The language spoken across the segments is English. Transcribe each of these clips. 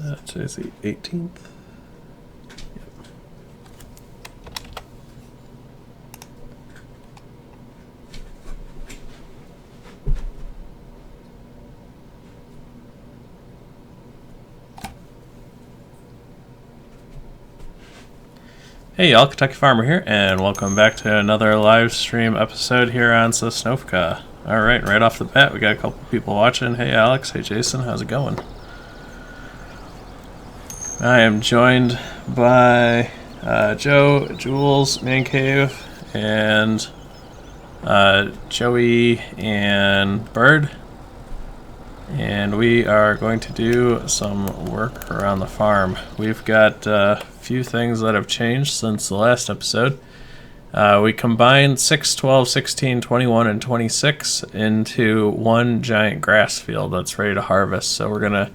Today's the 18th. Hey y'all, Kentucky Farmer here, and welcome back to another live stream episode here on Sosnovka. Alright, right off the bat, we got a couple people watching. Hey Alex, hey Jason, how's it going? I am joined by Joe, Jules, Man Cave, and Joey and Bird. And we are going to do some work around the farm. We've got a few things that have changed since the last episode. We combined 6, 12, 16, 21, and 26 into one giant grass field that's ready to harvest. So we're going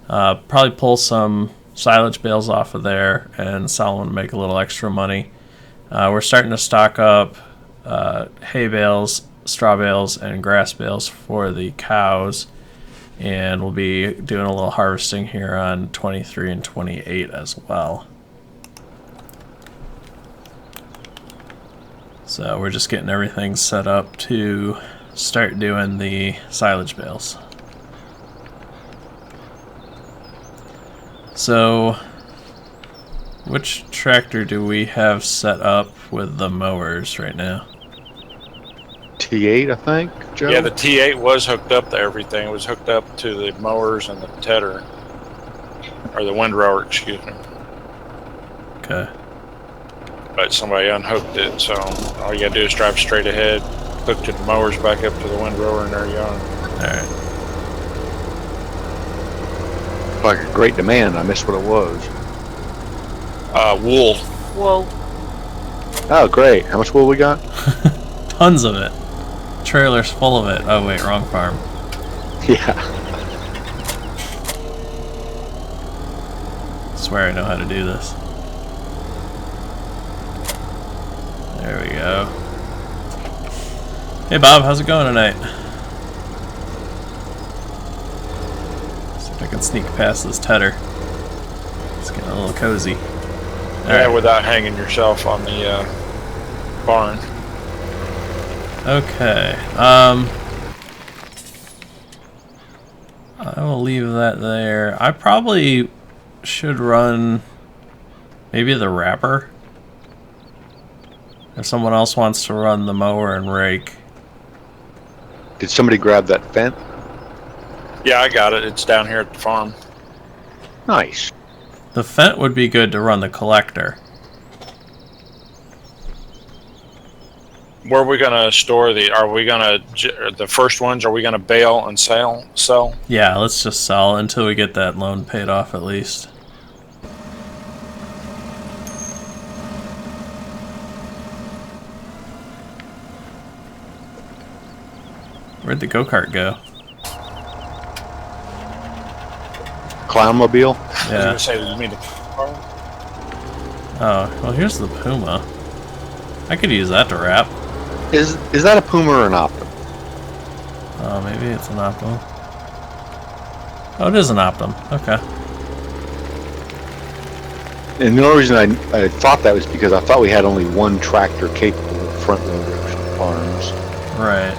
to probably pull some silage bales off of there and sell them to make a little extra money. We're starting to stock up hay bales, straw bales, and grass bales for the cows. And we'll be doing a little harvesting here on 23 and 28 as well. So we're just getting everything set up to start doing the silage bales. So, which tractor do we have set up with the mowers right now? T8, I think, Joe? Yeah, the T8 was hooked up to everything. It was hooked up to the mowers and the tedder. Or the windrower, excuse me. Okay. But somebody unhooked it, so all you gotta do is drive straight ahead, hook to the mowers, back up to the windrower, and there you are. Alright. Like a great demand. I missed what it was. Wool. Whoa. Oh, great. How much wool we got? Tons of it. Trailers full of it. Oh wait, wrong farm. Yeah. I swear I know how to do this. There we go. Hey Bob, how's it going tonight? See if I can sneak past this tedder. It's getting a little cozy. Yeah, Alright. without hanging yourself on the barn. Okay. I will leave that there. I probably should run maybe the wrapper. If someone else wants to run the mower and rake. Did somebody grab that fence? Yeah, I got it. It's down here at the farm. Nice. The Fent would be good to run the collector. Where are we gonna store the? Are we gonna the first ones? Are we gonna bale and sell? Yeah, let's just sell until we get that loan paid off at least. Where'd the go-kart go? Clownmobile? I was Yeah. gonna say, you mean the farm? Oh, well here's the Puma. I could use that to wrap. Is that a Puma or an Optum? Oh, maybe it's an Optum. Oh, it is an Optum. Okay. And the only reason I thought that was because I thought we had only one tractor capable of front loader farms. Right.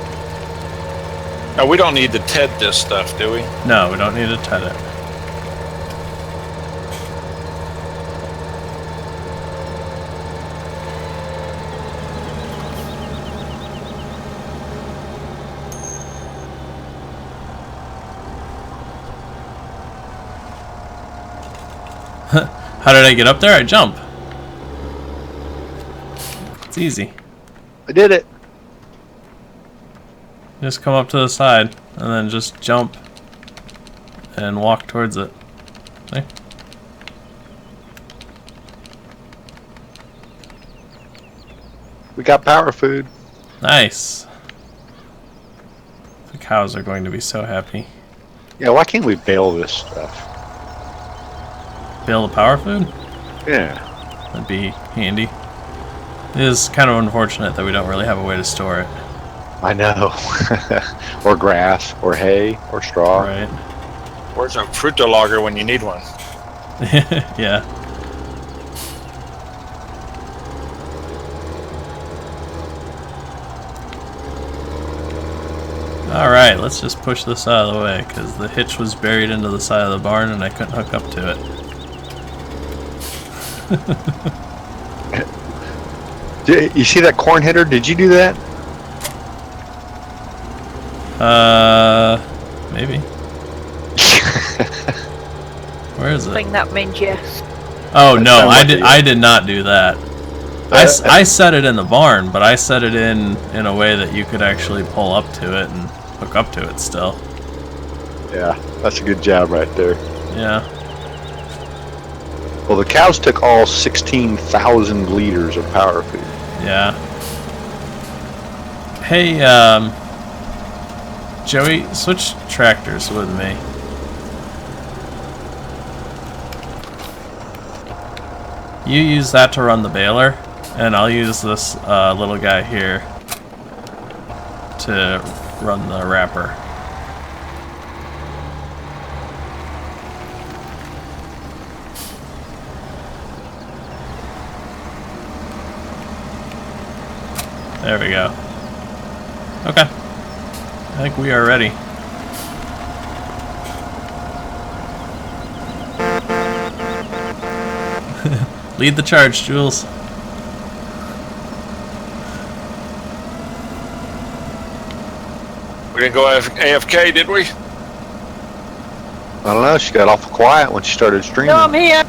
No, we don't need to TED this stuff, do we? No, we don't need to TED it. How did I get up there? I jump. It's easy. I did it. Just come up to the side and then just jump and walk towards it. See? We got power food. Nice. The cows are going to be so happy. Yeah, why can't we bale this stuff? Bale the power food? Yeah. That'd be handy. It is kind of unfortunate that we don't really have a way to store it. I know. Or grass, or hay, or straw. Right. Where's a fruit logger when you need one? Yeah. Alright, let's just push this out of the way, because the hitch was buried into the side of the barn and I couldn't hook up to it. You see that corn header? Did you do that? Maybe. Where is I it? think that means yes. Oh That no, sounds I like did. a I did not do that. I set it in the barn, but I set it in a way that you could actually pull up to it and hook up to it still. Yeah, that's a good job right there. Yeah. Well, the cows took all 16,000 liters of power food. Yeah. Hey, Joey, switch tractors with me. You use that to run the baler, and I'll use this little guy here to run the wrapper. There we go. Okay. I think we are ready. Lead the charge, Jules. We didn't go AFK, did we? I don't know, she got awful quiet when she started streaming. No, I'm here.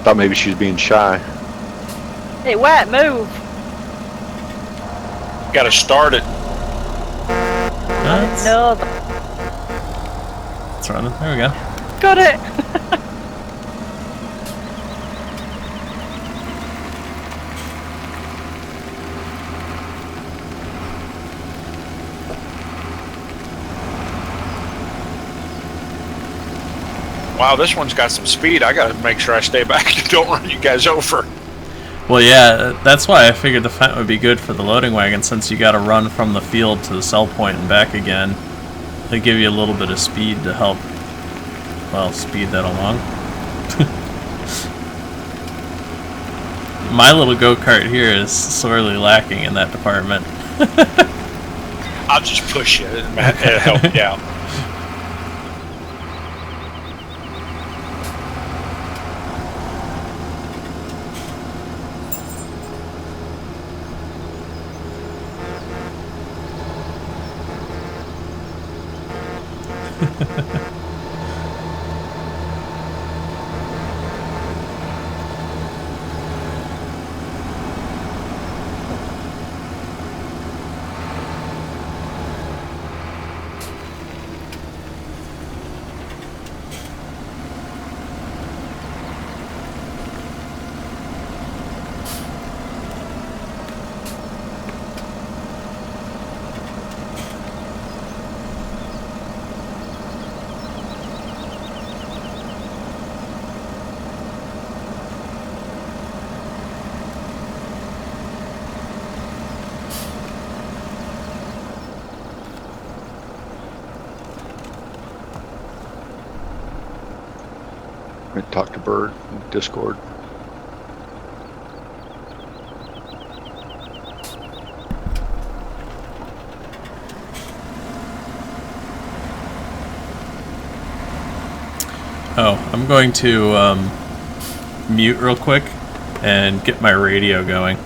Thought maybe she was being shy. Hey, wait, move. Got to start it. No, It's running. There we go. got it. Wow, this one's got some speed. I got to make sure I stay back and don't run you guys over. Well, yeah, that's why I figured the Fent would be good for the loading wagon, since you got to run from the field to the sell point and back again. They give you a little bit of speed to help, well, speed that along. My little go-kart here is sorely lacking in that department. I'll just push you. It'll help you out. I talked to Bird in Discord. Oh, I'm going to mute real quick and get my radio going.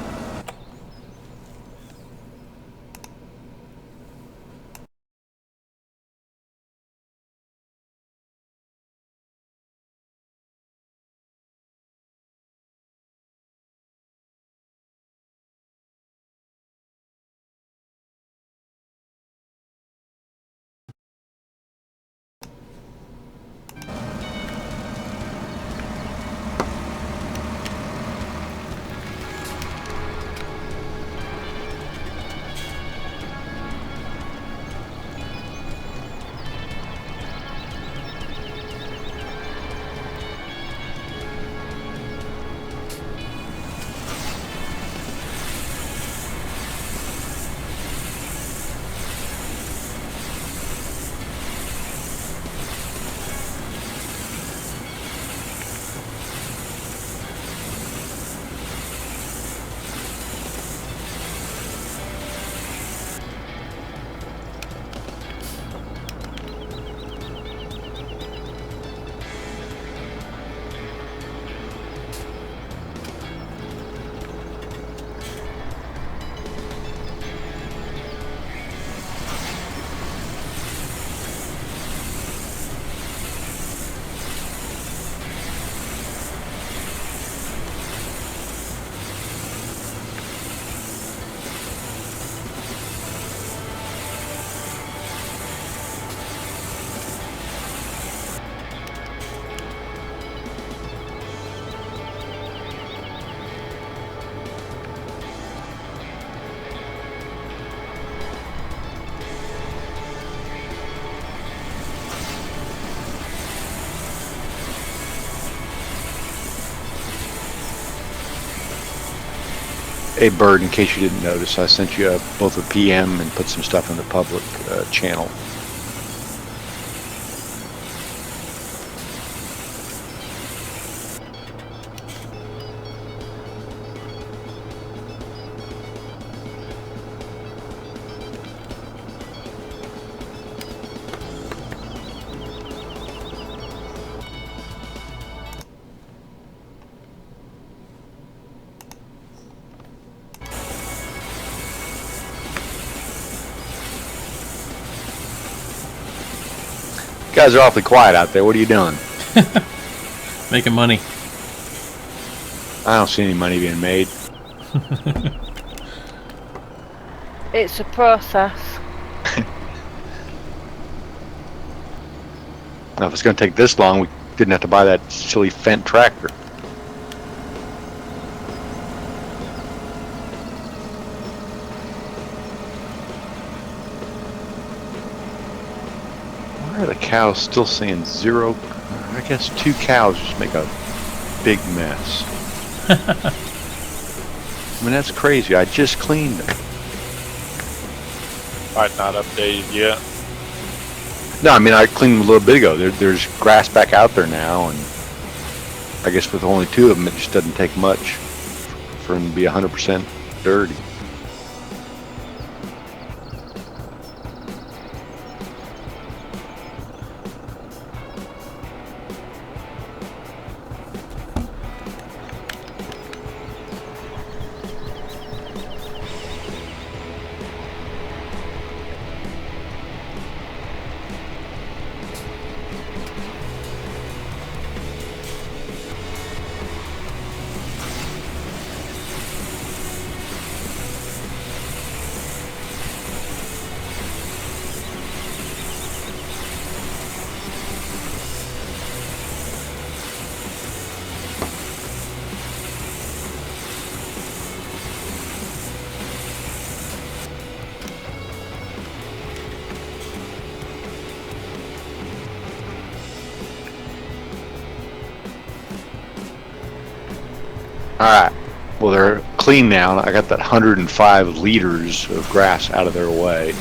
Hey, Bird, in case you didn't notice, I sent you both a PM and put some stuff in the public channel. You guys are awfully quiet out there. What are you doing? Making money. I don't see any money being made. It's a process. Now, if it's going to take this long, we didn't have to buy that silly Fendt tractor. Why are the cows still saying 0? I guess 2 cows just make a big mess. I mean, that's crazy. I just cleaned them. Might not updated yet. No, I mean, I cleaned them a little bit ago. There's grass back out there now, and I guess with only 2 of them, it just doesn't take much for them to be 100% dirty. Alright, well, they're clean now. I got that 105 liters of grass out of their way.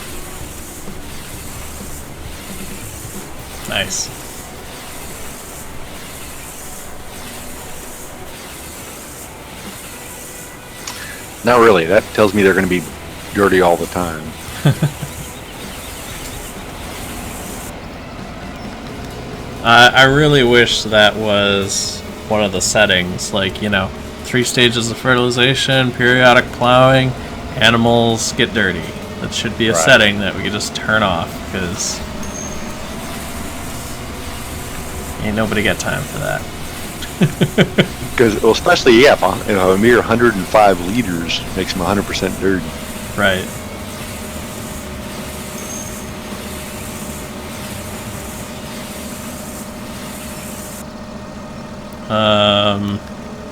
Nice. Not really. That tells me they're going to be dirty all the time. I really wish that was one of the settings, like, 3 stages of fertilization, periodic plowing, animals get dirty. That should be a Right. setting that we could just turn off, because ain't nobody got time for that. Because, well, especially, yeah, a mere 105 liters makes them 100% dirty. Right.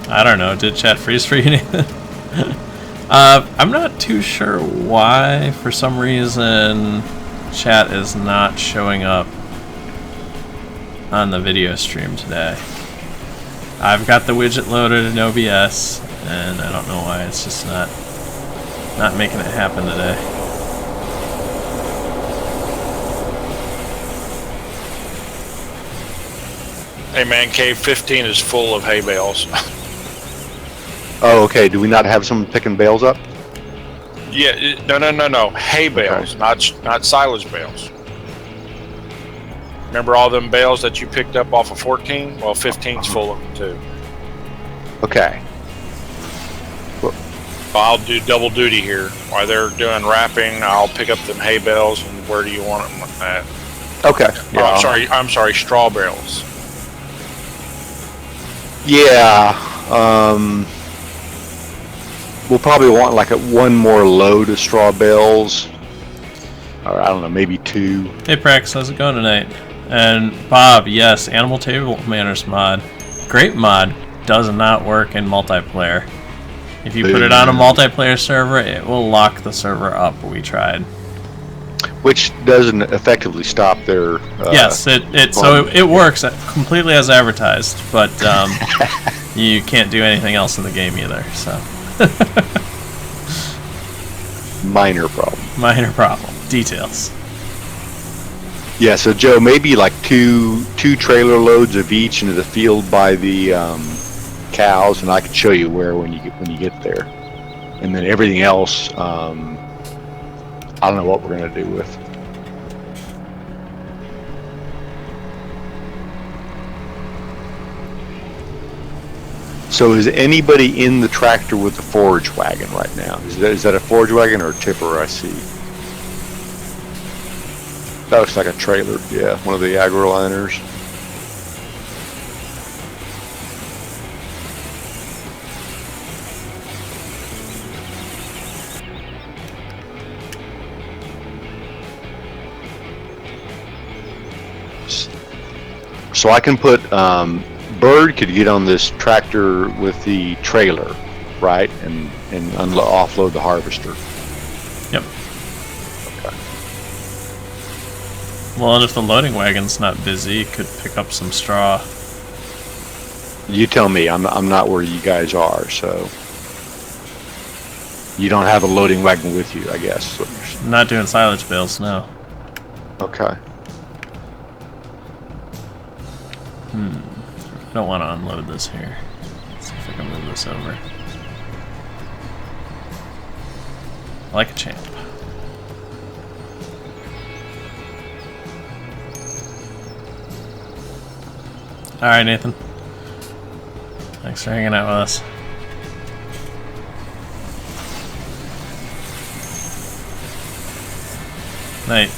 I don't know. Did chat freeze for you, Nathan? I'm not too sure why. For some reason, chat is not showing up on the video stream today. I've got the widget loaded in OBS, and I don't know why it's just not making it happen today. Hey man, cave 15 is full of hay bales. Oh, okay. Do we not have someone picking bales up? Yeah, no. Hay bales, not silage bales. Remember all them bales that you picked up off of 14? Well, 15's full of them too. Okay. I'll do double duty here. While they're doing wrapping, I'll pick up them hay bales. And where do you want them at? Okay. Oh, I'm sorry, straw bales. Yeah. We'll probably want like one more load of straw bales. Or I don't know, maybe 2. Hey Prax, how's it going tonight? And Bob, yes, Animal Table Manners mod. Great mod. Does not work in multiplayer. If you put it on a multiplayer server, it will lock the server up. We tried. Which doesn't effectively stop their... yes, it works completely as advertised, but you can't do anything else in the game either. So. Minor problem. Minor problem. Details. Yeah, so Joe, maybe like two trailer loads of each into the field by the cows, and I can show you where when you get there. And then everything else, I don't know what we're gonna do with. So is anybody in the tractor with the forage wagon right now? Is that a forage wagon or a tipper I see? That looks like a trailer, yeah, one of the agroliners. So I can put, Bird could get on this tractor with the trailer, right, and offload the harvester. Yep. Okay. Well, and if the loading wagon's not busy, you could pick up some straw. You tell me. I'm not where you guys are, so you don't have a loading wagon with you, I guess. I'm not doing silage bales, no. Okay. I don't want to unload this here. Let's see if I can move this over. Like a champ. Alright, Nathan. Thanks for hanging out with us. Night.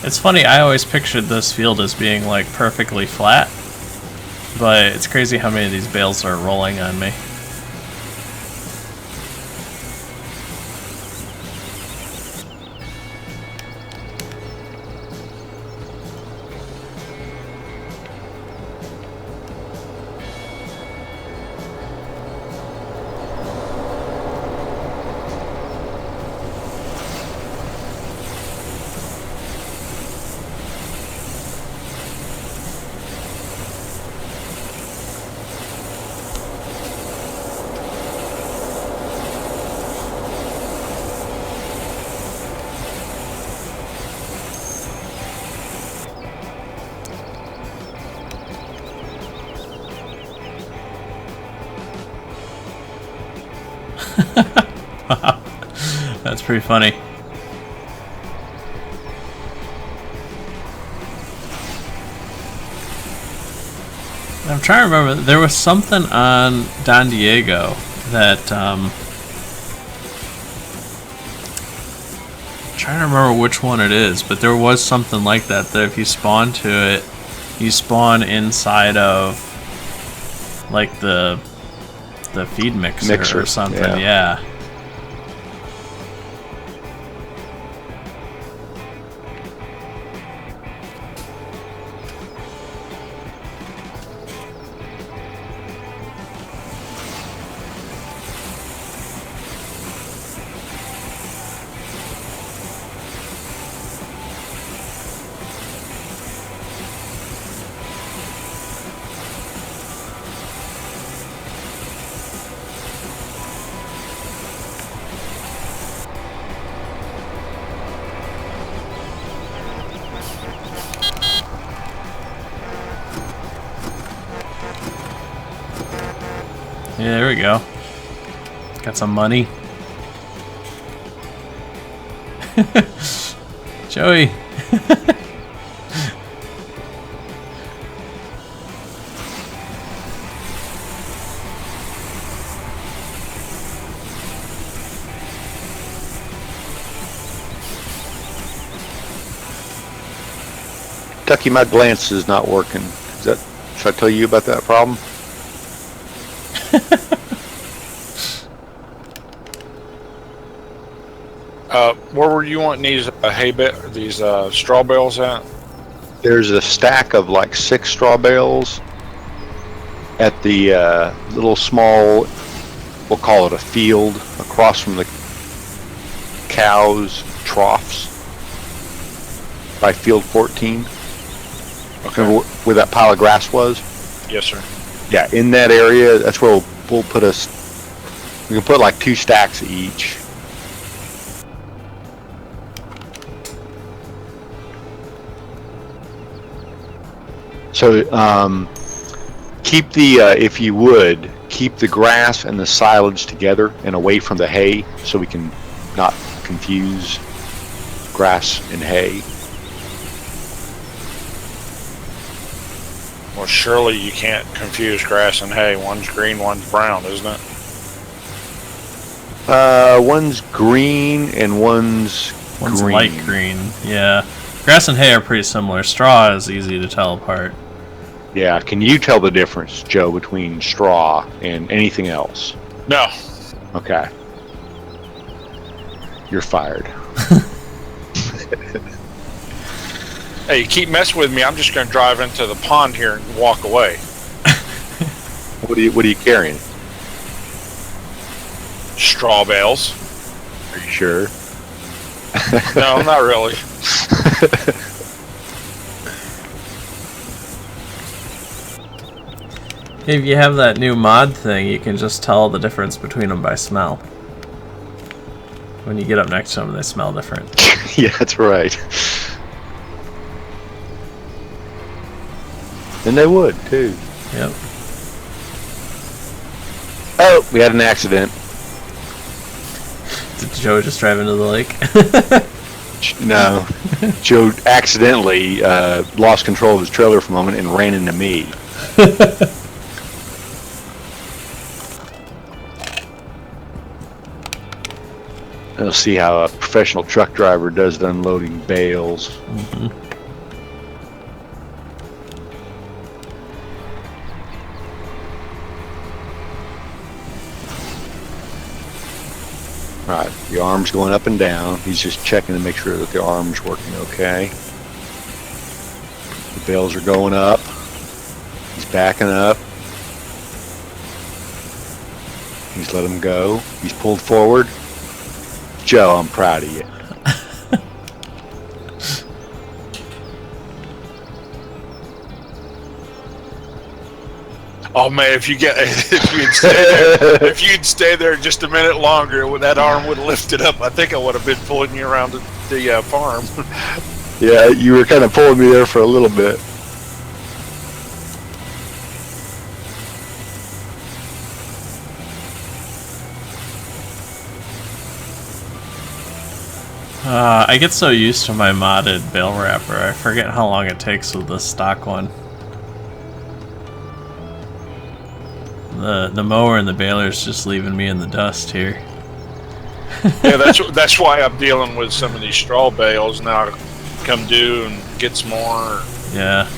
It's funny, I always pictured this field as being like perfectly flat, but it's crazy how many of these bales are rolling on me. Wow, that's pretty funny. I'm trying to remember, there was something on Don Diego that, I'm trying to remember which one it is, but there was something like that, that if you spawn to it, you spawn inside of, like, the feed mixer or something, yeah. Yeah, there we go. Got some money. Joey. Tucky, my glance is not working. Should I tell you about that problem? Where were you wanting these straw bales at? There's a stack of like 6 straw bales at the little small, we'll call it a field, across from the cows' troughs by field 14. Okay. Remember where that pile of grass was? Yes, sir. Yeah, in that area, that's where we'll put we can put like 2 stacks each. So, keep if you would, keep the grass and the silage together and away from the hay so we can not confuse grass and hay. Well, surely you can't confuse grass and hay. One's green, one's brown, isn't it? One's green and one's green. Light green. Yeah. Grass and hay are pretty similar. Straw is easy to tell apart. Yeah, can you tell the difference, Joe, between straw and anything else? No. Okay. You're fired. Hey, you keep messing with me, I'm just going to drive into the pond here and walk away. What are you carrying? Straw bales. Are you sure? No, not really. If you have that new mod thing, you can just tell the difference between them by smell. When you get up next to them, they smell different. Yeah, that's right. And they would, too. Yep. Oh, we had an accident. Did Joe just drive into the lake? No. Joe accidentally lost control of his trailer for a moment and ran into me. Let's see how a professional truck driver does the unloading bales. Mm-hmm. Right, the arm's going up and down. He's just checking to make sure that the arm's working okay. The bales are going up. He's backing up. He's let him go. He's pulled forward. Joe, I'm proud of you. Oh man, if you'd stay there just a minute longer, that arm would have lifted up. I think I would have been pulling you around the farm. Yeah, you were kind of pulling me there for a little bit. I get so used to my modded bale wrapper, I forget how long it takes with the stock one. The mower and the baler's just leaving me in the dust here. Yeah, that's why I'm dealing with some of these straw bales now to come due and get some more. Yeah.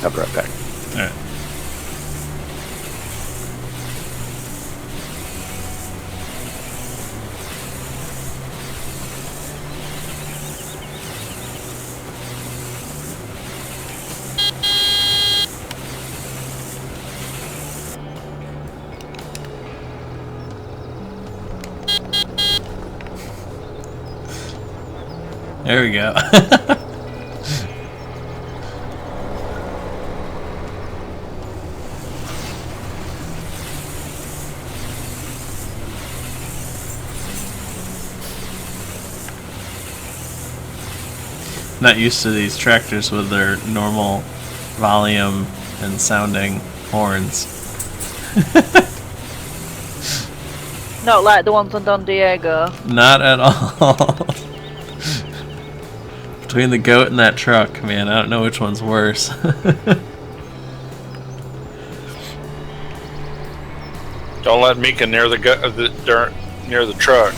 I'll be right back. All right. There we go. Not used to these tractors with their normal volume and sounding horns. Not like the ones on Don Diego. Not at all. Between the goat and that truck, man, I don't know which one's worse. Don't let Mika near near the truck.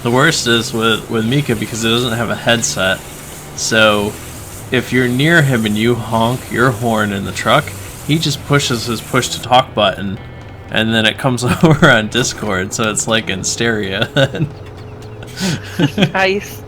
The worst is with Mika because it doesn't have a headset. So if you're near him and you honk your horn in the truck, he just pushes his push to talk button and then it comes over on Discord, so it's like in stereo. Nice.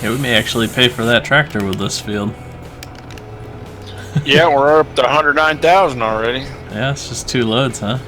Yeah, we may actually pay for that tractor with this field. Yeah, we're up to 109,000 already. Yeah, it's just 2 loads, huh?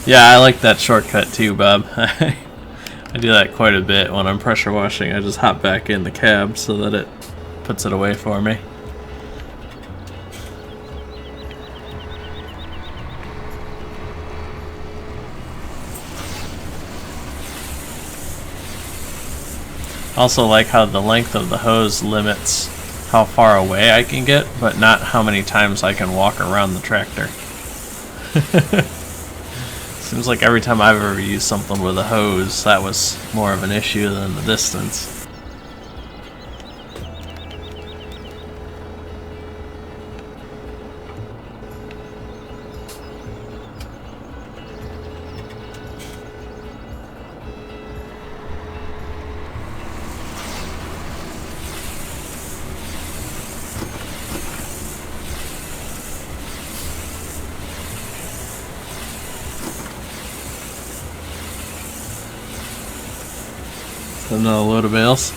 Yeah, I like that shortcut too, Bob. I do that quite a bit when I'm pressure washing. I just hop back in the cab so that it puts it away for me. Also like how the length of the hose limits how far away I can get, but not how many times I can walk around the tractor. Seems like every time I've ever used something with a hose, that was more of an issue than the distance. Another load of bales.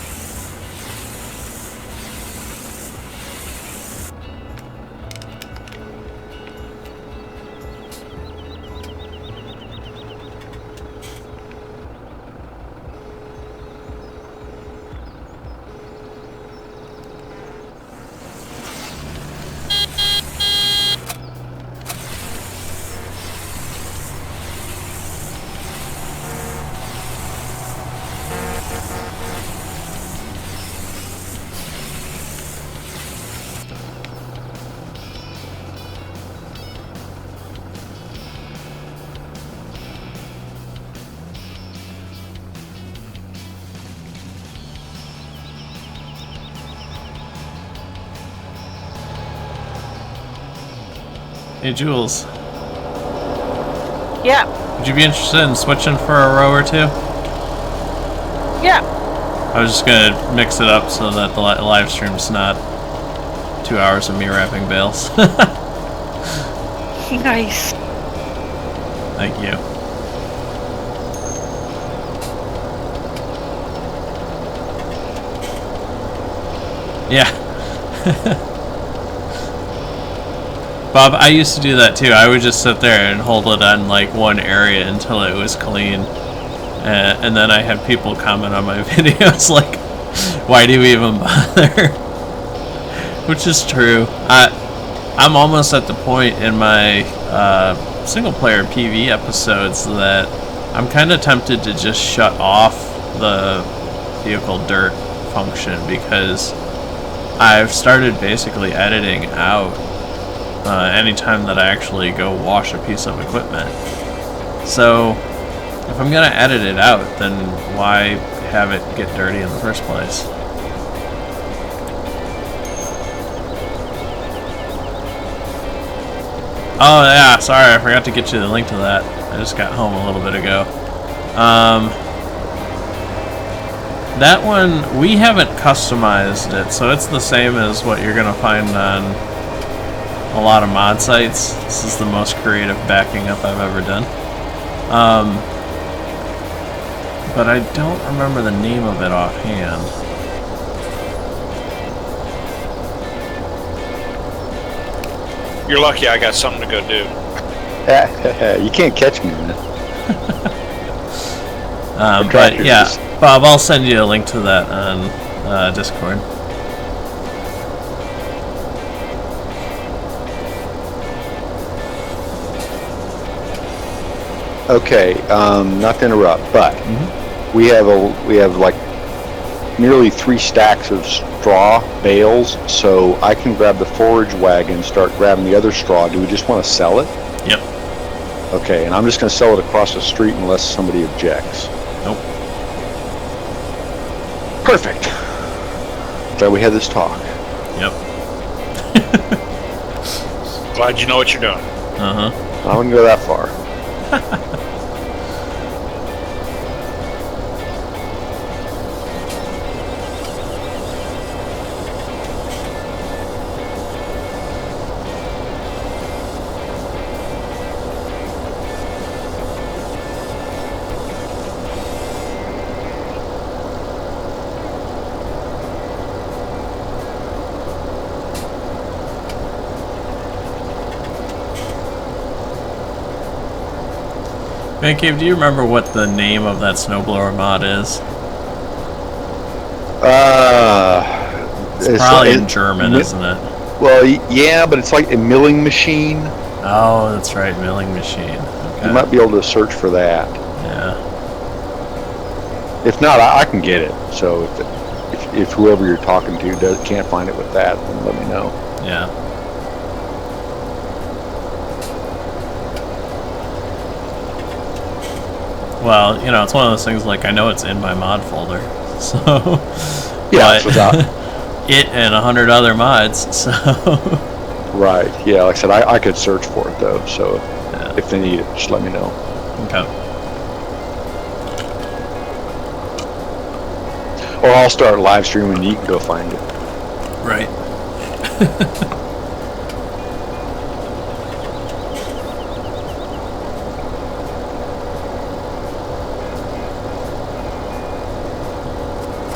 Hey, Jules. Yeah. Would you be interested in switching for a row or two? Yeah. I was just gonna mix it up so that the live stream's not 2 hours of me wrapping bales. Nice. Thank you. Yeah. Bob, I used to do that too. I would just sit there and hold it on like one area until it was clean. And then I had people comment on my videos like, why do you even bother? Which is true. I'm almost at the point in my single player PV episodes that I'm kind of tempted to just shut off the vehicle dirt function because I've started basically editing out anytime that I actually go wash a piece of equipment. So if I'm gonna edit it out, then why have it get dirty in the first place? Oh yeah, sorry, I forgot to get you the link to that. I just got home a little bit ago. That one, we haven't customized it, so it's the same as what you're gonna find on a lot of mod sites. This is the most creative backing up I've ever done. But I don't remember the name of it offhand. You're lucky I got something to go do. You can't catch me, man. But yeah, Bob, I'll send you a link to that on Discord. Okay, not to interrupt, but we have like nearly 3 stacks of straw bales, so I can grab the forage wagon and start grabbing the other straw. Do we just want to sell it? Yep. Okay, and I'm just going to sell it across the street unless somebody objects. Nope. Perfect. Glad we had this talk. Yep. Glad you know what you're doing. I wouldn't go that far. Man Cave, do you remember what the name of that snowblower mod is? It's probably in German, isn't it? Well, yeah, but it's like a milling machine. Oh, that's right, milling machine. Okay. You might be able to search for that. Yeah. If not, I can get it. So if whoever you're talking to can't find it with that, then let me know. Yeah. Well, you know, it's one of those things like I know it's in my mod folder, so yeah, but it and 100 other mods, so right. Yeah, like I said, I could search for it though. So yeah. if they need it, just let me know. Okay. Or I'll start live streaming and you can go find it. Right.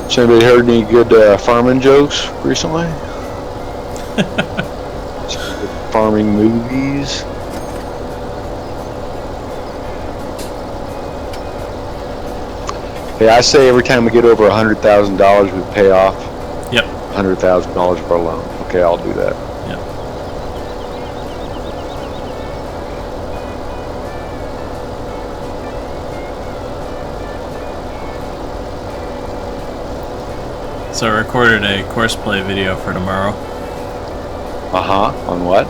Has anybody heard any good farming jokes recently? Some good farming movies? Yeah, I say every time we get over $100,000, we pay off Yep. $100,000 of our loan. Okay, I'll do that. Yep. So I recorded a courseplay video for tomorrow. On what?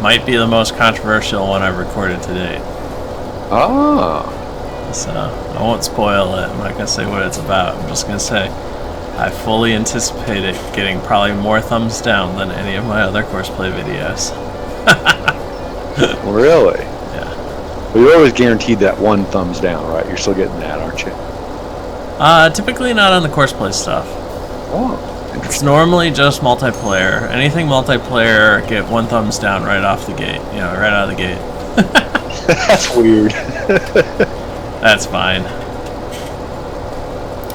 Might be the most controversial one I've recorded to date. Ah. So I won't spoil it. I'm not gonna say what it's about. I'm just gonna say I fully anticipate it getting probably more thumbs down than any of my other courseplay videos. Really? Yeah. But you're always guaranteed that one thumbs down, right? You're still getting that, aren't you? Typically not on the course play stuff. Oh, It's interesting. normally just multiplayer. Anything multiplayer, get one thumbs down right off the gate. You know, right out of the gate. That's weird. That's fine.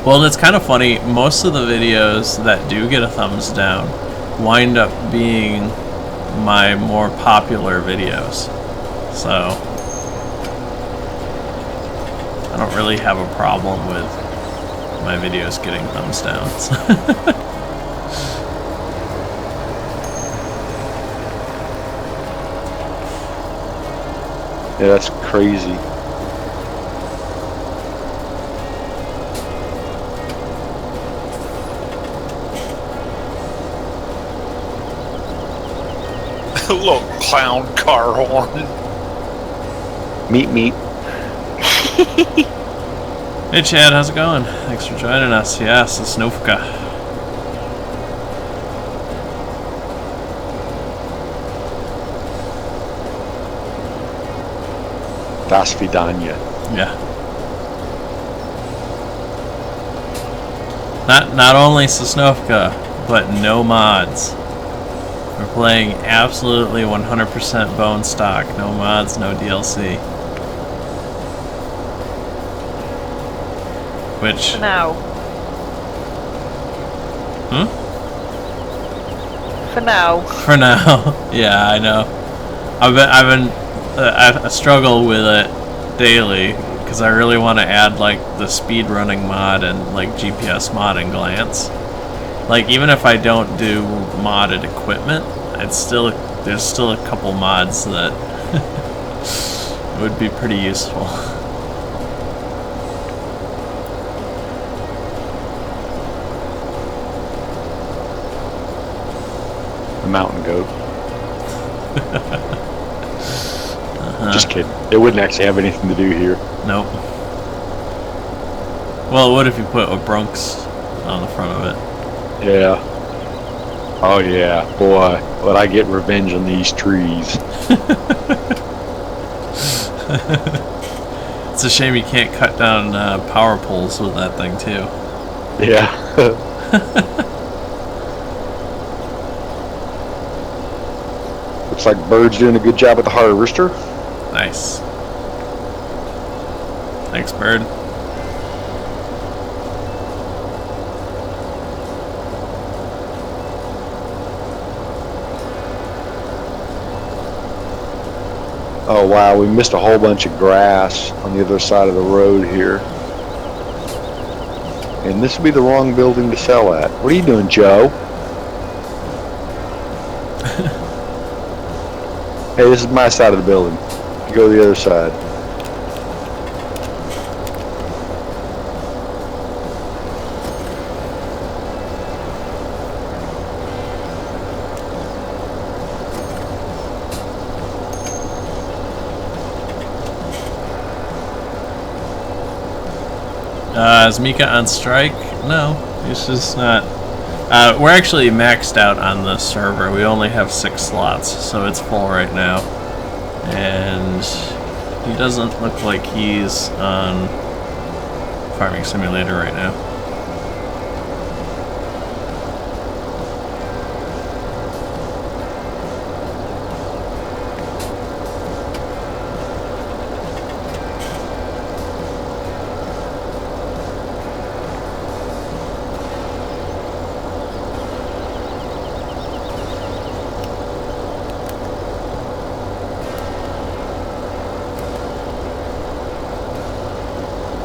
Well, it's kind of funny. Most of the videos that do get a thumbs down wind up being my more popular videos. So I don't really have a problem with my videos getting thumbs downs. Yeah, that's crazy. Little clown car horn. Meet. Hey Chad, how's it going? Thanks for joining us. Yeah, Sosnovka. Das Vidanya. Yeah. Not only Sosnovka, but no mods. We're playing absolutely 100% bone stock. No mods, no DLC. Which... For now. Hmm? For now. For now. Yeah, I know. I struggle with it daily because I really want to add like the speed running mod and like GPS mod and glance. Like even if I don't do modded equipment, there's still a couple mods that would be pretty useful. The mountain goat. Just kidding. It wouldn't actually have anything to do here. Nope. Well, what if you put a Bronx on the front of it? Yeah. Oh yeah, boy, would I get revenge on these trees. It's a shame you can't cut down power poles with that thing too. Yeah. Looks like Bird's doing a good job with the harvester. Nice. Thanks, Bird. Oh wow, we missed a whole bunch of grass on the other side of the road here. And this would be the wrong building to sell at. What are you doing, Joe? Hey, this is my side of the building. You go to the other side. Is Mika on strike? No, he's just not. We're actually maxed out on the server. We only have 6 slots, so it's full right now. And he doesn't look like he's on Farming Simulator right now.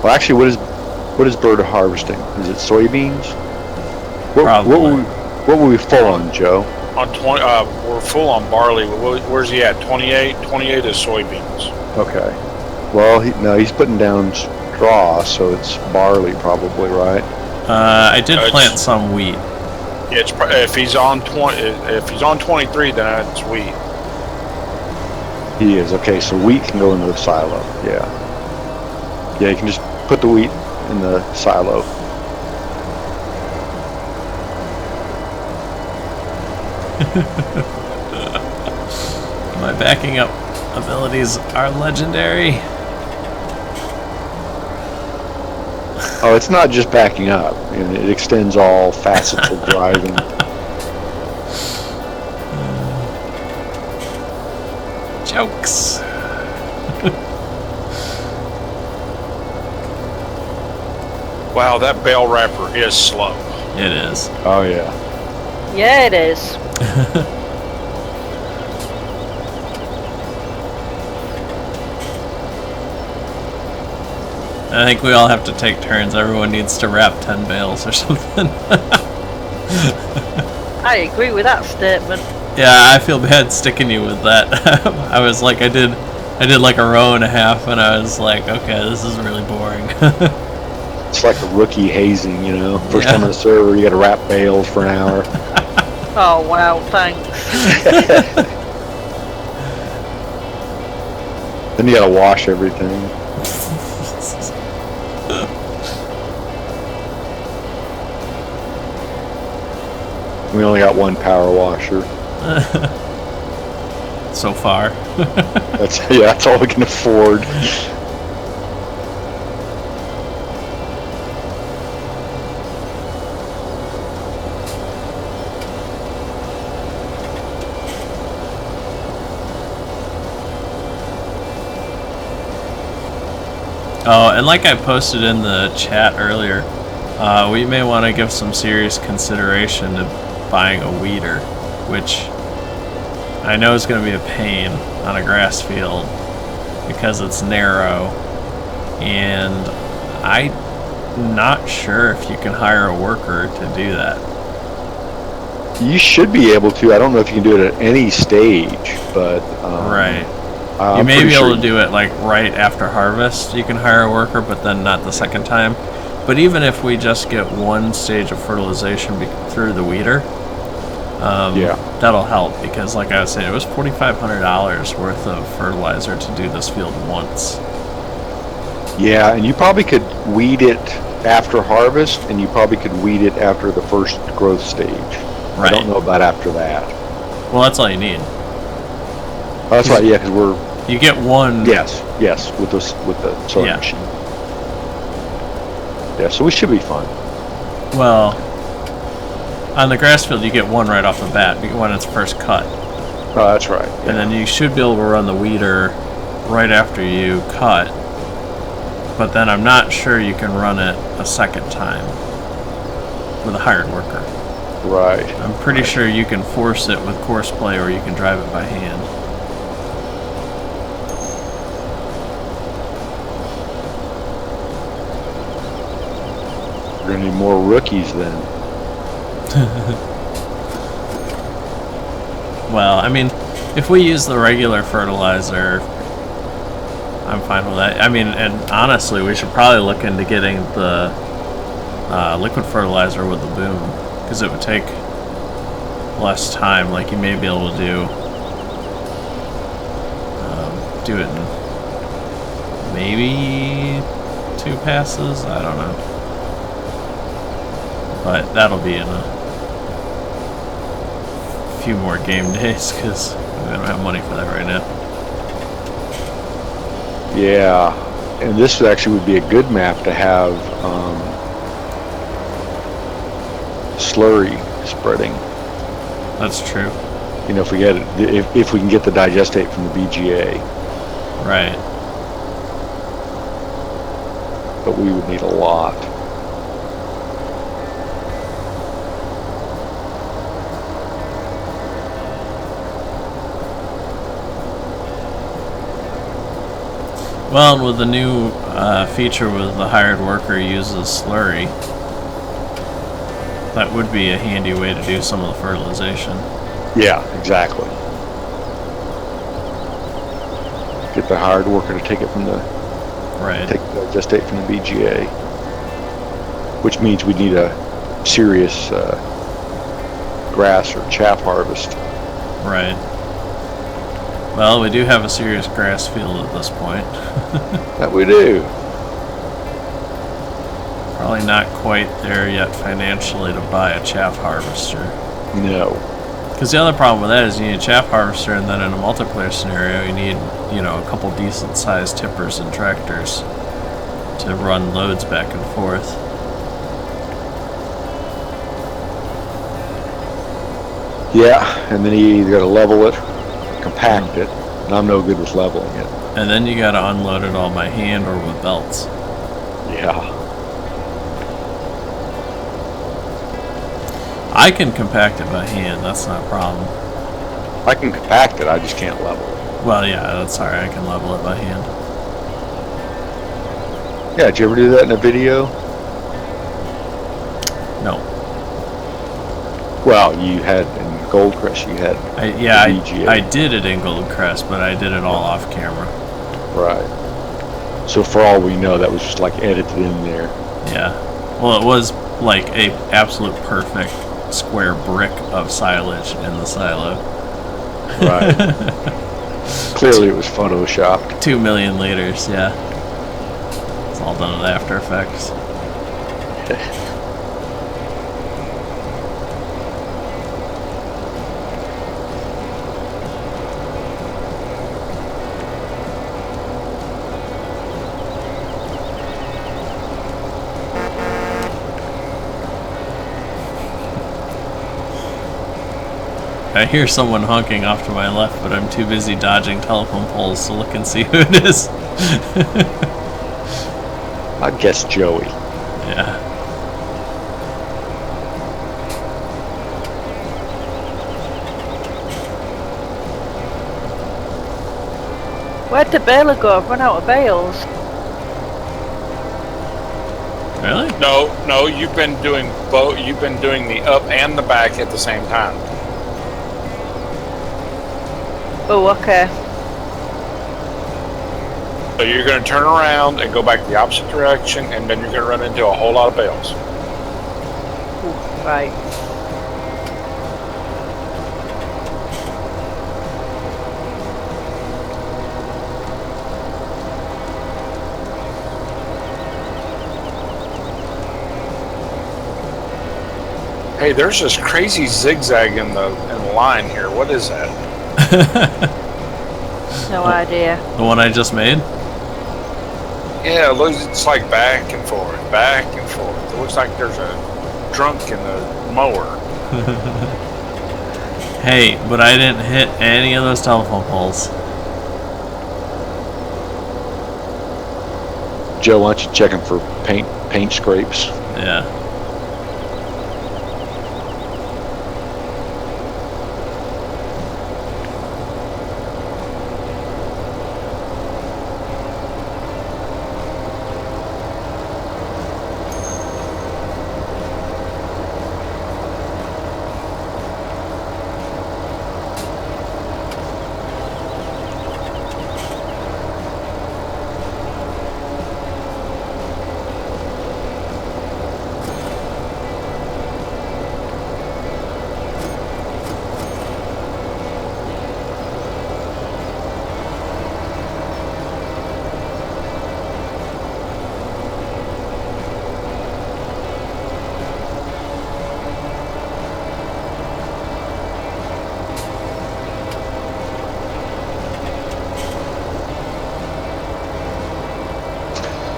Well, actually, what is Bird harvesting? Is it soybeans? Probably. What were we full on, Joe? On 20, we're full on barley. Where's he at? 28. 28 is soybeans. Okay. Well, he's putting down straw, so it's barley probably, right? I did plant some wheat. Yeah, it's if he's on 23, then it's wheat. He is. Okay, so wheat can go into the silo. Yeah. Yeah, you can just put the wheat in the silo. Am I backing up? abilities are legendary. Oh, it's not just backing up. It extends all facets of driving. Jokes. Wow, that bell wrapper is slow. It is. Oh, yeah. Yeah, it is. I think we all have to take turns. Everyone needs to wrap 10 bales or something. I agree with that statement. Yeah, I feel bad sticking you with that. I was like, I did like a row and a half, and I was like, okay, this is really boring. It's like a rookie hazing, First time on the server, you got to wrap bales for an hour. Oh, wow, thanks. Then you got to wash everything. We only got one power washer. So far. That's all we can afford. Oh, and like I posted in the chat earlier, we may want to give some serious consideration to buying a weeder, which I know is going to be a pain on a grass field because it's narrow, and I'm not sure if you can hire a worker to do that. You should be able to. I don't know if you can do it at any stage, but Right. You I'm may pretty be able sure to do it like right after harvest. You can hire a worker, but then not the second time. But even if we just get one stage of fertilization through the weeder, that'll help because, like I was saying, it was $4,500 worth of fertilizer to do this field once. Yeah, and you probably could weed it after harvest, and you probably could weed it after the first growth stage. Right. I don't know about after that. Well, that's all you need. Oh, that's right. Yeah, because you get one. Yes, with the sowing machine. Yeah, so we should be fine. Well, on the grass field, you get one right off the bat when it's first cut. Oh, that's right. Yeah. And then you should be able to run the weeder right after you cut. But then I'm not sure you can run it a second time with a hired worker. Right. I'm pretty sure you can force it with course play or you can drive it by hand. We're going to need more rookies then. Well, I mean, if we use the regular fertilizer, I'm fine with that. I mean, and honestly, we should probably look into getting the liquid fertilizer with the boom, because it would take less time. Like, you may be able to do it in maybe 2 passes. I don't know. But that'll be in a few more game days because we don't have money for that right now. Yeah, and this actually would be a good map to have slurry spreading. That's true. If we get it, if we can get the digestate from the BGA. Right. But we would need a lot. Well, and with the new feature with the hired worker uses slurry, that would be a handy way to do some of the fertilization. Yeah, exactly. Get the hired worker to take it from the take the digestate from the BGA, which means we need a serious grass or chaff harvest. Right. Well, we do have a serious grass field at this point. That we do. Probably not quite there yet financially to buy a chaff harvester. No. Because the other problem with that is you need a chaff harvester, and then in a multiplayer scenario, you need, a couple decent-sized tippers and tractors to run loads back and forth. Yeah, and then you either got to level it, compact it, and I'm no good with leveling it. And then you gotta unload it all by hand or with belts. Yeah. I can compact it by hand, that's not a problem. I can compact it, I just can't level it. Well, yeah, that's alright, I can level it by hand. Yeah, did you ever do that in a video? No. Well, you had in Goldcrest, you had I did it in Goldcrest, but I did it all off camera. Right. So for all we know, that was just like edited in there. Yeah. Well, it was like a absolute perfect square brick of silage in the silo. Right. Clearly it was photoshopped. 2 million liters, yeah. It's all done with After Effects. I hear someone honking off to my left, but I'm too busy dodging telephone poles to look and see who it is. I guess Joey. Yeah. Where'd the baler go? I've run out of bales. Really? No, you've been doing both. You've been doing the up and the back at the same time. Oh, okay. So you're going to turn around and go back the opposite direction, and then you're going to run into a whole lot of bales. Ooh, right. Hey, there's this crazy zigzag in the line here. What is that? No idea. The one I just made? Yeah, it looks, it's like back and forth, back and forth. It looks like there's a drunk in the mower. Hey, but I didn't hit any of those telephone poles. Joe, why don't you check him for paint scrapes? Yeah.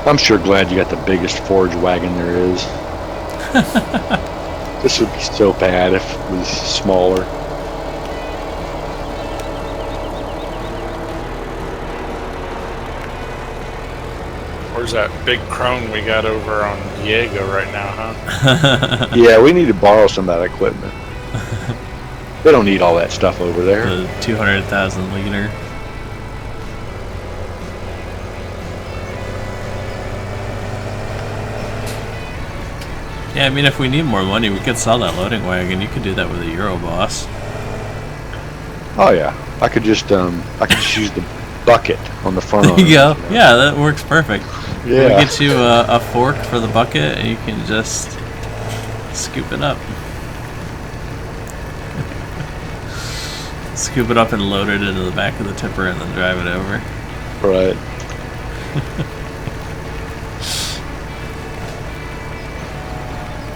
I'm sure glad you got the biggest forage wagon there is. This would be so bad if it was smaller. Where's that big crone we got over on Diego right now, huh? Yeah, we need to borrow some of that equipment. They don't need all that stuff over there. The 200,000 liter. Yeah, I mean, if we need more money, we could sell that loading wagon. You could do that with a Euro Boss. Oh yeah, I could just use the bucket on the front. There you go. Yeah, that works perfect. Yeah. We'll get you a fork for the bucket, and you can just scoop it up. Scoop it up and load it into the back of the tipper, and then drive it over. Right.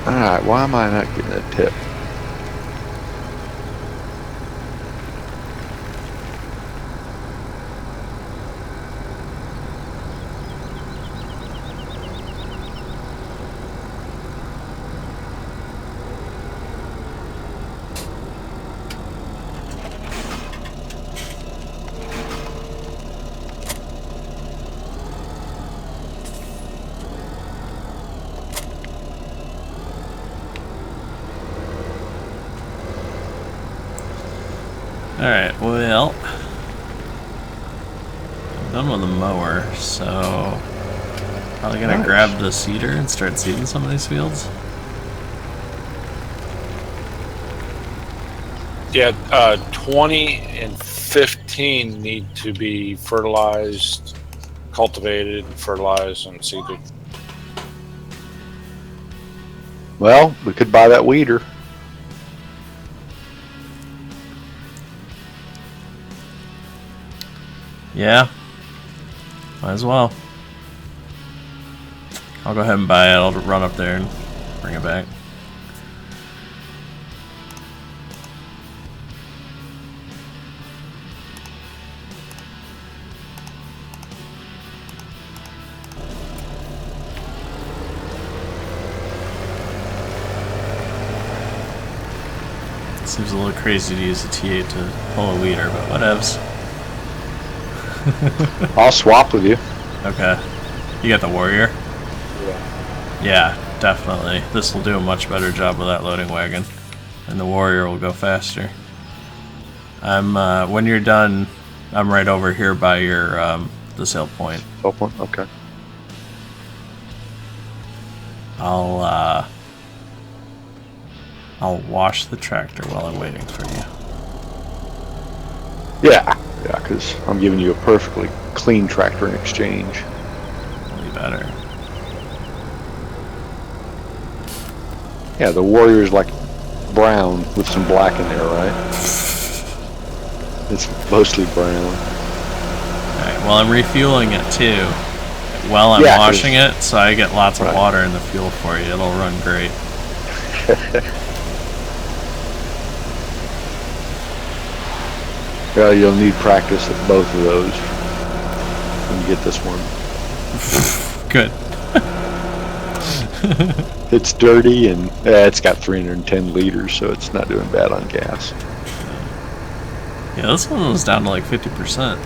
All right. Why am I not getting a tip? Alright, well, I'm done with the mower, so probably gonna grab the seeder and start seeding some of these fields. Yeah, 20 and 15 need to be fertilized, cultivated, fertilized, and seeded. Well, we could buy that weeder. Yeah, might as well. I'll go ahead and buy it. I'll run up there and bring it back. Seems a little crazy to use a T8 to pull a weeder, but whatevs. I'll swap with you. Okay. You got the warrior? Yeah. Yeah, definitely. This will do a much better job with that loading wagon. And the warrior will go faster. When you're done, I'm right over here by your, the sale point. Sale point? Okay. I'll wash the tractor while I'm waiting for you. Yeah, because I'm giving you a perfectly clean tractor in exchange. Only better. Yeah, the warrior's like brown with some black in there, right? It's mostly brown. Alright, well I'm refueling it too while I'm washing it, so I get lots of water in the fuel for you. It'll run great. Well, you'll need practice at both of those when you get this one. Good. It's dirty and it's got 310 liters, so it's not doing bad on gas. Yeah, this one was down to like 50%.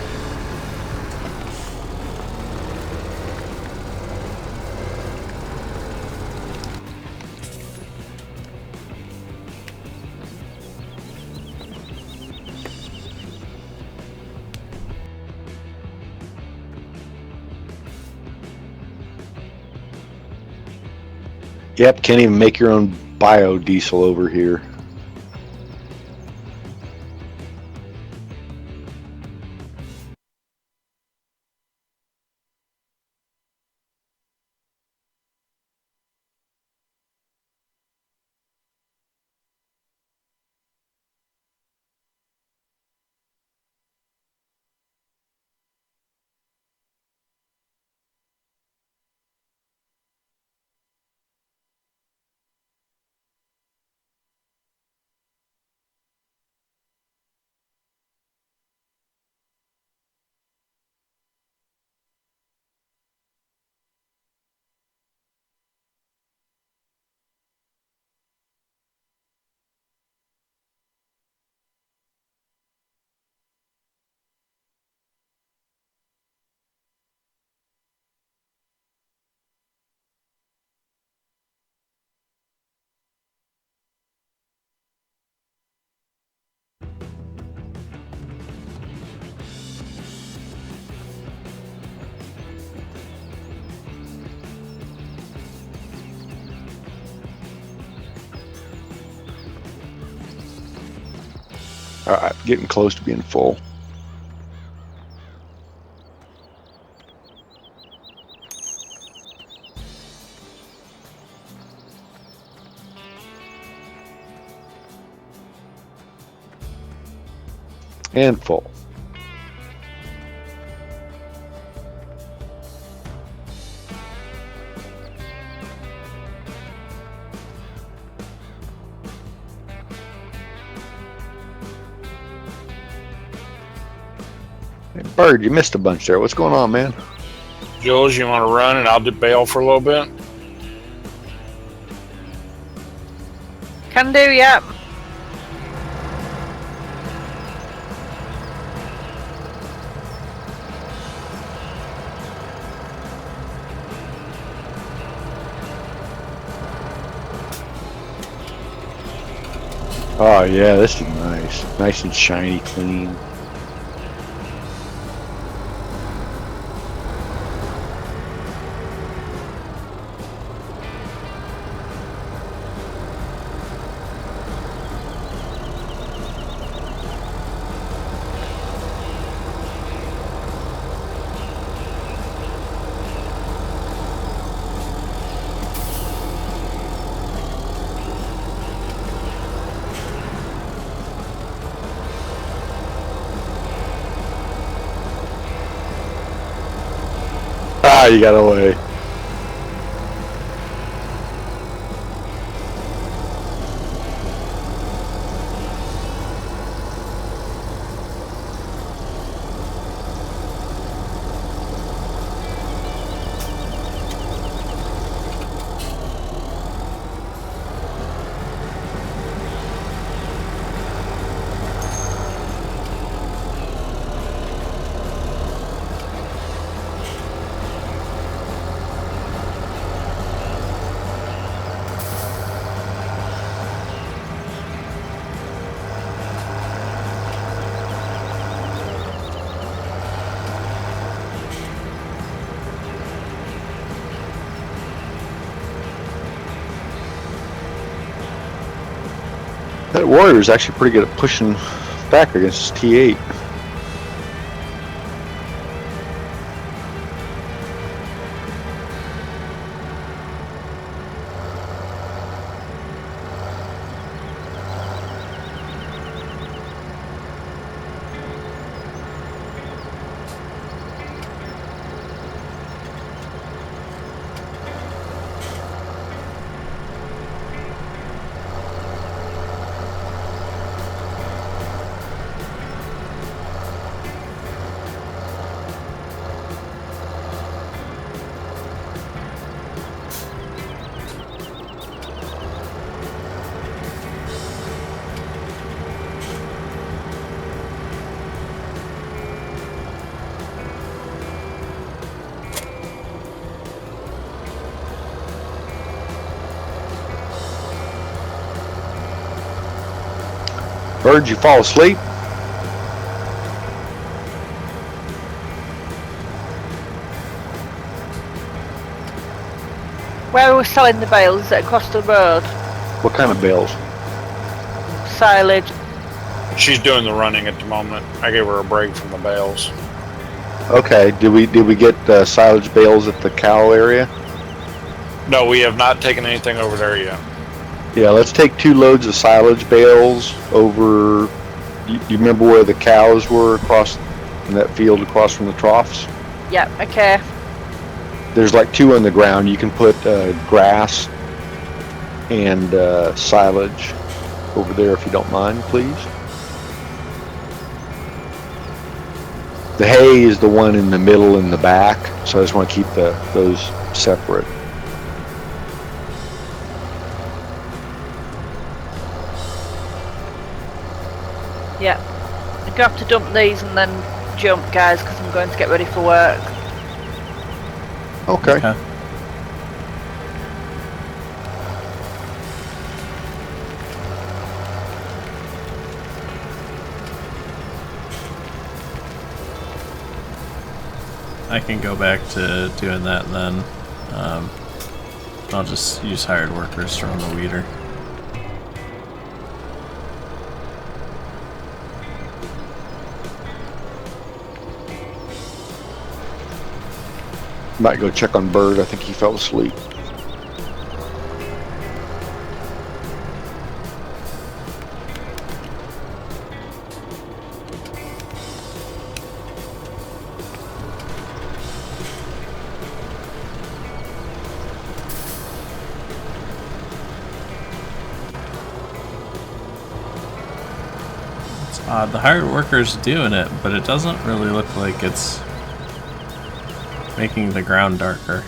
Yep, can't even make your own biodiesel over here. Alright, getting close to being full. And full. Hey, Bird, you missed a bunch there. What's going on, man? Jules, you want to run and I'll do bail for a little bit? Can do, yeah. Oh yeah, this is nice. Nice and shiny, clean. Ah, you got away. That warrior is actually pretty good at pushing back against his T8. Bird, you fall asleep? Where are we selling the bales? Is it across the road? What kind of bales? Silage. She's doing the running at the moment. I gave her a break from the bales. Okay, did we get silage bales at the cow area? No, we have not taken anything over there yet. Yeah, let's take 2 loads of silage bales over. You remember where the cows were across in that field across from the troughs? Yeah, okay. There's like 2 on the ground. You can put grass and silage over there if you don't mind, please. The hay is the one in the middle in the back, so I just want to keep those separate. Yeah. I'm going to have to dump these and then jump, guys, because I'm going to get ready for work. Okay. Okay. I can go back to doing that, and then I'll just use hired workers to run the weeder. Might go check on Bird. I think he fell asleep. It's odd. The hired worker's doing it, but it doesn't really look like it's making the ground darker.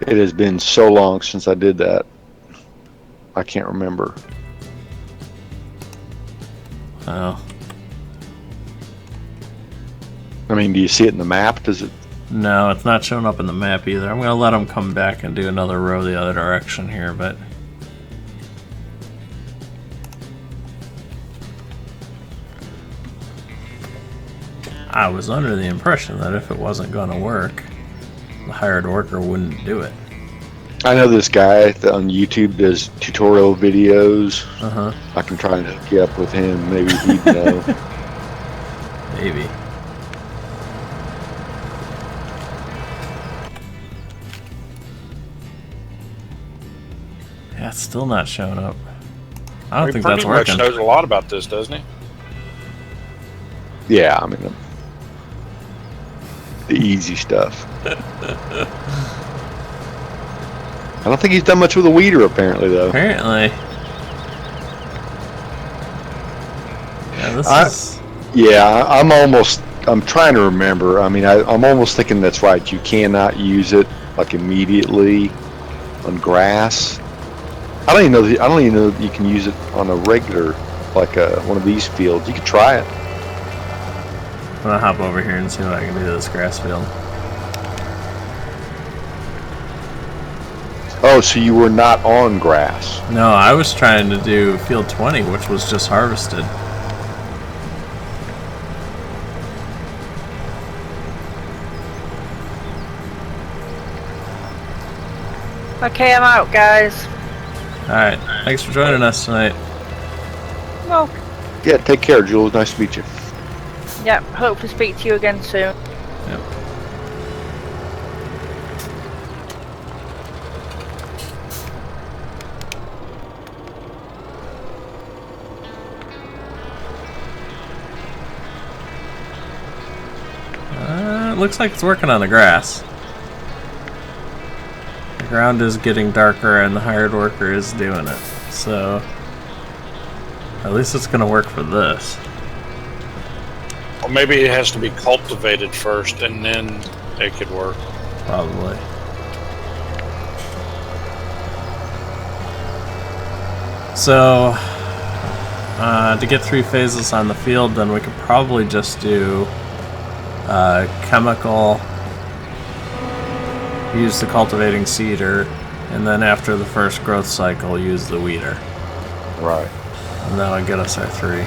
It has been so long since I did that. I can't remember. Oh. I mean, do you see it in the map? Does it? No, it's not showing up in the map either. I'm gonna let them come back and do another row the other direction here, but I was under the impression that if it wasn't gonna work, the hired worker wouldn't do it. I know this guy on YouTube does tutorial videos. Uh-huh. I can try and hook you up with him. Maybe he'd know. Maybe. Yeah, it's still not showing up. I don't He think pretty that's much working. knows a lot about this, doesn't he? Yeah, I mean, the easy stuff. I don't think he's done much with a weeder, apparently, though. Apparently. Yeah, this is... Yeah, I'm trying to remember. I mean, I'm almost thinking that's right. You cannot use it, like, immediately on grass. I don't even know that you can use it on a regular, like one of these fields. You could try it. I'm gonna hop over here and see what I can do to this grass field. Oh, so you were not on grass. No, I was trying to do field 20, which was just harvested. Okay, I'm out, guys. Alright, thanks for joining us tonight. Well, Yeah, take care, Jules. Nice to meet you. yeah, hope to speak to you again soon. Yep. It looks like it's working on the grass. The ground is getting darker and the hired worker is doing it. So, at least it's gonna work for this. Well, maybe it has to be cultivated first, and then it could work. Probably. So, to get 3 phases on the field, then we could probably just do chemical, use the cultivating seeder, and then after the first growth cycle, use the weeder. Right. And that'll get us our 3.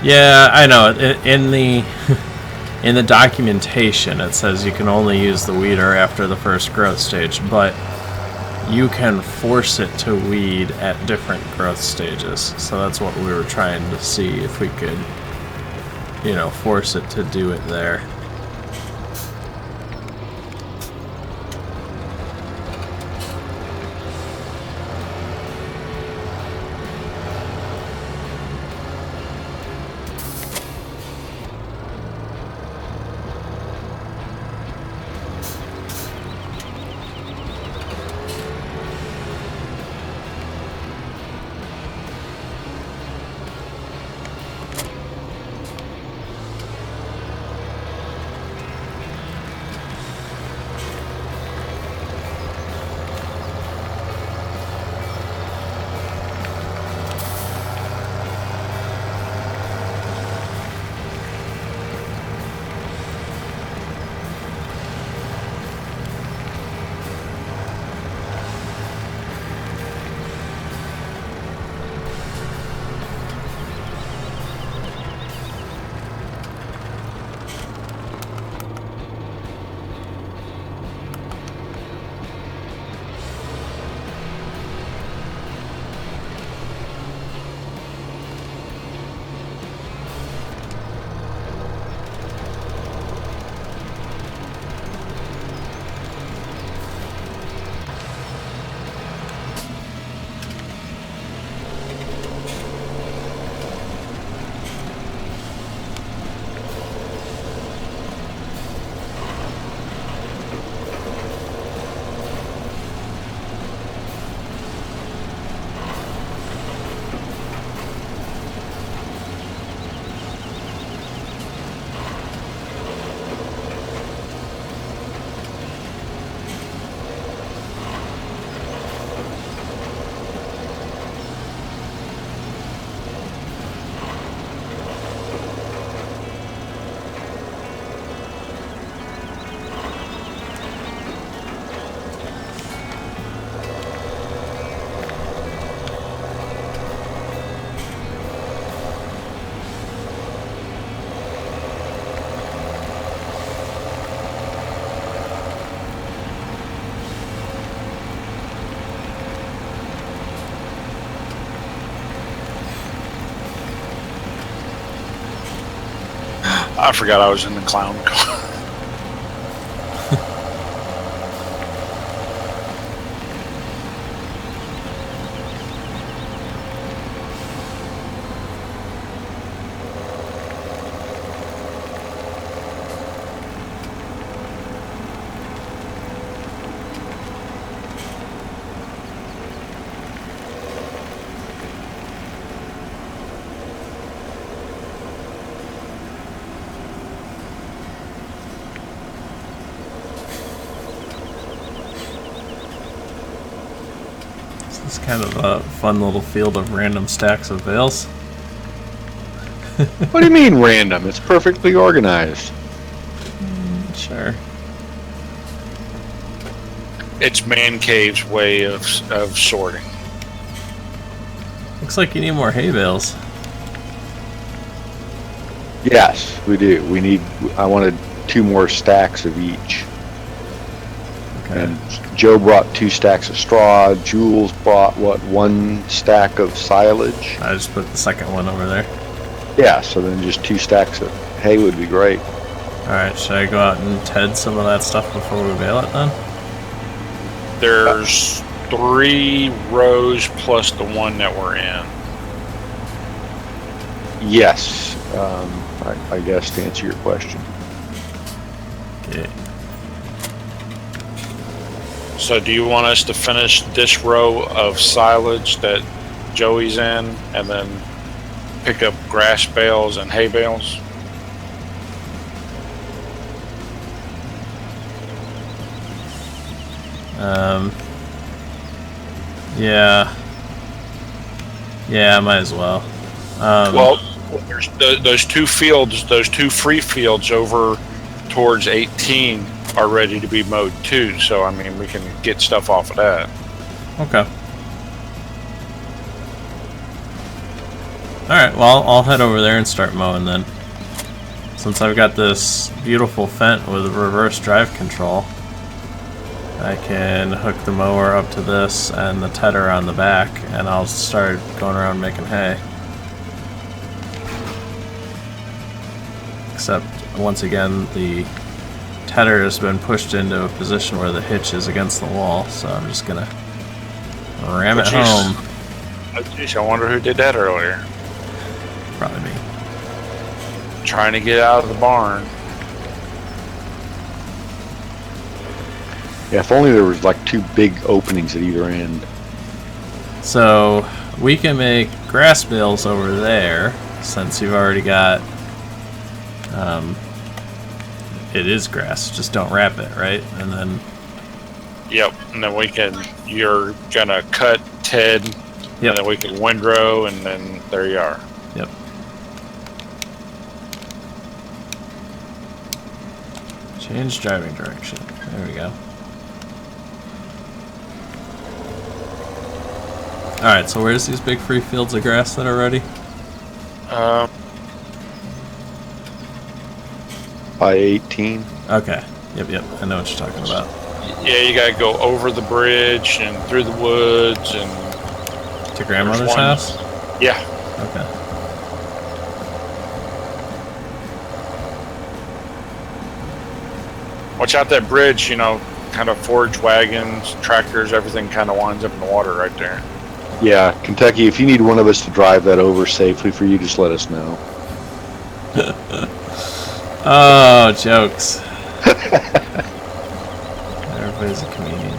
Yeah, I know. In the in the documentation, it says you can only use the weeder after the first growth stage, but you can force it to weed at different growth stages. So that's what we were trying to see, if we could, force it to do it there. I forgot I was in the clown car. It's kind of a fun little field of random stacks of bales. What do you mean random? It's perfectly organized. Sure. It's Man Cave's way of sorting. Looks like you need more hay bales. Yes, we do. I wanted 2 more stacks of each. Okay. And Joe brought 2 stacks of straw. Jules brought, 1 stack of silage? I just put the second one over there. Yeah, so then just 2 stacks of hay would be great. Alright, should I go out and TED some of that stuff before we bale it then? There's 3 rows plus the one that we're in. Yes, I guess to answer your question. Okay. So do you want us to finish this row of silage that Joey's in and then pick up grass bales and hay bales? Yeah, might as well. Well, there's those 2 fields, those 2 free fields over towards 18 are ready to be mowed too. So, I mean, we can get stuff off of that. Okay. Alright, well, I'll head over there and start mowing then. Since I've got this beautiful Fendt with reverse drive control, I can hook the mower up to this and the tedder on the back, and I'll start going around making hay. Except, once again, the tedder has been pushed into a position where the hitch is against the wall, so I'm just gonna ram it home. Oh, geez, I wonder who did that earlier. Probably me. Trying to get out of the barn. Yeah, if only there was like 2 big openings at either end. So we can make grass bales over there, since you've already got. It is grass. Just don't wrap it, right? And then. Yep, and then you're gonna cut Ted, Yep. and then we can windrow, and then there you are. Yep. Change driving direction. There we go. Alright, so where's these big free fields of grass that are ready? By 18. Okay. Yep. I know what you're talking about. Yeah, you gotta go over the bridge and through the woods and To grandmother's one. house? yeah. Okay. Watch out that bridge, kind of forage wagons, tractors, everything kind of winds up in the water right there. Yeah, Kentucky, if you need one of us to drive that over safely for you, just let us know. Oh, jokes. Everybody's a comedian.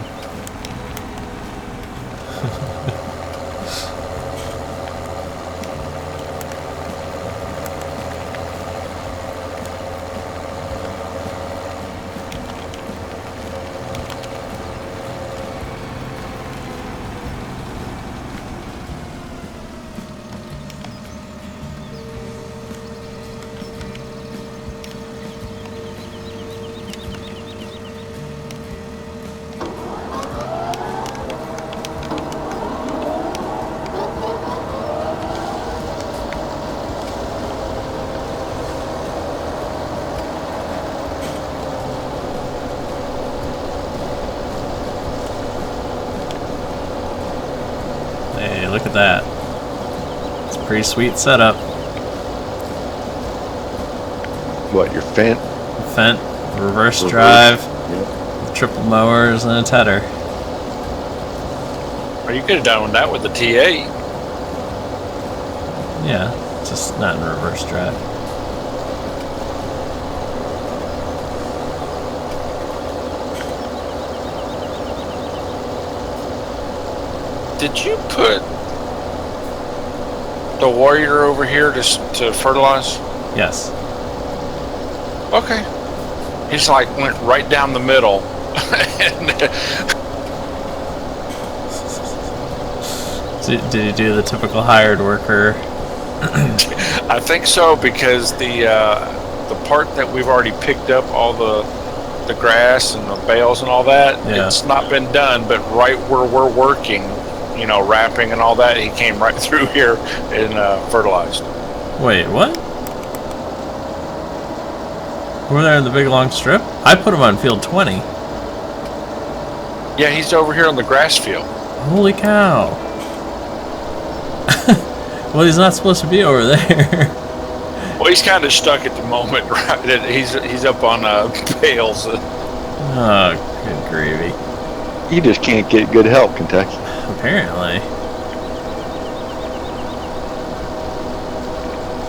Hey, look at that. It's a pretty sweet setup. What, your Fent? Fent, reverse drive, Yep. triple mowers, and a tedder. Or you could have done that with the T8. Yeah, just not in reverse drive. Did you put the Warrior over here to fertilize? Yes. Okay. He's like went right down the middle. And Did you do the typical hired worker? I think so, because the part that we've already picked up all the grass and the bales and all that, Yeah. it's not been done, but right where we're working, you know, wrapping and all that, he came right through here and fertilized. Wait, what? Over there in the big long strip? I put him on field 20. Yeah, he's over here on the grass field. Holy cow. Well, he's not supposed to be over there. Well, he's kind of stuck at the moment, right? He's up on bales. Oh, good gravy. You just can't get good help, Kentucky. Apparently.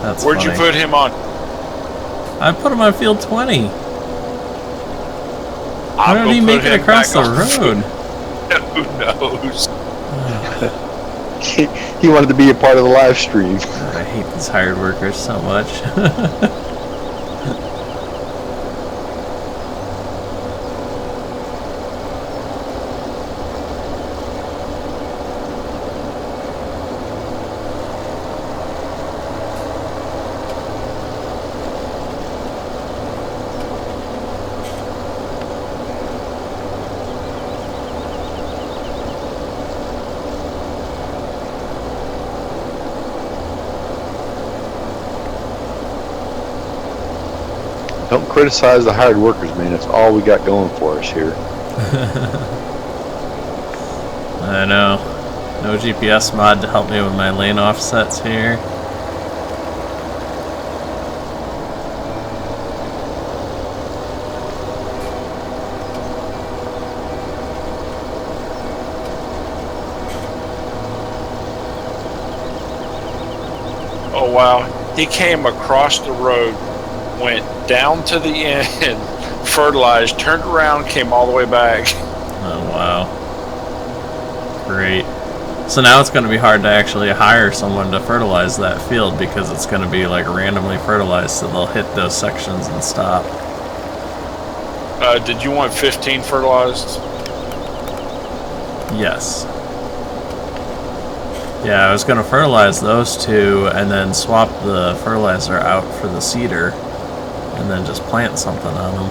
That's Where'd funny. you put him on? I put him on field 20. Why I'll did go he put make it him across the back on. road? Who knows? He wanted to be a part of the live stream. I hate these hired workers so much. Don't criticize the hired workers, man. That's all we got going for us here. I know. No GPS mod to help me with my lane offsets here. Oh wow! He came across the road, went down to the end, fertilized, turned around, came all the way back. Oh, wow. Great. So now it's going to be hard to actually hire someone to fertilize that field because it's going to be like randomly fertilized, so they'll hit those sections and stop. Did you want 15 fertilized? Yes. Yeah, I was going to fertilize those two and then swap the fertilizer out for the seeder and then just plant something on them.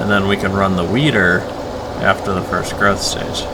And then we can run the weeder after the first growth stage.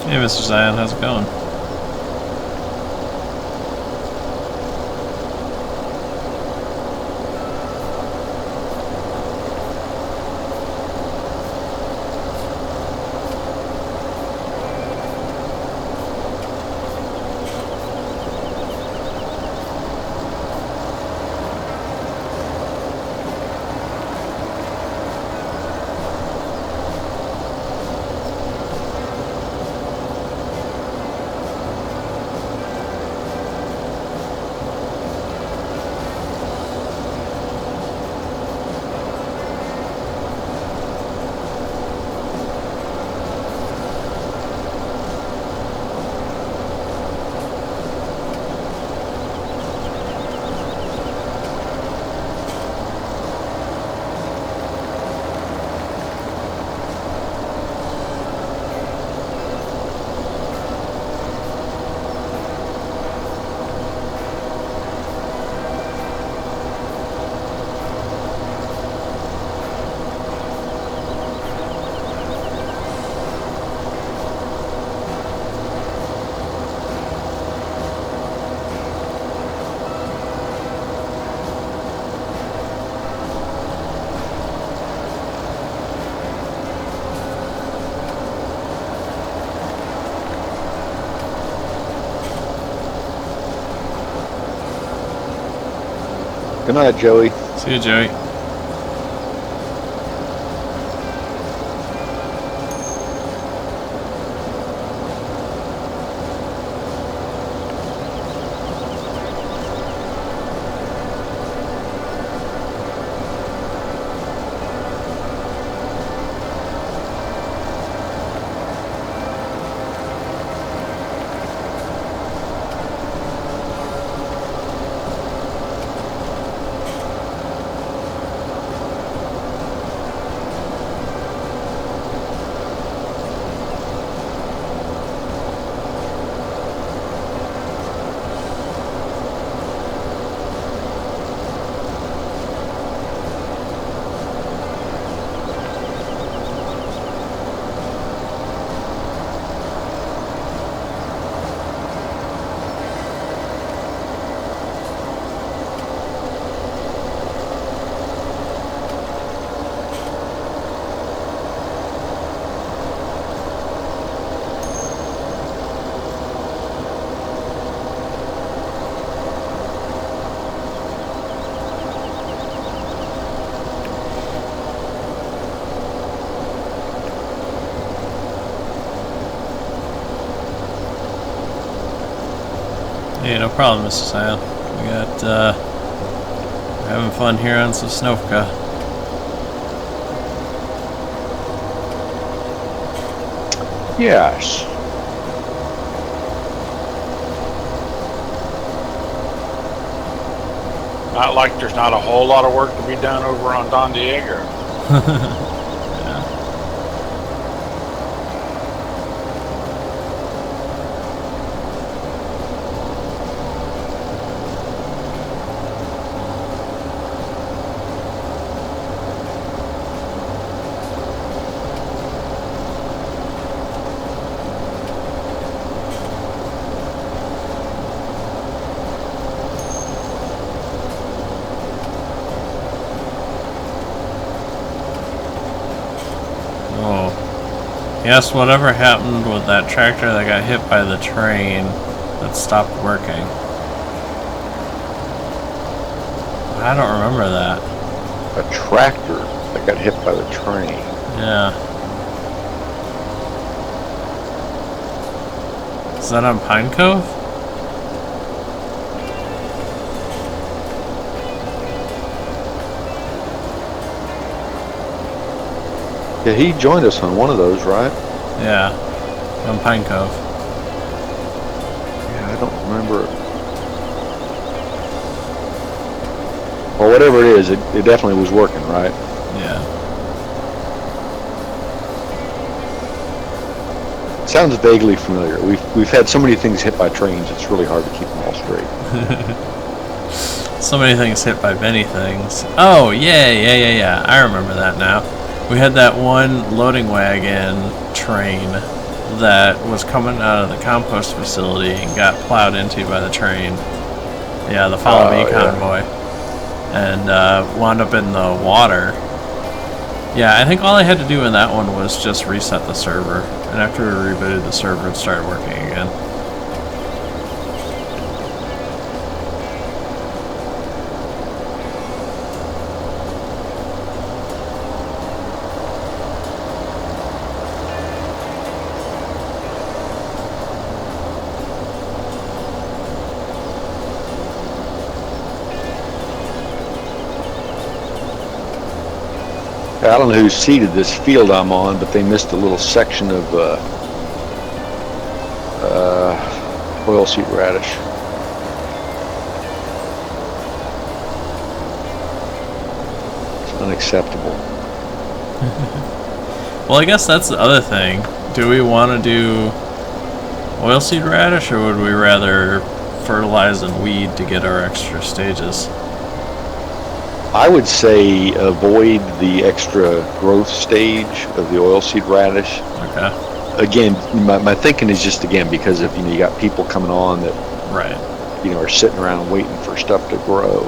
Hey, Mr. Zion, how's it going? Good night, Joey. See you, Joey. Hey, no problem, Mr. Zion. We got, we're having fun here on Sosnovka. Yes. Not like there's not a whole lot of work to be done over on Don Diego. Yes, whatever happened with that tractor that got hit by the train that stopped working. I don't remember that. A tractor that got hit by the train. Yeah. Is that on Pine Cove? Yeah, he joined us on one of those, right? Yeah. On Pine Cove. Yeah, I don't remember. Well, whatever it is, it definitely was working, right? Yeah. It sounds vaguely familiar. We've had so many things hit by trains, it's really hard to keep them all straight. So many things hit by many things. Oh, yeah. I remember that now. We had that one loading wagon train that was coming out of the compost facility and got plowed into by the train. Yeah, the Follow Me convoy. And wound up in the water. Yeah, I think all I had to do in that one was just reset the server. And after we rebooted the server, it started working again. I don't know who seeded this field I'm on, but they missed a little section of oilseed radish. It's unacceptable. Well, I guess that's the other thing. Do we want to do oilseed radish, or would we rather fertilize and weed to get our extra stages? I would say avoid the extra growth stage of the oilseed radish. Okay. Again, my thinking is just, again, because if you got people coming on that Right. are sitting around waiting for stuff to grow.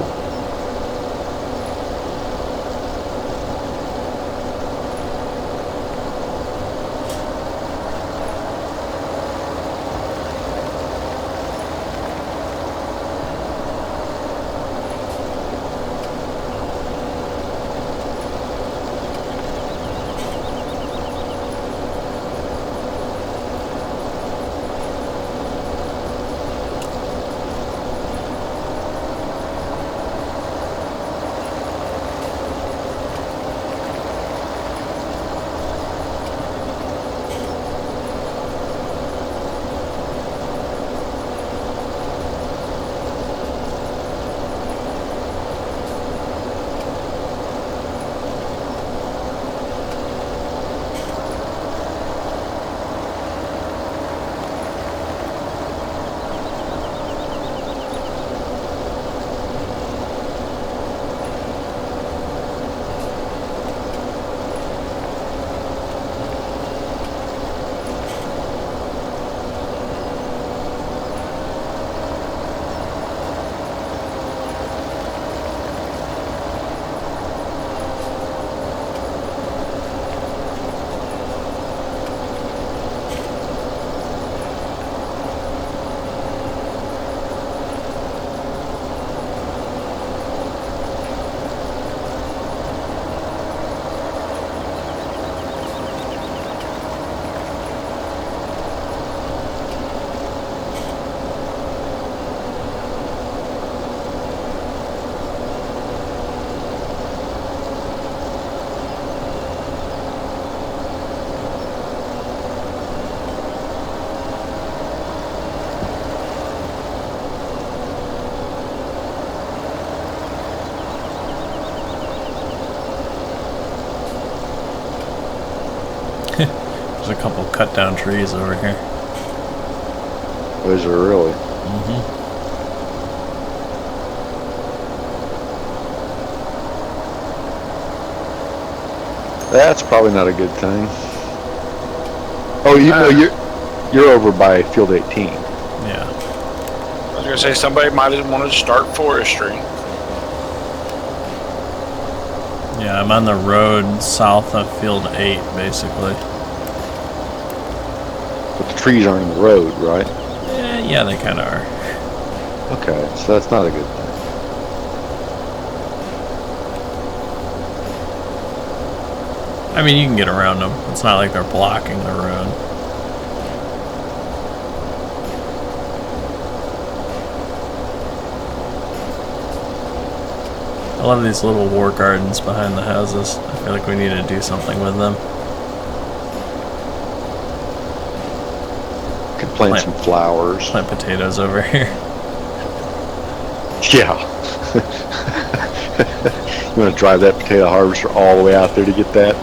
There's a couple cut down trees over here. Those are really. Mm-hmm. That's probably not a good thing. Oh, you're over by field 18. Yeah. I was gonna say somebody might have wanted to start forestry. Yeah, I'm on the road south of field 8, basically. But the trees aren't in the road, right? Yeah, they kind of are. Okay, so that's not a good thing. I mean, you can get around them. It's not like they're blocking the road. I love these little war gardens behind the houses. I feel like we need to do something with them. Could plant some flowers. Plant potatoes over here. Yeah. You want to drive that potato harvester all the way out there to get that?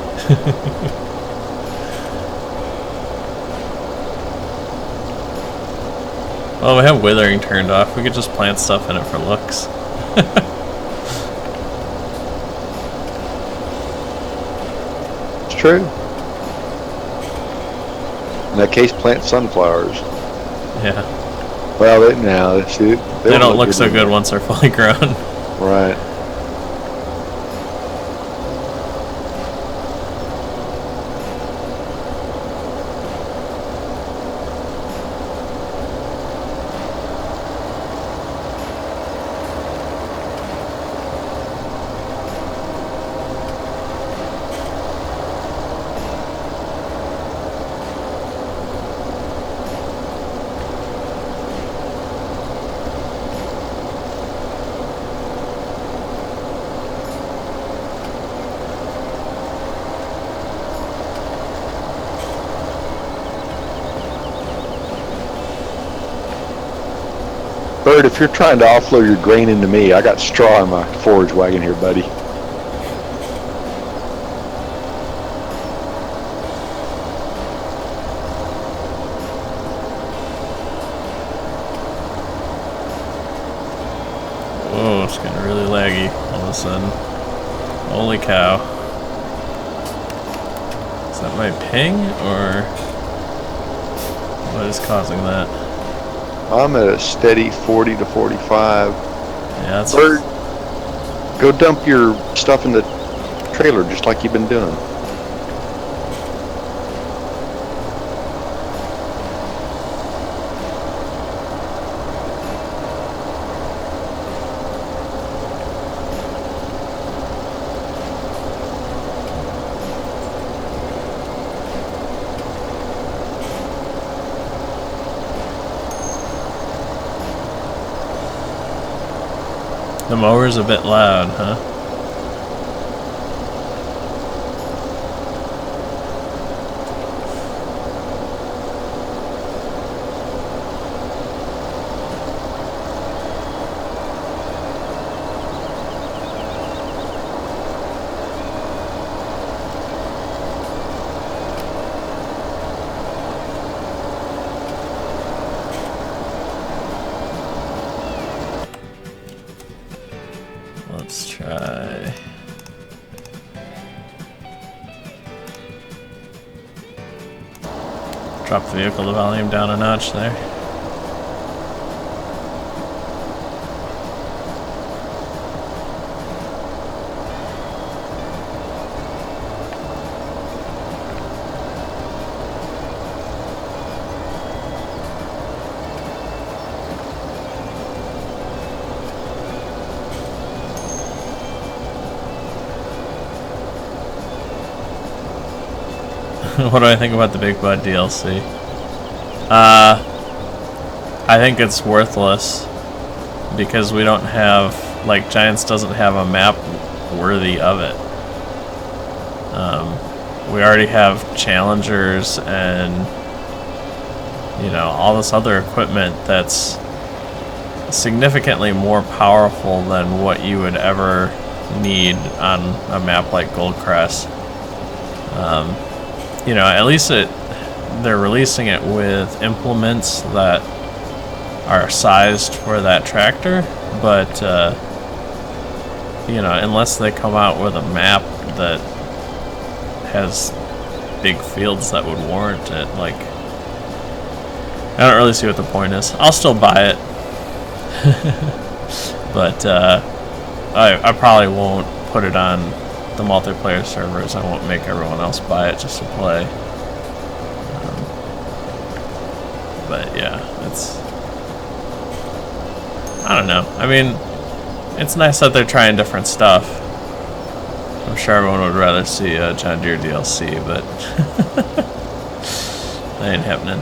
Well, we have withering turned off. We could just plant stuff in it for looks. It's true. In that case, plant sunflowers. Yeah. Well, now see, They don't look so good once they're fully grown. Right. Bird, if you're trying to offload your grain into me, I got straw in my forage wagon here, buddy. Whoa, it's getting really laggy all of a sudden. Holy cow. Is that my ping, or what is causing that? I'm at a steady 40 to 45. Yeah, that's... Bird, go dump your stuff in the trailer just like you've been doing. The mower's a bit loud, huh? Let's try... Drop the vehicle volume down a notch there. What do I think about the Big Bud DLC? I think it's worthless because we don't have, like, Giants doesn't have a map worthy of it. We already have Challengers and, you know, all this other equipment that's significantly more powerful than what you would ever need on a map like Goldcrest. You know, at least they're releasing it with implements that are sized for that tractor, but you know, unless they come out with a map that has big fields that would warrant it, like, I don't really see what the point is. I'll still buy it, but I probably won't put it on the multiplayer servers. I won't make everyone else buy it just to play. But yeah, it's... I don't know. I mean, it's nice that they're trying different stuff. I'm sure everyone would rather see a John Deere DLC, but that ain't happening.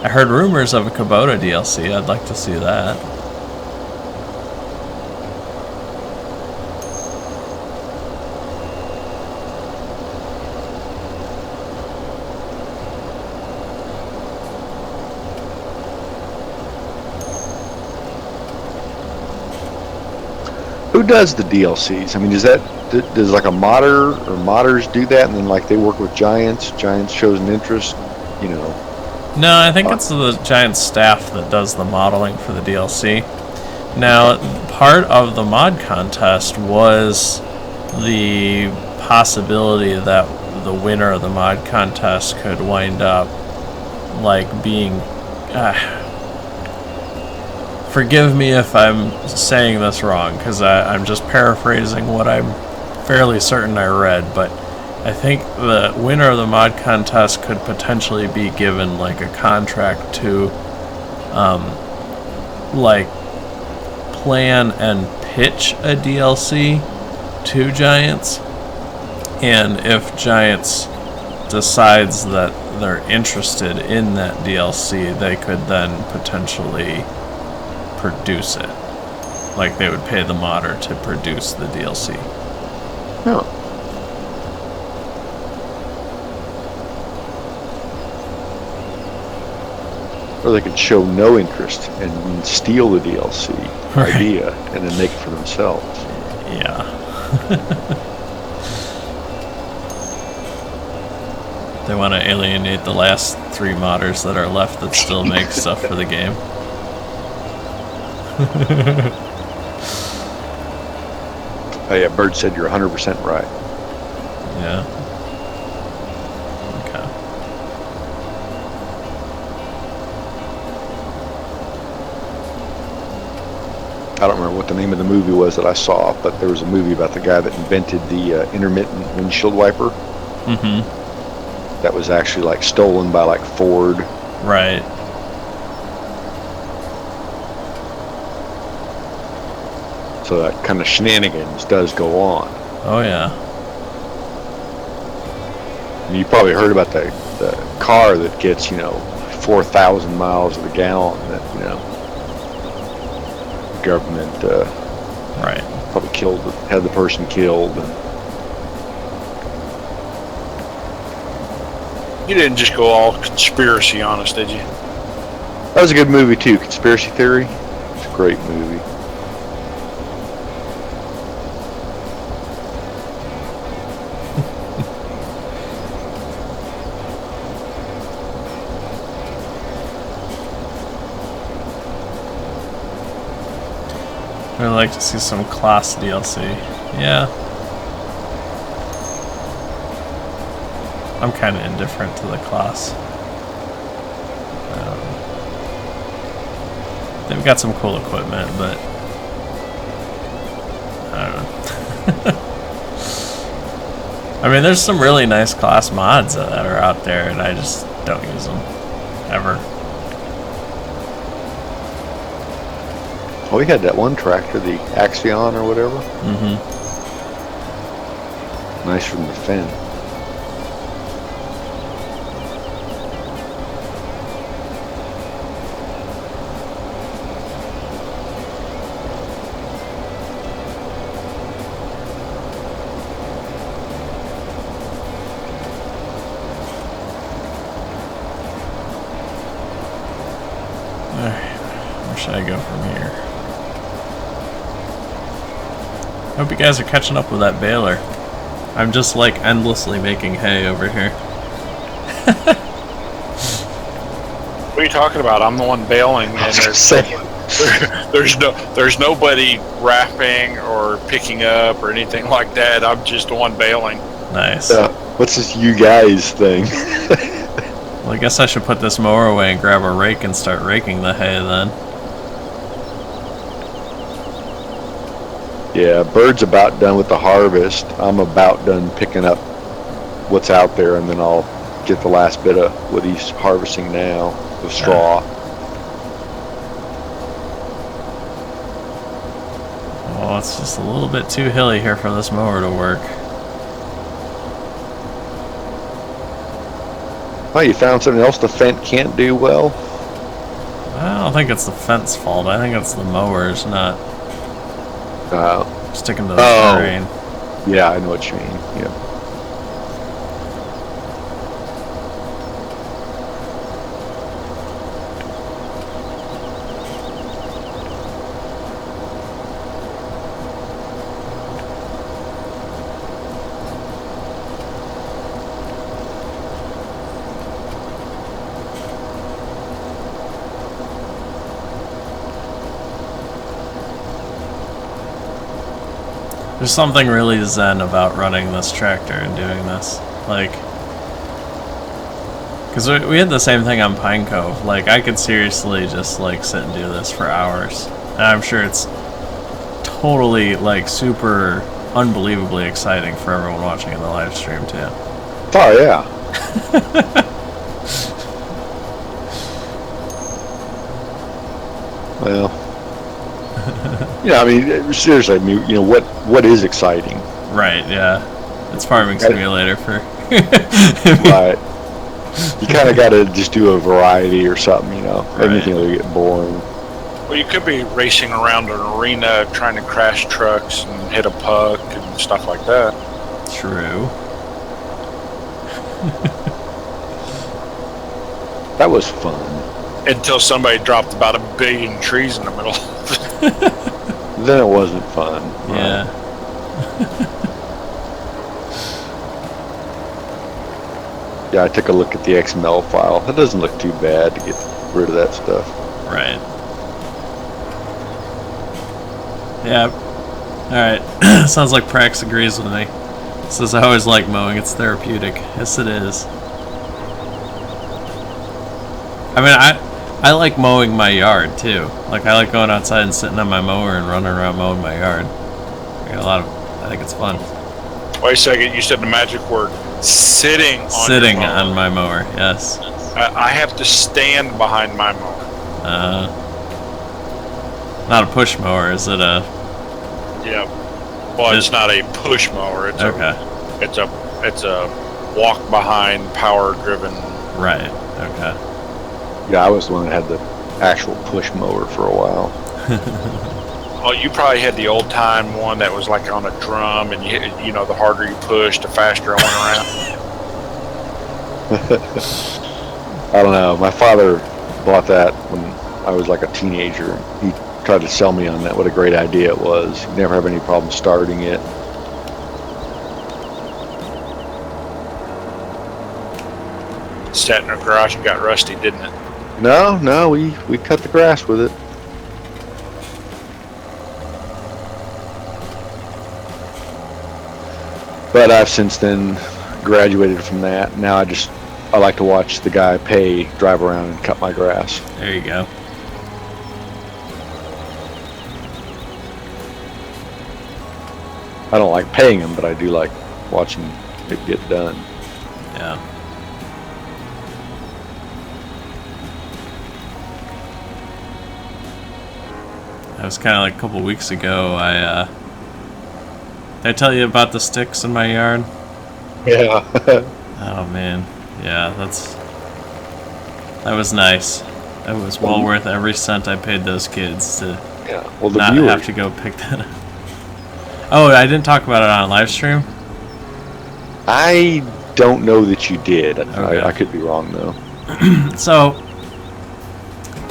I heard rumors of a Kubota DLC. I'd like to see that. Who does the DLCs? I mean, does like a modder or modders do that, and then like they work with Giants? Giants shows an interest, you know? No, I think it's the Giants staff that does the modeling for the DLC. Now, part of the mod contest was the possibility that the winner of the mod contest could wind up like being forgive me if I'm saying this wrong, because I'm just paraphrasing what I'm fairly certain I read, but I think the winner of the mod contest could potentially be given like a contract to like plan and pitch a DLC to Giants, and if Giants decides that they're interested in that DLC, they could then potentially produce it. Like they would pay the modder to produce the DLC. No. Or they could show no interest and steal the DLC idea and then make it for themselves. Yeah. They want to alienate the last 3 modders that are left that still make stuff for the game. Oh yeah, Bird said you're 100% right. Yeah. Okay. I don't remember what the name of the movie was that I saw, but there was a movie about the guy that invented the intermittent windshield wiper. Mm-hmm. That was actually like stolen by like Ford. Right. So that kind of shenanigans does go on. Oh yeah. And you probably heard about the car that gets, 4,000 miles to the gallon that, government Right. probably had the person killed. You didn't just go all conspiracy on us, did you? That was a good movie too, Conspiracy Theory. It's a great movie. I'd like to see some class DLC. Yeah. I'm kind of indifferent to the class. They've got some cool equipment, but I don't know. I mean, there's some really nice class mods that are out there, and I just don't use them ever. Oh, we had that one tractor, the Axion or whatever. Mm-hmm. Nice from the Finn. Alright, where should I go from here? Hope you guys are catching up with that baler. I'm just like endlessly making hay over here. What are you talking about? I'm the one bailing, and there's nobody wrapping or picking up or anything like that. I'm just the one bailing. Nice. What's this you guys thing? Well, I guess I should put this mower away and grab a rake and start raking the hay then. Yeah, Bird's about done with the harvest. I'm about done picking up what's out there, and then I'll get the last bit of what he's harvesting now, the straw. Oh, it's just a little bit too hilly here for this mower to work. Oh, you found something else the Fent can't do well? I don't think it's the fence fault. I think it's the mowers not sticking to the terrain. Yeah, I know what you mean. Yeah. There's something really zen about running this tractor and doing this. Like, because we had the same thing on Pine Cove. Like, I could seriously just, like, sit and do this for hours. And I'm sure it's totally, like, super unbelievably exciting for everyone watching in the live stream, too. Oh, yeah. Well, yeah, I mean, seriously, I mean, you know, what is exciting? Right, yeah. It's Farming Simulator for... Right. You kind of got to just do a variety or something, you know. Right. Anything will get boring. Well, you could be racing around an arena trying to crash trucks and hit a puck and stuff like that. True. That was fun. Until somebody dropped about 1 billion trees in the middle. Then it wasn't fun. Yeah. Yeah, I took a look at the XML file. That doesn't look too bad to get rid of that stuff. Right. Yeah. Alright. Sounds like Prax agrees with me. Says I always like mowing, it's therapeutic. Yes, it is. I mean, I like mowing my yard, too. Like, I like going outside and sitting on my mower and running around mowing my yard. I think it's fun. Wait a second, you said the magic word. Sitting on Sitting your mower. on my mower, yes. I have to stand behind my mower. Not a push mower, is it a... Yeah. Well, it's not a push mower. It's Okay. It's a walk behind, power driven. Right, okay. Yeah, I was the one that had the actual push mower for a while. Oh, you probably had the old time one that was like on a drum, and you know, the harder you push, the faster it went around. I don't know. My father bought that when I was like a teenager. He tried to sell me on that. What a great idea it was. You never have any problem starting it. Sat in our garage and got rusty, didn't it? No, we cut the grass with it. But I've since then graduated from that. Now I like to watch the guy drive around and cut my grass. There you go. I don't like paying him, but I do like watching it get done. Yeah. That was kind of like a couple weeks ago. Did I tell you about the sticks in my yard? Yeah. Oh man, yeah, that was nice. That was well worth every cent I paid those kids to Yeah. Well, the not viewers. have to go pick that up. Oh, I didn't talk about it on live stream? I don't know that you did. Okay. I could be wrong though. So,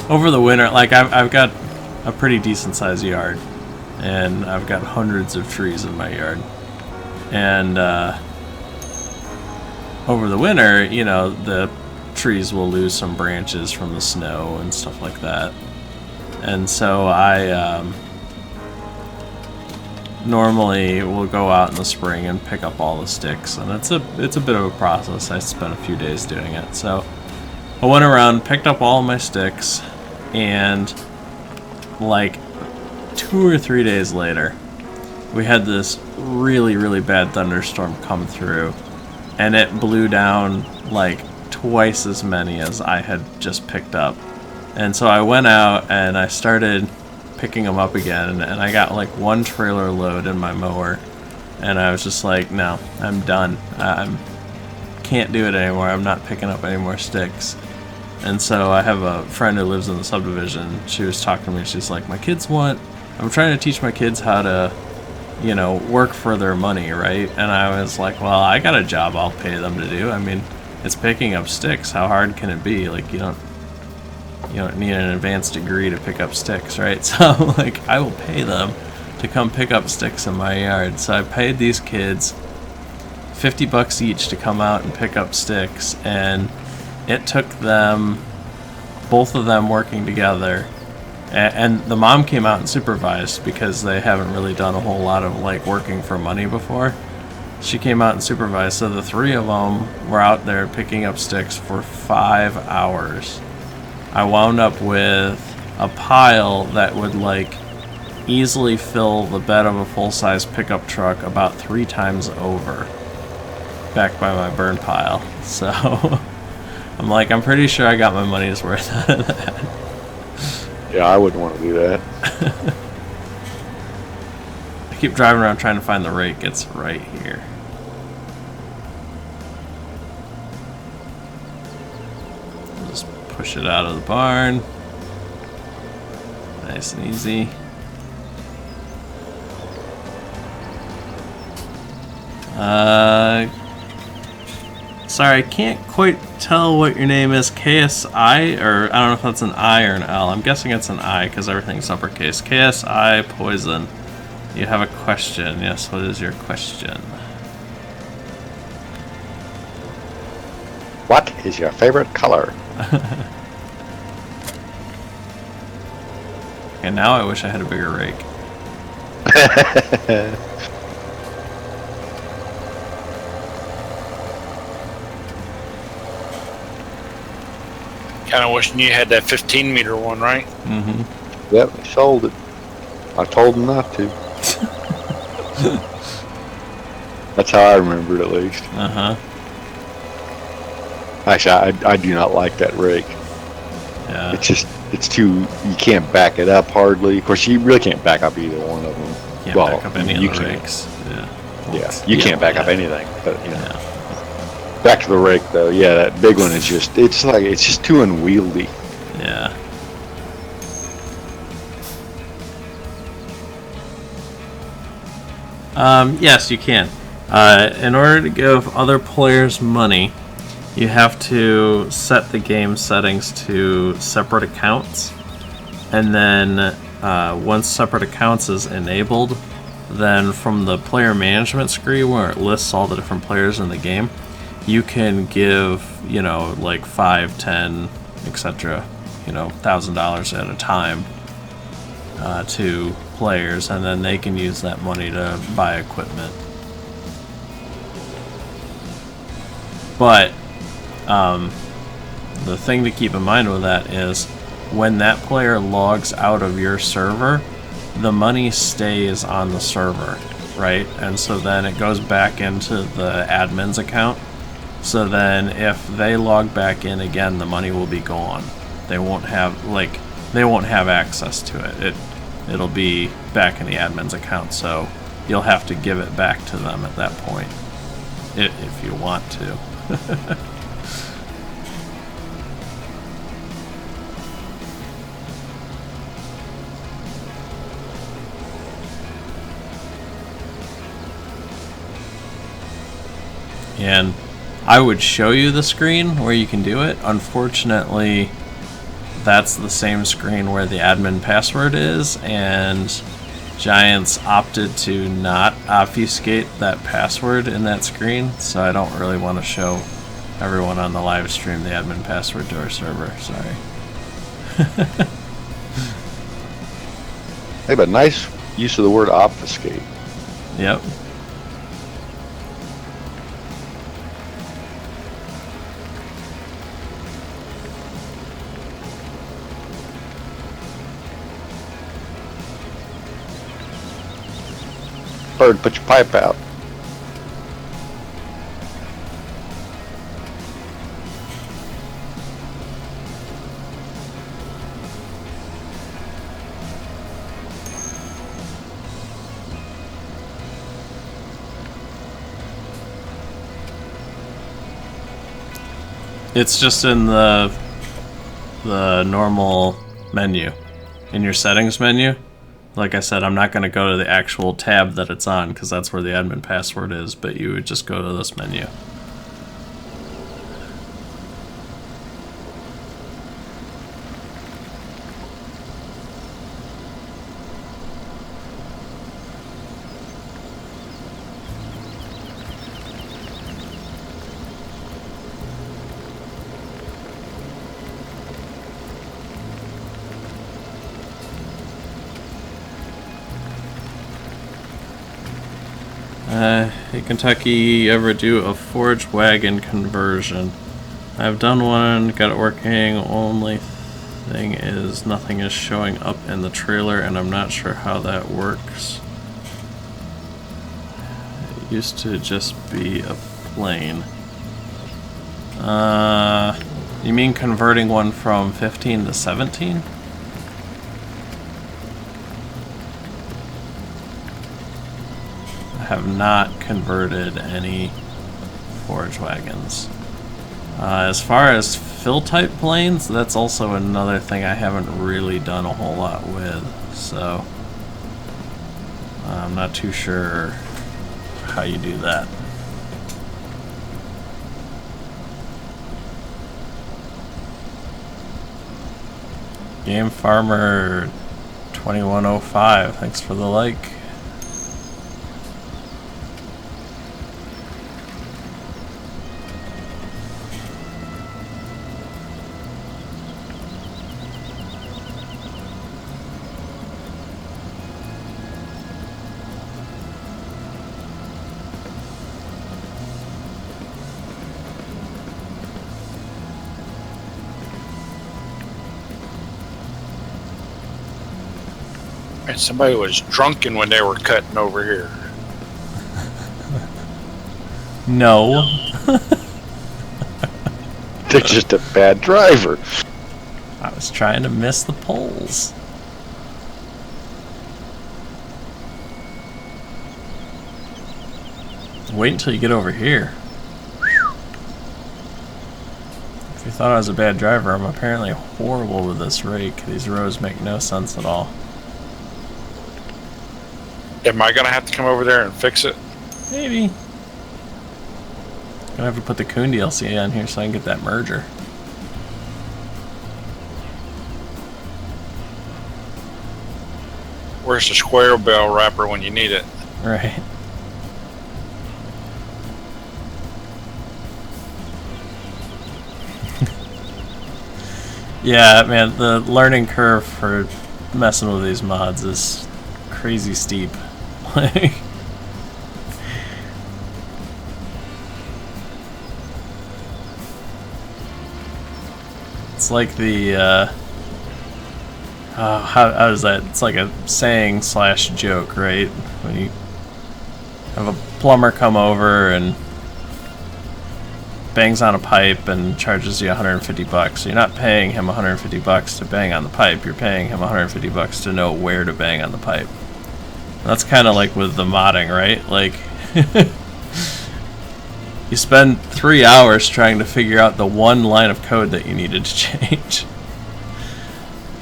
over the winter, like I've got a pretty decent sized yard, and I've got hundreds of trees in my yard. And over the winter, you know, the trees will lose some branches from the snow and stuff like that. And so I normally will go out in the spring and pick up all the sticks, and it's a bit of a process. I spent a few days doing it. So I went around, picked up all my sticks, and like 2 or 3 days later, we had this really, really bad thunderstorm come through, and it blew down like twice as many as I had just picked up. And so I went out and I started picking them up again, and I got like 1 trailer load in my mower, and I was just like, no, I'm done. I can't do it anymore. I'm not picking up any more sticks. And so I have a friend who lives in the subdivision. She was talking to me. She's like, I'm trying to teach my kids how to, you know, work for their money, right? And I was like, well, I got a job I'll pay them to do. I mean, it's picking up sticks. How hard can it be? Like, you don't need an advanced degree to pick up sticks, right? So, like, I will pay them to come pick up sticks in my yard. So I paid these kids $50 each to come out and pick up sticks, and it took them, both of them working together, and the mom came out and supervised because they haven't really done a whole lot of like working for money before. She came out and supervised. So the three of them were out there picking up sticks for 5 hours. I wound up with a pile that would like easily fill the bed of a full-size pickup truck about 3 times over, back by my burn pile. So I'm like, I'm pretty sure I got my money's worth out of that. Yeah, I wouldn't want to do that. I keep driving around trying to find the rake. It's right here. Just push it out of the barn. Nice and easy. Sorry, I can't quite tell what your name is. KSI, or I don't know if that's an I or an L. I'm guessing it's an I because everything's uppercase. KSI Poison. You have a question. Yes, what is your question? What is your favorite color? And now I wish I had a bigger rake. Kind of wishing you had that 15-meter one, right? Mm-hmm. Yep, they sold it. I told them not to. That's how I remember it, at least. Uh-huh. Actually, I do not like that rake. Yeah. It's too, you can't back it up hardly. Of course, you really can't back up either one of them. Can't back up any of the rakes. Yeah. Yeah, you can't back up anything. But, you know. Yeah. Back to the rake, though. Yeah, that big one is just, it's just too unwieldy. Yeah. Yes, you can. In order to give other players money, you have to set the game settings to separate accounts. And then once separate accounts is enabled, then from the player management screen where it lists all the different players in the game, you can give, you know, like 5, 10, etc., you know, $1,000 at a time to players, and then they can use that money to buy equipment. But the thing to keep in mind with that is when that player logs out of your server, the money stays on the server, right? And so then it goes back into the admin's account. So then if they log back in again, the money will be gone. They won't have access to it. It'll be back in the admin's account, so you'll have to give it back to them at that point if you want to. And I would show you the screen where you can do it. Unfortunately, that's the same screen where the admin password is, and Giants opted to not obfuscate that password in that screen, so I don't really want to show everyone on the live stream the admin password to our server. Sorry. Hey, but nice use of the word obfuscate. Yep. Bird, put your pipe out. It's just in the normal menu, in your settings menu. Like I said, I'm not going to go to the actual tab that it's on because that's where the admin password is, but you would just go to this menu. Hey Kentucky, ever do a forage wagon conversion? I've done one, got it working. Only thing is nothing is showing up in the trailer and I'm not sure how that works. It used to just be a plane. You mean converting one from 15 to 17? I have not converted any forage wagons. As far as fill type planes, that's also another thing I haven't really done a whole lot with, so I'm not too sure how you do that. Game Farmer 2105, thanks for the like. And somebody was drunken when they were cutting over here. No. They're just a bad driver. I was trying to miss the poles. Wait until you get over here. If you thought I was a bad driver, I'm apparently horrible with this rake. These rows make no sense at all. Am I going to have to come over there and fix it? Maybe. Gonna have to put the Coon DLC on here so I can get that merger. Where's the square bell wrapper when you need it? Right. Yeah, man, the learning curve for messing with these mods is crazy steep. Like, it's like the how is that? It's like a saying slash joke, right? When you have a plumber come over and bangs on a pipe and charges you $150. You're not paying him $150 to bang on the pipe. You're paying him $150 to know where to bang on the pipe. That's kind of like with the modding, right? Like, you spend 3 hours trying to figure out the one line of code that you needed to change.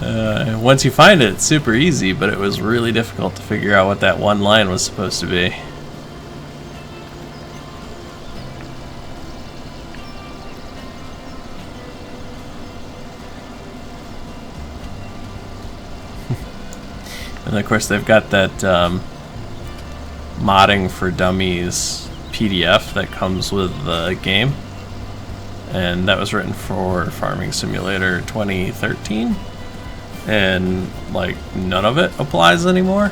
Once you find it, it's super easy, but it was really difficult to figure out what that one line was supposed to be. And of course they've got that modding for dummies PDF that comes with the game, and that was written for Farming Simulator 2013, and like none of it applies anymore.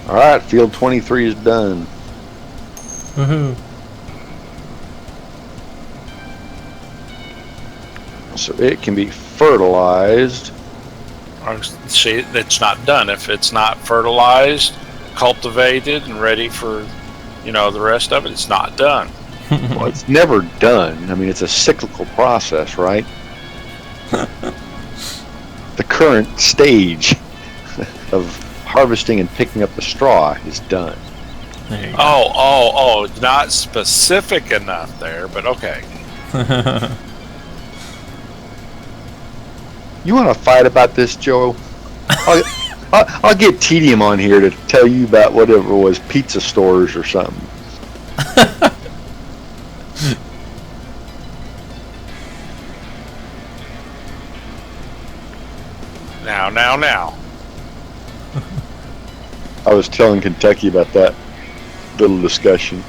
All right, field 23 is done. Woohoo! So it can be fertilized. See, it's not done. If it's not fertilized, cultivated, and ready for, the rest of it, it's not done. Well, it's never done. I mean, it's a cyclical process, right? The current stage of harvesting and picking up the straw is done. There you go. Oh, not specific enough there, but okay. You want to fight about this, Joe? I'll get Tedium on here to tell you about whatever it was, pizza stores or something. Now. I was telling Kentucky about that little discussion.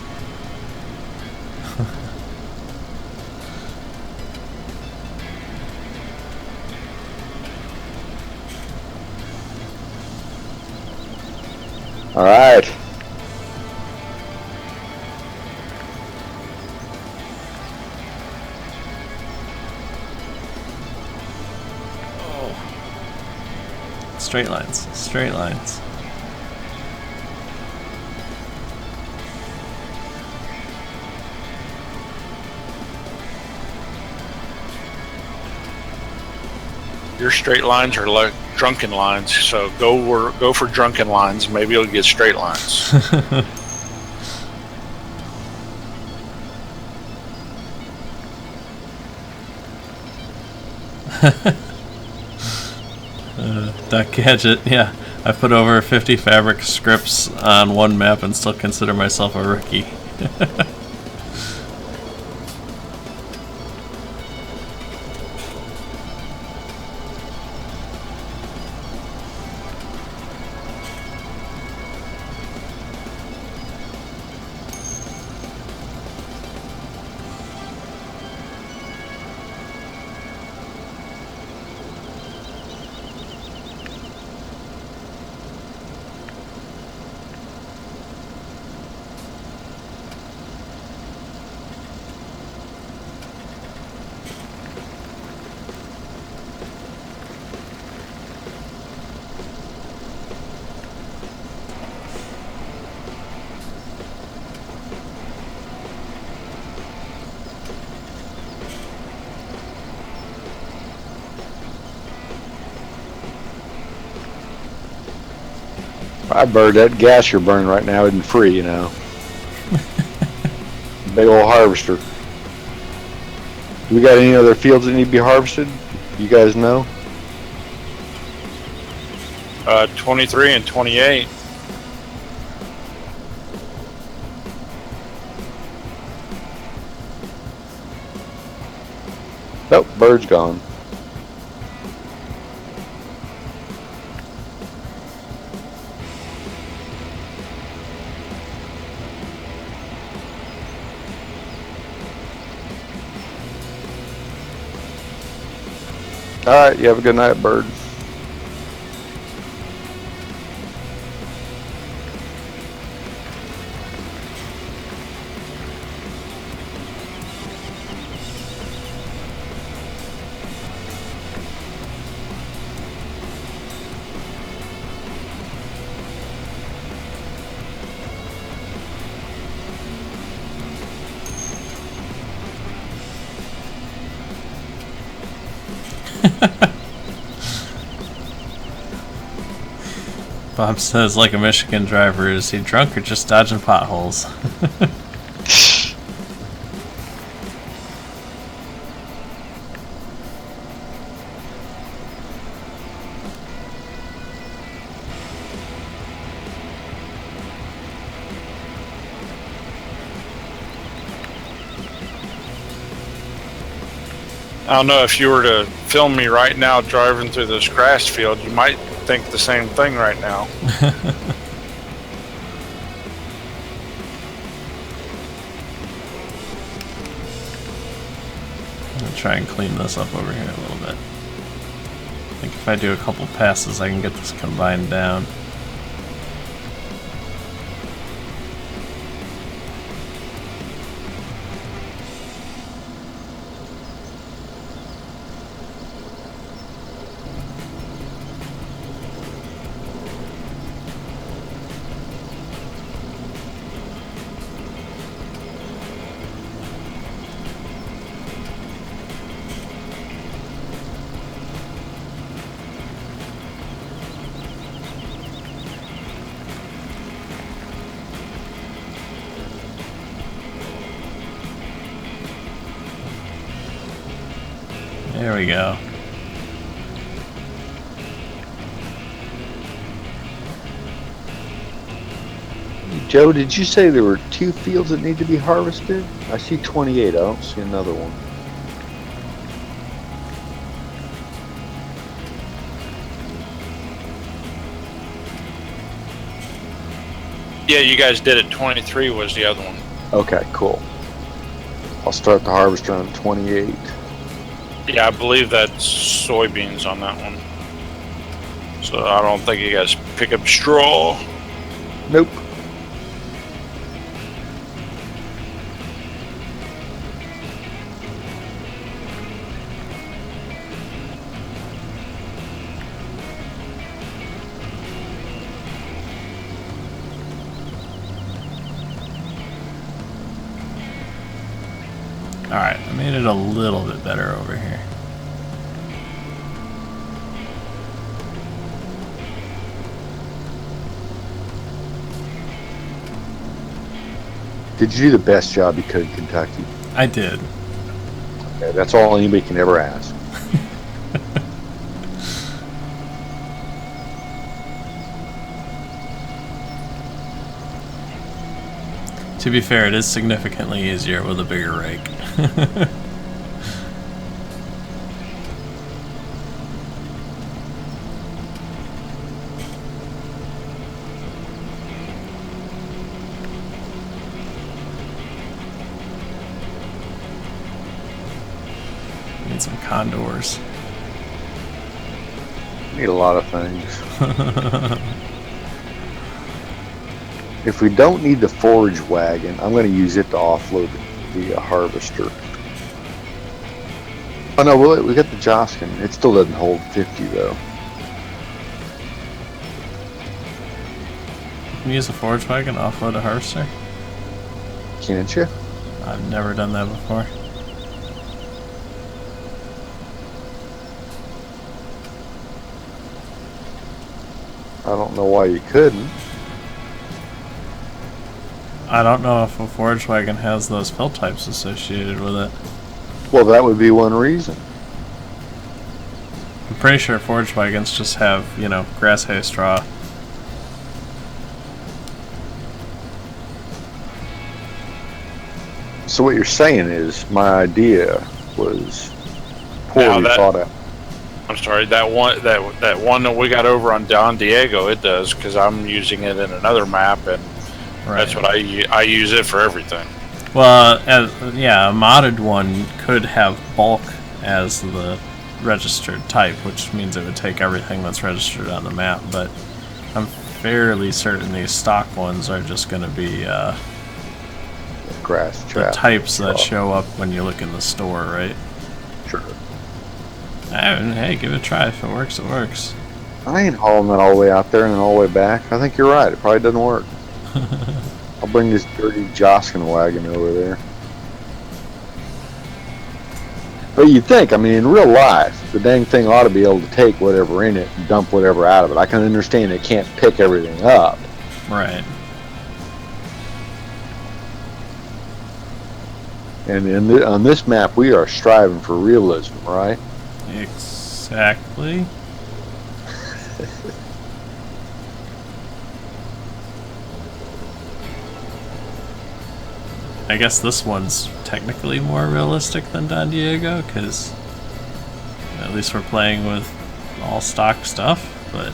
All right. Straight lines. Straight lines. Your straight lines are like drunken lines, so go for drunken lines. Maybe you'll get straight lines. Duck Gadget, yeah. I put over 50 fabric scripts on one map and still consider myself a rookie. All right, Bird, that gas you're burning right now isn't free, you know. Big old harvester. Do we got any other fields that need to be harvested? You guys know? 23 and 28. Nope, Bird's gone. All right, you have a good night, Bird. Bob says, like a Michigan driver, is he drunk or just dodging potholes? I don't know, if you were to film me right now driving through this grass field, you might think the same thing right now. I'm gonna try and clean this up over here a little bit. I think if I do a couple passes, I can get this combined down. There we go. Joe, did you say there were 2 fields that need to be harvested? I see 28. I don't see another one. Yeah, you guys did it. 23 was the other one. Okay, cool. I'll start the harvester on 28. Yeah, I believe that's soybeans on that one. So I don't think you guys pick up straw. Nope. Alright, I made it a little bit better over here. Did you do the best job you could in Kentucky? I did. Okay, that's all anybody can ever ask. To be fair, it is significantly easier with a bigger rake. Need some condors. Need a lot of things. If we don't need the forage wagon, I'm going to use it to offload the harvester. Oh no, we got the Joskin. It still doesn't hold 50 though. Can you use a forage wagon to offload a harvester? Can't you? I've never done that before. I don't know why you couldn't. I don't know if a forage wagon has those fill types associated with it. Well, that would be one reason. I'm pretty sure forage wagons just have, you know, grass, hay, straw. So what you're saying is my idea was poorly thought out. I'm sorry, that one that we got over on Don Diego, it does, because I'm using it in another map, and that's what I use it for everything. Well, yeah, a modded one could have bulk as the registered type, which means it would take everything that's registered on the map, but I'm fairly certain these stock ones are just going to be grass the types that show up when you look in the store, right? Sure. Hey, give it a try. If it works, it works. I ain't hauling that all the way out there and then all the way back. I think you're right. It probably doesn't work. I'll bring this dirty Joskin wagon over there. But you'd think, I mean, in real life, the dang thing ought to be able to take whatever in it and dump whatever out of it. I can understand it can't pick everything up. Right. And on this map, we are striving for realism, right? Exactly. I guess this one's technically more realistic than Don Diego, because at least we're playing with all stock stuff, but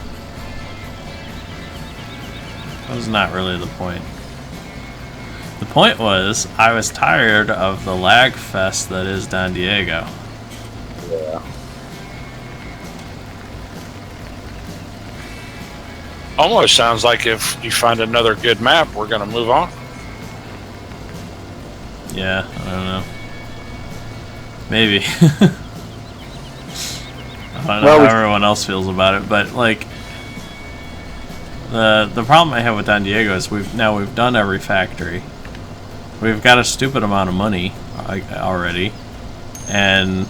that was not really the point. The point was, I was tired of the lag fest that is Don Diego. Yeah. Almost sounds like if you find another good map, we're going to move on. Yeah, I don't know. Maybe. I don't know how everyone else feels about it, but like the problem I have with Don Diego is we've done every factory. We've got a stupid amount of money already, and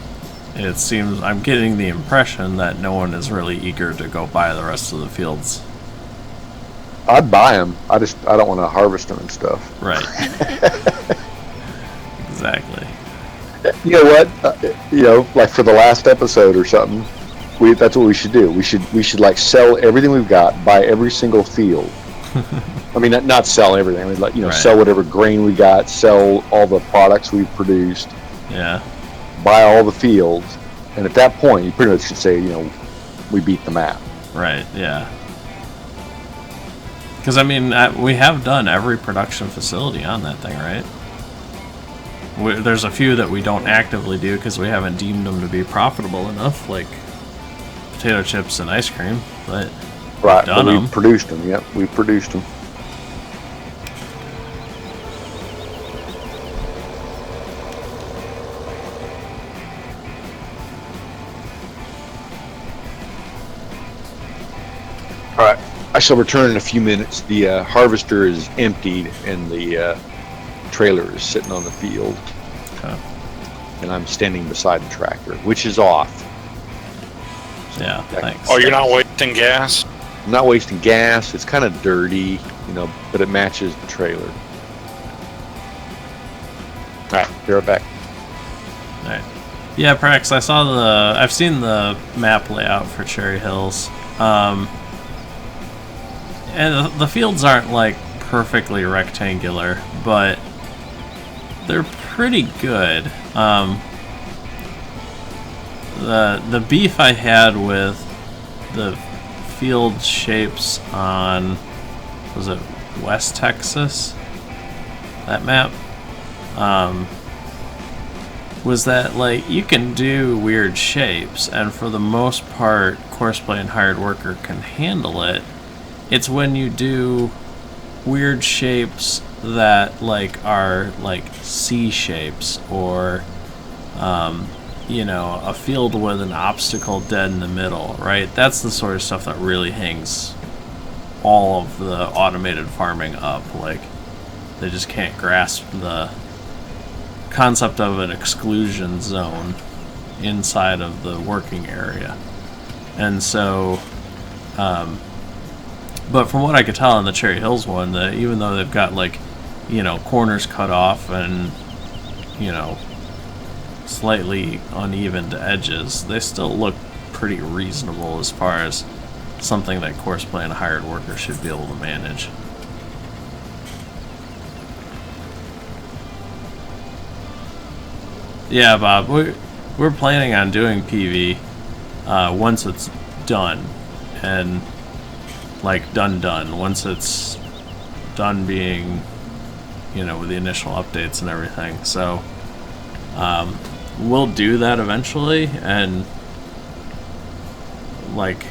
it seems I'm getting the impression that no one is really eager to go buy the rest of the fields. I'd buy them. I don't want to harvest them and stuff. Right. Exactly. You know what? Like for the last episode or something, that's what we should do. We should like sell everything we've got, buy every single field. I mean, not sell everything. I mean, like, Right. Sell whatever grain we got, sell all the products we've produced, Yeah. buy all the fields, and at that point, you pretty much should say, we beat the map. Right. Yeah. Because, I mean, we have done every production facility on that thing, right? There's a few that we don't actively do because we haven't deemed them to be profitable enough, like potato chips and ice cream, but Right, done but we them. produced them. Yep, we produced them. All right, I shall return in a few minutes. The harvester is emptied and the trailer is sitting on the field. Okay. And I'm standing beside the tractor, which is off. Yeah, thanks. Oh, you're not wasting gas? I'm not wasting gas. It's kind of dirty, but it matches the trailer. All right, be right back. All right. Yeah, Prax, I've seen the map layout for Cherry Hills. And the fields aren't like perfectly rectangular, but they're pretty good. The beef I had with the field shapes on, was it West Texas? That map? Was that, like, you can do weird shapes, and for the most part, Courseplay and Hired Worker can handle it. It's when you do weird shapes that, like, are, like, C shapes, or, a field with an obstacle dead in the middle, right? That's the sort of stuff that really hangs all of the automated farming up. Like, they just can't grasp the concept of an exclusion zone inside of the working area. And so, but from what I could tell on the Cherry Hills one, that even though they've got, like, corners cut off and, slightly uneven edges, they still look pretty reasonable as far as something that Courseplay and Hired Worker should be able to manage. Yeah, Bob, we're planning on doing PV once it's done, and like done. Once it's done being, with the initial updates and everything. So we'll do that eventually, and like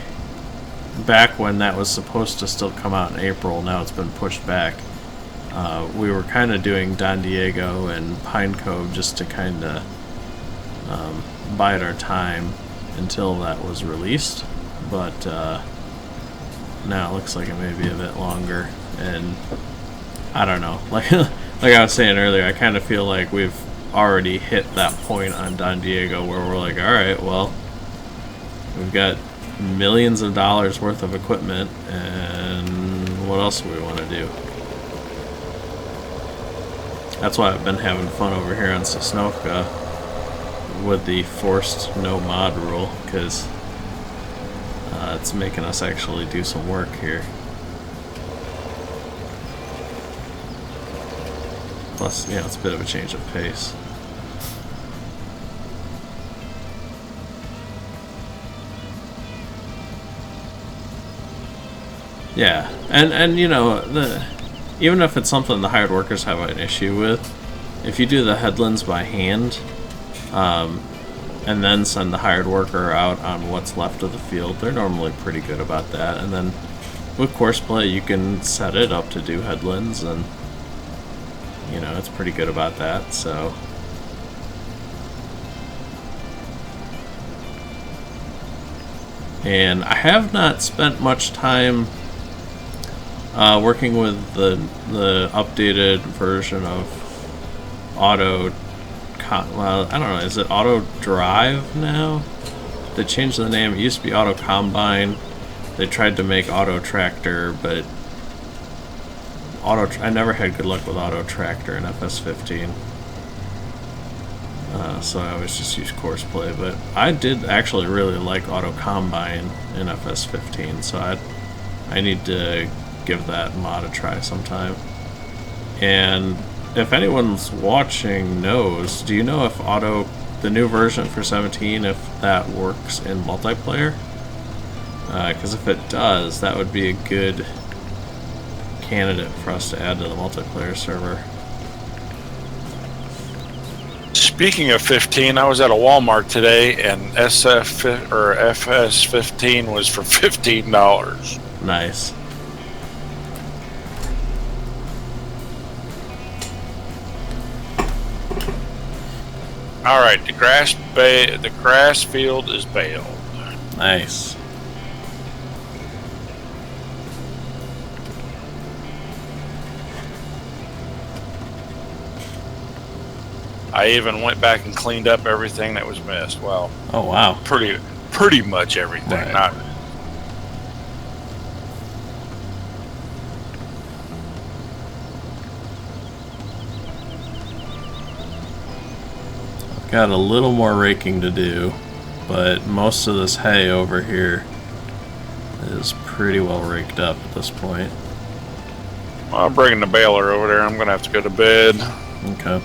back when that was supposed to still come out in April, now it's been pushed back. We were kind of doing Don Diego and Pine Cove just to kind of bide our time until that was released, but now it looks like it may be a bit longer, and I don't know. Like I was saying earlier, I kind of feel like we've already hit that point on Don Diego where we're like, all right, well, we've got millions of dollars worth of equipment, and what else do we want to do? That's why I've been having fun over here on Sosnovka with the forced no mod rule, because it's making us actually do some work here. Plus, it's a bit of a change of pace. Yeah, and even if it's something the hired workers have an issue with, if you do the headlands by hand, and then send the hired worker out on what's left of the field, they're normally pretty good about that. And then with Courseplay, you can set it up to do headlands, and it's pretty good about that. So and I have not spent much time working with the updated version of Auto. Well, I don't know. Is it Auto Drive now? They changed the name. It used to be Auto Combine. They tried to make Auto Tractor, but I never had good luck with Auto Tractor in FS15. So I always just use Courseplay. But I did actually really like Auto Combine in FS15, so I need to give that mod a try sometime. And if anyone's watching knows, do you know if the new version for 17, if that works in multiplayer? Because if it does, that would be a good candidate for us to add to the multiplayer server. Speaking of 15, I was at a Walmart today, and FS15 was for $15. Nice. All right, the grass field is baled. Nice. I even went back and cleaned up everything that was missed. Well, Oh, wow. pretty much everything. Right. Not Got a little more raking to do, but most of this hay over here is pretty well raked up at this point. well, I'm bringing the baler over there. I'm gonna have to go to bed. Okay.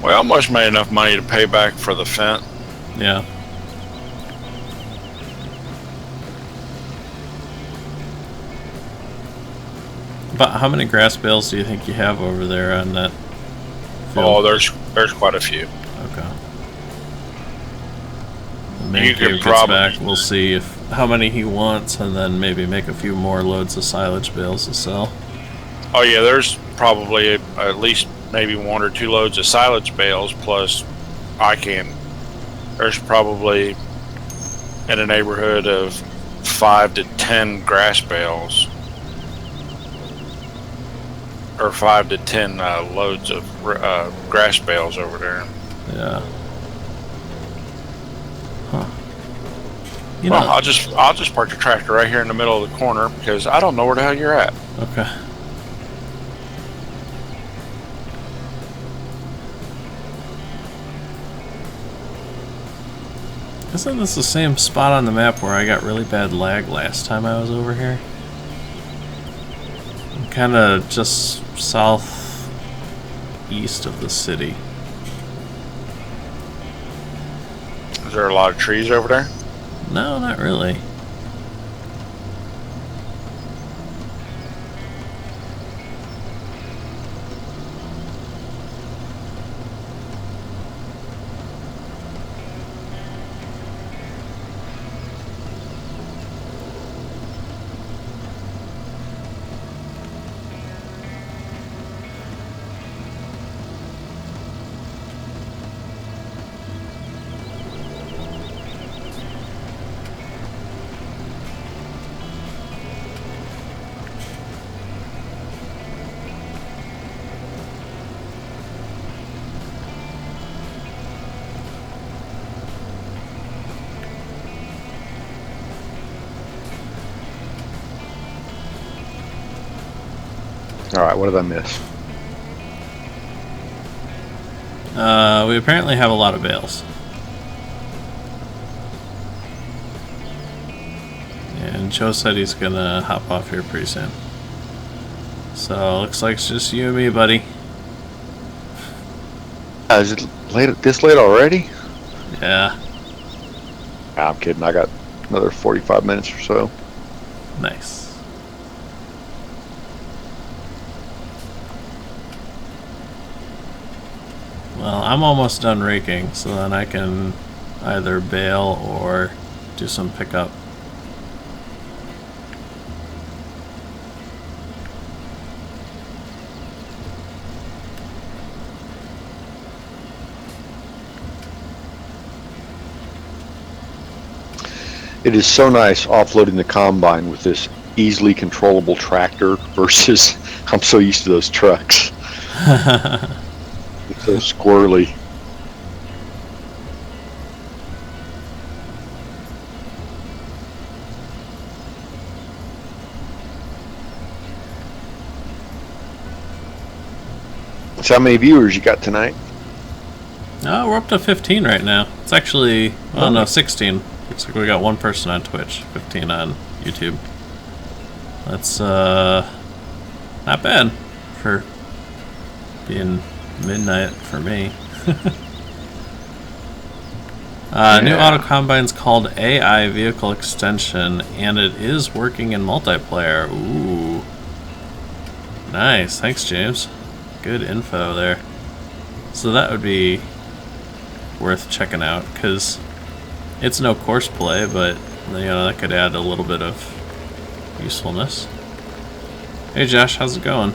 We almost made enough money to pay back for the fence. Yeah. About how many grass bales do you think you have over there on that field? Oh, there's quite a few. Okay. When Man You could Cave gets probably- back, we'll see how many he wants, and then maybe make a few more loads of silage bales to sell. Oh yeah, there's probably at least maybe 1 or 2 loads of silage bales plus there's probably in a neighborhood of 5 to 10 grass bales. Or 5 to 10 loads of grass bales over there. Yeah. Huh. You Well, know. I'll just park the tractor right here in the middle of the corner because I don't know where the hell you're at. Okay. Isn't this the same spot on the map where I got really bad lag last time I was over here? I'm kind of just southeast of the city. Is there a lot of trees over there? No, not really. All right, what did I miss? We apparently have a lot of bales. And Joe said he's gonna hop off here pretty soon. So, looks like it's just you and me, buddy. Is it this late already? Yeah, Nah, I'm kidding. I got another 45 minutes or so. nice. Well, I'm almost done raking, so then I can either bale or do some pickup. It is so nice offloading the combine with this easily controllable tractor versus I'm so used to those trucks. It's so squirrely. So how many viewers you got tonight? Oh, we're up to 15 right now. It's actually, well, no, 16. Looks like we got one person on Twitch, 15 on YouTube. That's, not bad for being midnight for me. New Yeah. auto combine's called AI Vehicle Extension, and it is working in multiplayer. Ooh. Nice. Thanks, James. Good info there. So that would be worth checking out, because it's no course play, but that could add a little bit of usefulness. Hey Josh, how's it going?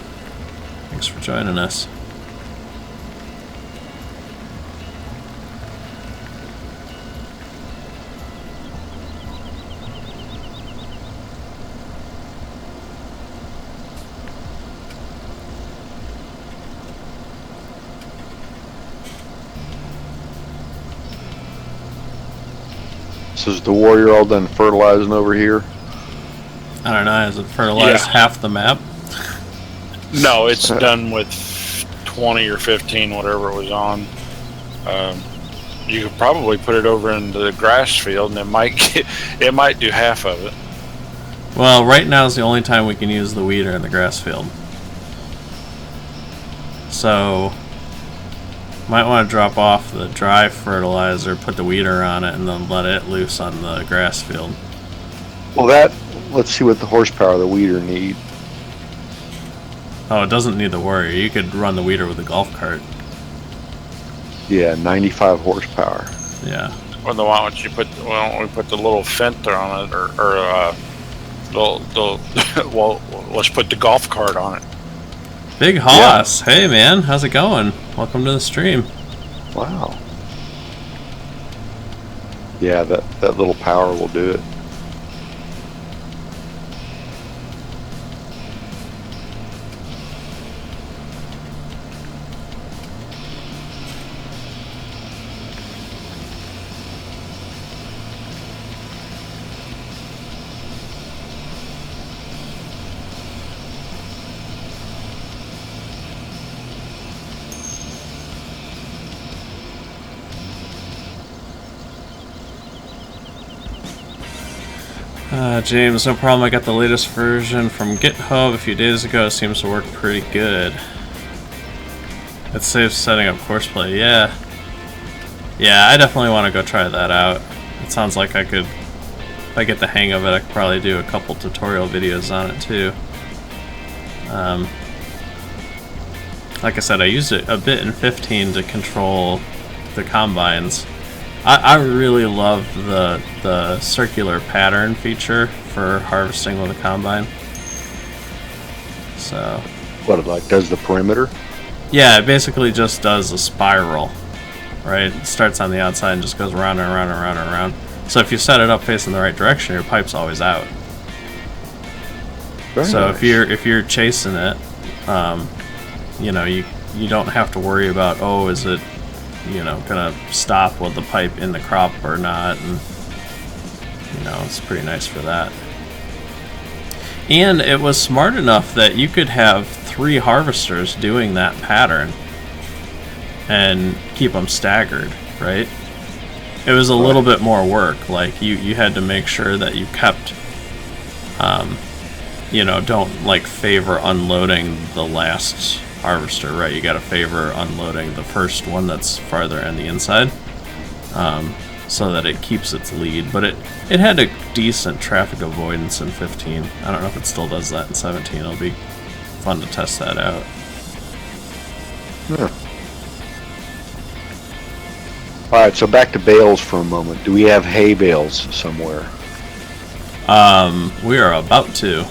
Thanks for joining us. So is the warrior all done fertilizing over here? I don't know, has it fertilized half the map? No, it's done with 20 or 15, whatever it was on. You could probably put it over into the grass field, and it might do half of it. Well, right now is the only time we can use the weeder in the grass field. So, might want to drop off the dry fertilizer, put the weeder on it, and then let it loose on the grass field. Well, let's see what the horsepower the weeder need. Oh, it doesn't need the warrior. You could run the weeder with a golf cart. Yeah, 95 horsepower. Yeah. Well, then why don't we put the little fenter on it, or well, let's put the golf cart on it. Big Hoss, yeah. Hey man, how's it going? Welcome to the stream. Wow. Yeah, that little power will do it. James, no problem. I got the latest version from GitHub a few days ago. It seems to work pretty good. It saves setting up course play. Yeah. Yeah, I definitely want to go try that out. It sounds like I could, if I get the hang of it, I could probably do a couple tutorial videos on it too. Like I said, I used it a bit in 15 to control the combines. I really love the circular pattern feature for harvesting with a combine. So. What, it like does the perimeter? Yeah, it basically just does a spiral, right? It starts on the outside and just goes around and around and around and around. So if you set it up facing the right direction, your pipe's always out. Very so nice. if you're chasing it, you don't have to worry about, oh, is it gonna stop with the pipe in the crop or not, and it's pretty nice for that. And it was smart enough that you could have 3 harvesters doing that pattern and keep them staggered, right? It was a little bit more work. Like you had to make sure that you kept don't like favor unloading the last harvester, right? You gotta favor unloading the first one that's farther on the inside, so that it keeps its lead. But it had a decent traffic avoidance in 15. I don't know if it still does that in 17. It'll be fun to test that out. Huh. Alright, so back to bales for a moment. Do we have hay bales somewhere? We are about to.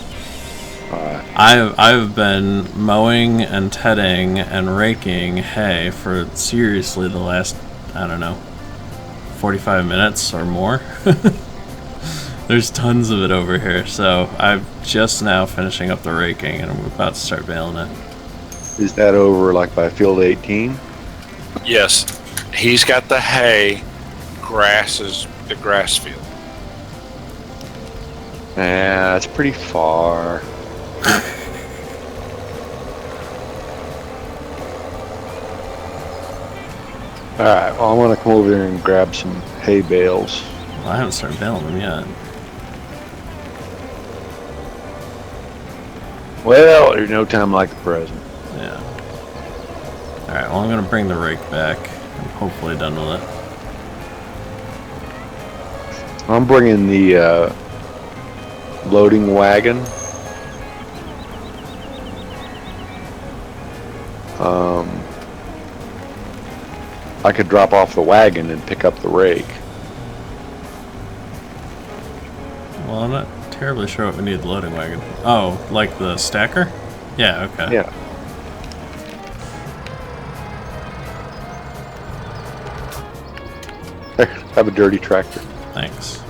I've been mowing and tedding and raking hay for seriously the last, I don't know, 45 minutes or more. There's tons of it over here, so I'm just now finishing up the raking and I'm about to start baling it. Is that over like by field 18? Yes, he's got the hay, grass is the grass field. Yeah, it's pretty far. Alright, well, I want to come over there and grab some hay bales. Well, I haven't started baling them yet. Well, there's no time like the present. Yeah. Alright, well I'm gonna bring the rake back. I'm hopefully done with it. I'm bringing the loading wagon. I could drop off the wagon and pick up the rake. Well, I'm not terribly sure what we need the loading wagon. Oh, like the stacker? Yeah, okay. Yeah. Have a dirty tractor. Thanks.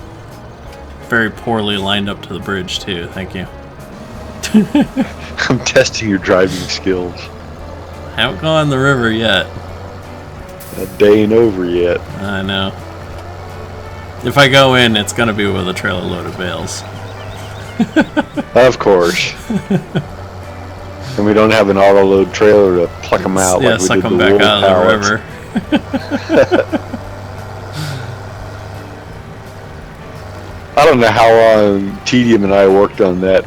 Very poorly lined up to the bridge, too. Thank you. I'm testing your driving skills. Haven't gone the river yet. That day ain't over yet. I know. If I go in, it's gonna be with a trailer load of bales. Of course. And we don't have an auto load trailer to pluck them out Yeah, like we suck did them the back wool out pallets. of the river. I don't know how long Tedium and I worked on that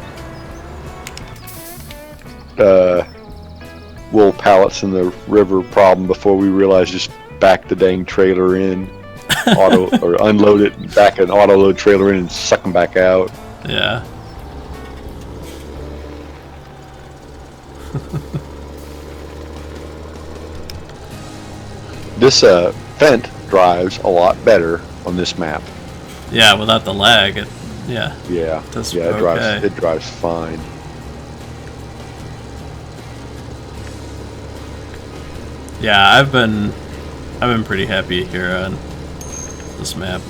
wool pallets in the river problem before we realized just back the dang trailer in, or unload it, and back an auto load trailer in and suck them back out. Yeah. This Fent drives a lot better on this map. Yeah, without the lag, yeah. Yeah, That's yeah, okay. it drives fine. Yeah, I've been pretty happy here on this map.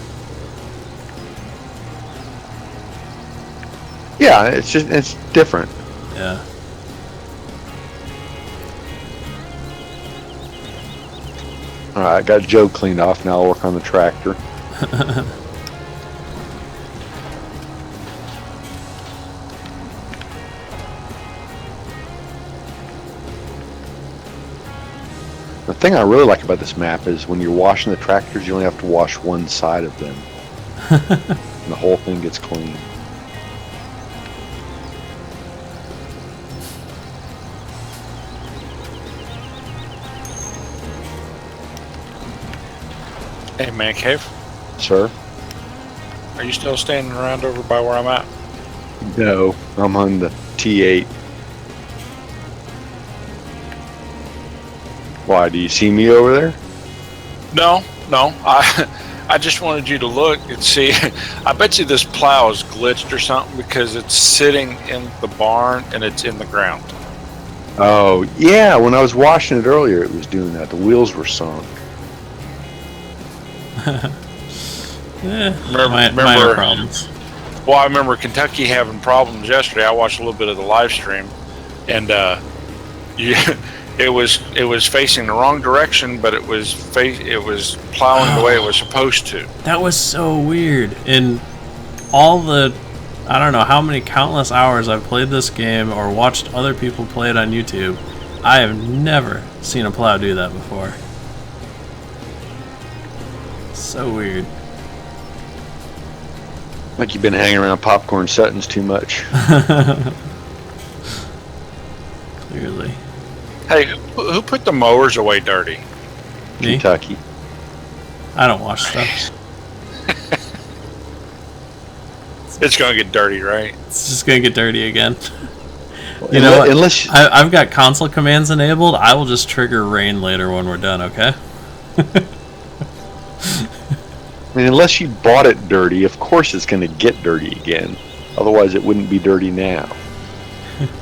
Yeah, it's different. Yeah. All right, I got Joe cleaned off. Now I'll work on the tractor. The thing I really like about this map is when you're washing the tractors, you only have to wash one side of them. And the whole thing gets clean. Hey, Man Cave, Sir? are you still standing around over by where I'm at? No, I'm on the T8. Why, do you see me over there? No. I just wanted you to look and see. I bet you this plow is glitched or something because it's sitting in the barn and it's in the ground. Oh, yeah, when I was washing it earlier, it was doing that. The wheels were sunk. Minor problems. Well, I remember Kentucky having problems yesterday. I watched a little bit of the live stream, and it was facing the wrong direction, but it was plowing the way it was supposed to. That was so weird. In all the, I don't know how many countless hours I've played this game or watched other people play it on YouTube, I have never seen a plow do that before. So weird. Like you've been hanging around Popcorn Sutton's too much. Clearly. Hey, who put the mowers away dirty? Me? Kentucky. I don't watch stuff. It's gonna get dirty, right? It's just gonna get dirty again. You know what? Unless I've got console commands enabled. I will just trigger rain later when we're done, okay? unless you bought it dirty, of course it's going to get dirty again. Otherwise, it wouldn't be dirty now.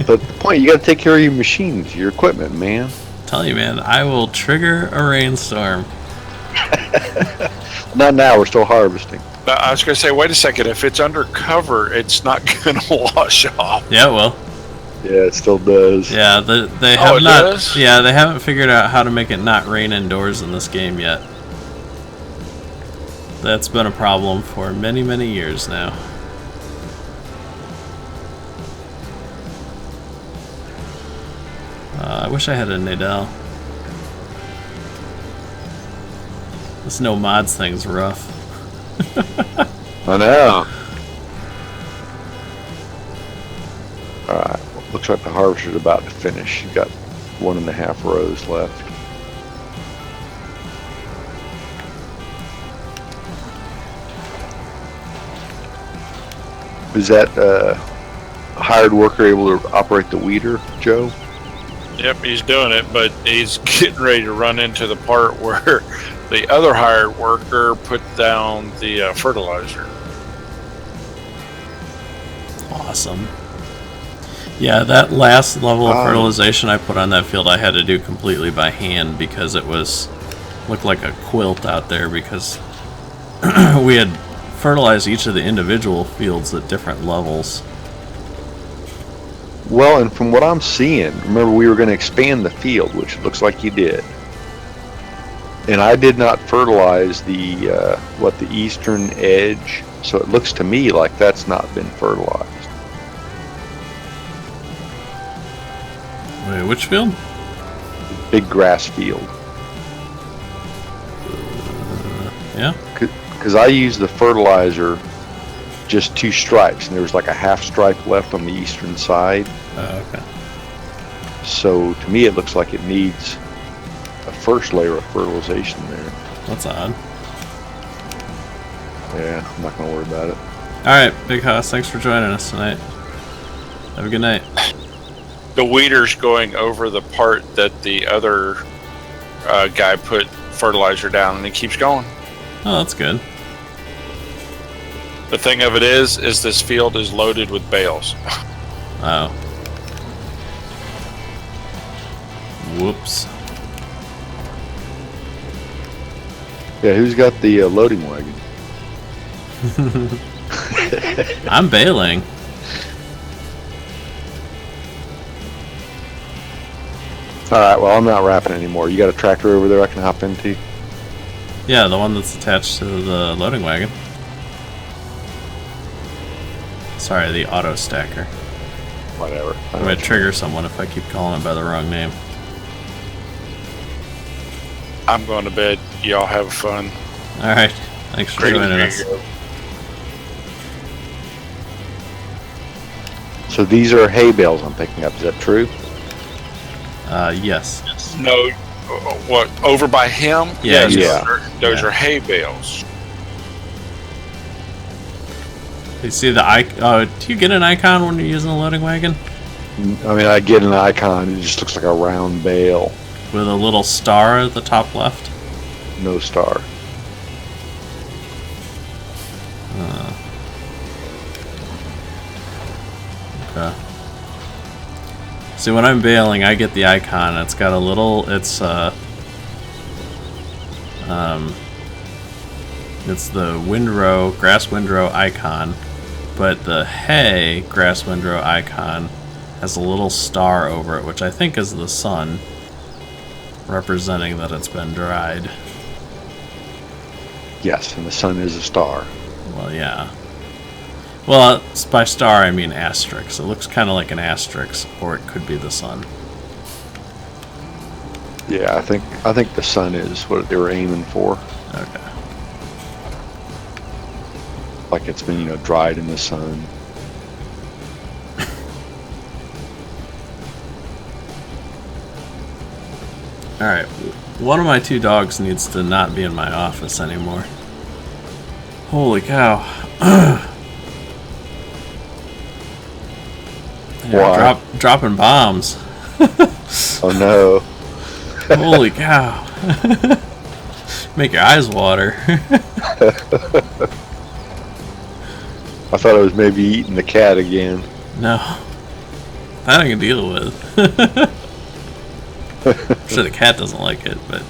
But the point, you got to take care of your machines, your equipment, man. Tell you, man, I will trigger a rainstorm. Not now. We're still harvesting. I was gonna say, wait a second. If it's under cover, it's not gonna wash off. Yeah, well. Yeah, it still does. Yeah, they have it not. does? Yeah, they haven't figured out how to make it not rain indoors in this game yet. That's been a problem for many, many years now. I wish I had a Nadal. This no mods thing's rough. I know. Alright, looks like the harvester's about to finish. You've got 1.5 rows left. Is that hired worker able to operate the weeder, Joe? Yep, he's doing it, but he's getting ready to run into the part where the other hired worker put down the fertilizer. Awesome. Yeah, that last level of fertilization I put on that field I had to do completely by hand because it looked like a quilt out there because we had fertilized each of the individual fields at different levels. Well, and from what I'm seeing, remember we were going to expand the field, which it looks like you did. And I did not fertilize the the eastern edge, so it looks to me like that's not been fertilized. Wait, which field? Big grass field. Yeah. Because I used the fertilizer just 2 stripes, and there was like a half stripe left on the eastern side. Okay. So to me, it looks like it needs a first layer of fertilization there. That's odd. Yeah, I'm not going to worry about it. Alright, Big Hoss, thanks for joining us tonight. Have a good night. The weeder's going over the part that the other guy put fertilizer down, and he keeps going. Oh, that's good. The thing of it is this field is loaded with bales. Oh. Whoops. Yeah, who's got the loading wagon? I'm bailing. All right, well, I'm not wrapping anymore. You got a tractor over there I can hop into? Yeah, the one that's attached to the loading wagon. Sorry, the auto stacker. Whatever. I'm gonna trigger someone if I keep calling it by the wrong name. I'm going to bed. Y'all have fun. Alright, thanks for joining us. So these are hay bales I'm picking up. Is that true? Yes. No, what, over by him? Yeah, Yes, those are hay bales. You see the icon? Do you get an icon when you're using the loading wagon? I mean, I get an icon. It just looks like a round bale. With a little star at the top left? No star. Okay. See, when I'm bailing, I get the icon. It's got a little. It's the windrow, grass windrow icon, but the hay grass windrow icon has a little star over it, which I think is the sun, representing that it's been dried. Yes, and the sun is a star. Well, yeah. Well, by star I mean asterisk. It looks kind of like an asterisk, or it could be the sun. Yeah, I think the sun is what they were aiming for. Okay. Like it's been, dried in the sun. Alright, one of my 2 dogs needs to not be in my office anymore. Holy cow. Yeah, Why? dropping bombs. Oh no. Holy cow. Make your eyes water. I thought I was maybe eating the cat again. No. That I can deal with. I'm sure the cat doesn't like it, but...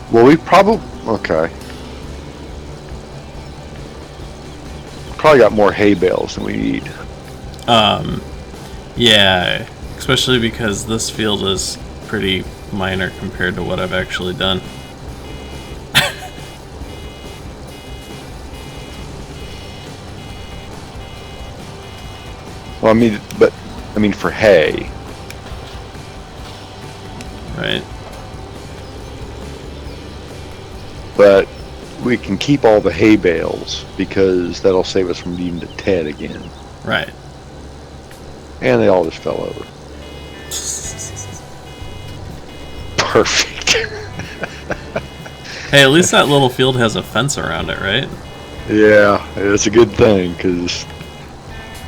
Well, we probably... Okay. Probably got more hay bales than we need. Yeah, especially because this field is pretty minor compared to what I've actually done. Well, I mean for hay. Right. But we can keep all the hay bales because that'll save us from needing to Ted again. Right. And they all just fell over. Perfect. Hey, at least that little field has a fence around it, right? Yeah, it's a good thing because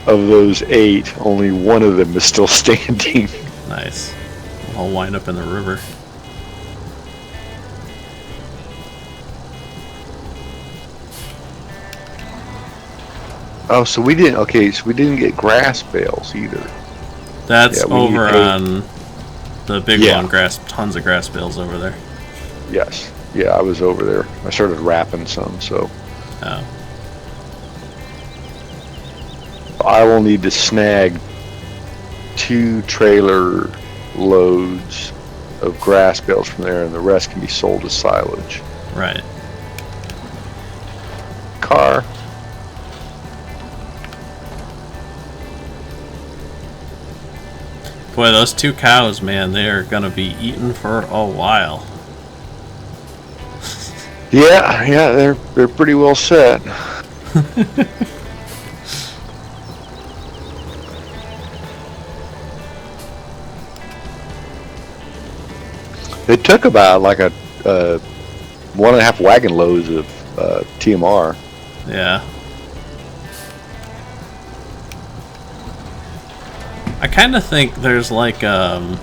of those 8, only one of them is still standing. Nice. I'll wind up in the river. Oh, so we didn't. Okay, so we didn't get grass bales either. That's Yeah, we need over hay. on the big Yeah. one. Tons of grass bales over there. Yes. Yeah, I was over there. I started wrapping some, so Oh, I will need to snag 2 trailer loads of grass bales from there, and the rest can be sold as silage. right. Car. Boy, those 2 cows, man, they are gonna be eaten for a while. Yeah, they're pretty well set. It took about like a 1.5 wagon loads of TMR. Yeah. I kind of think there's like a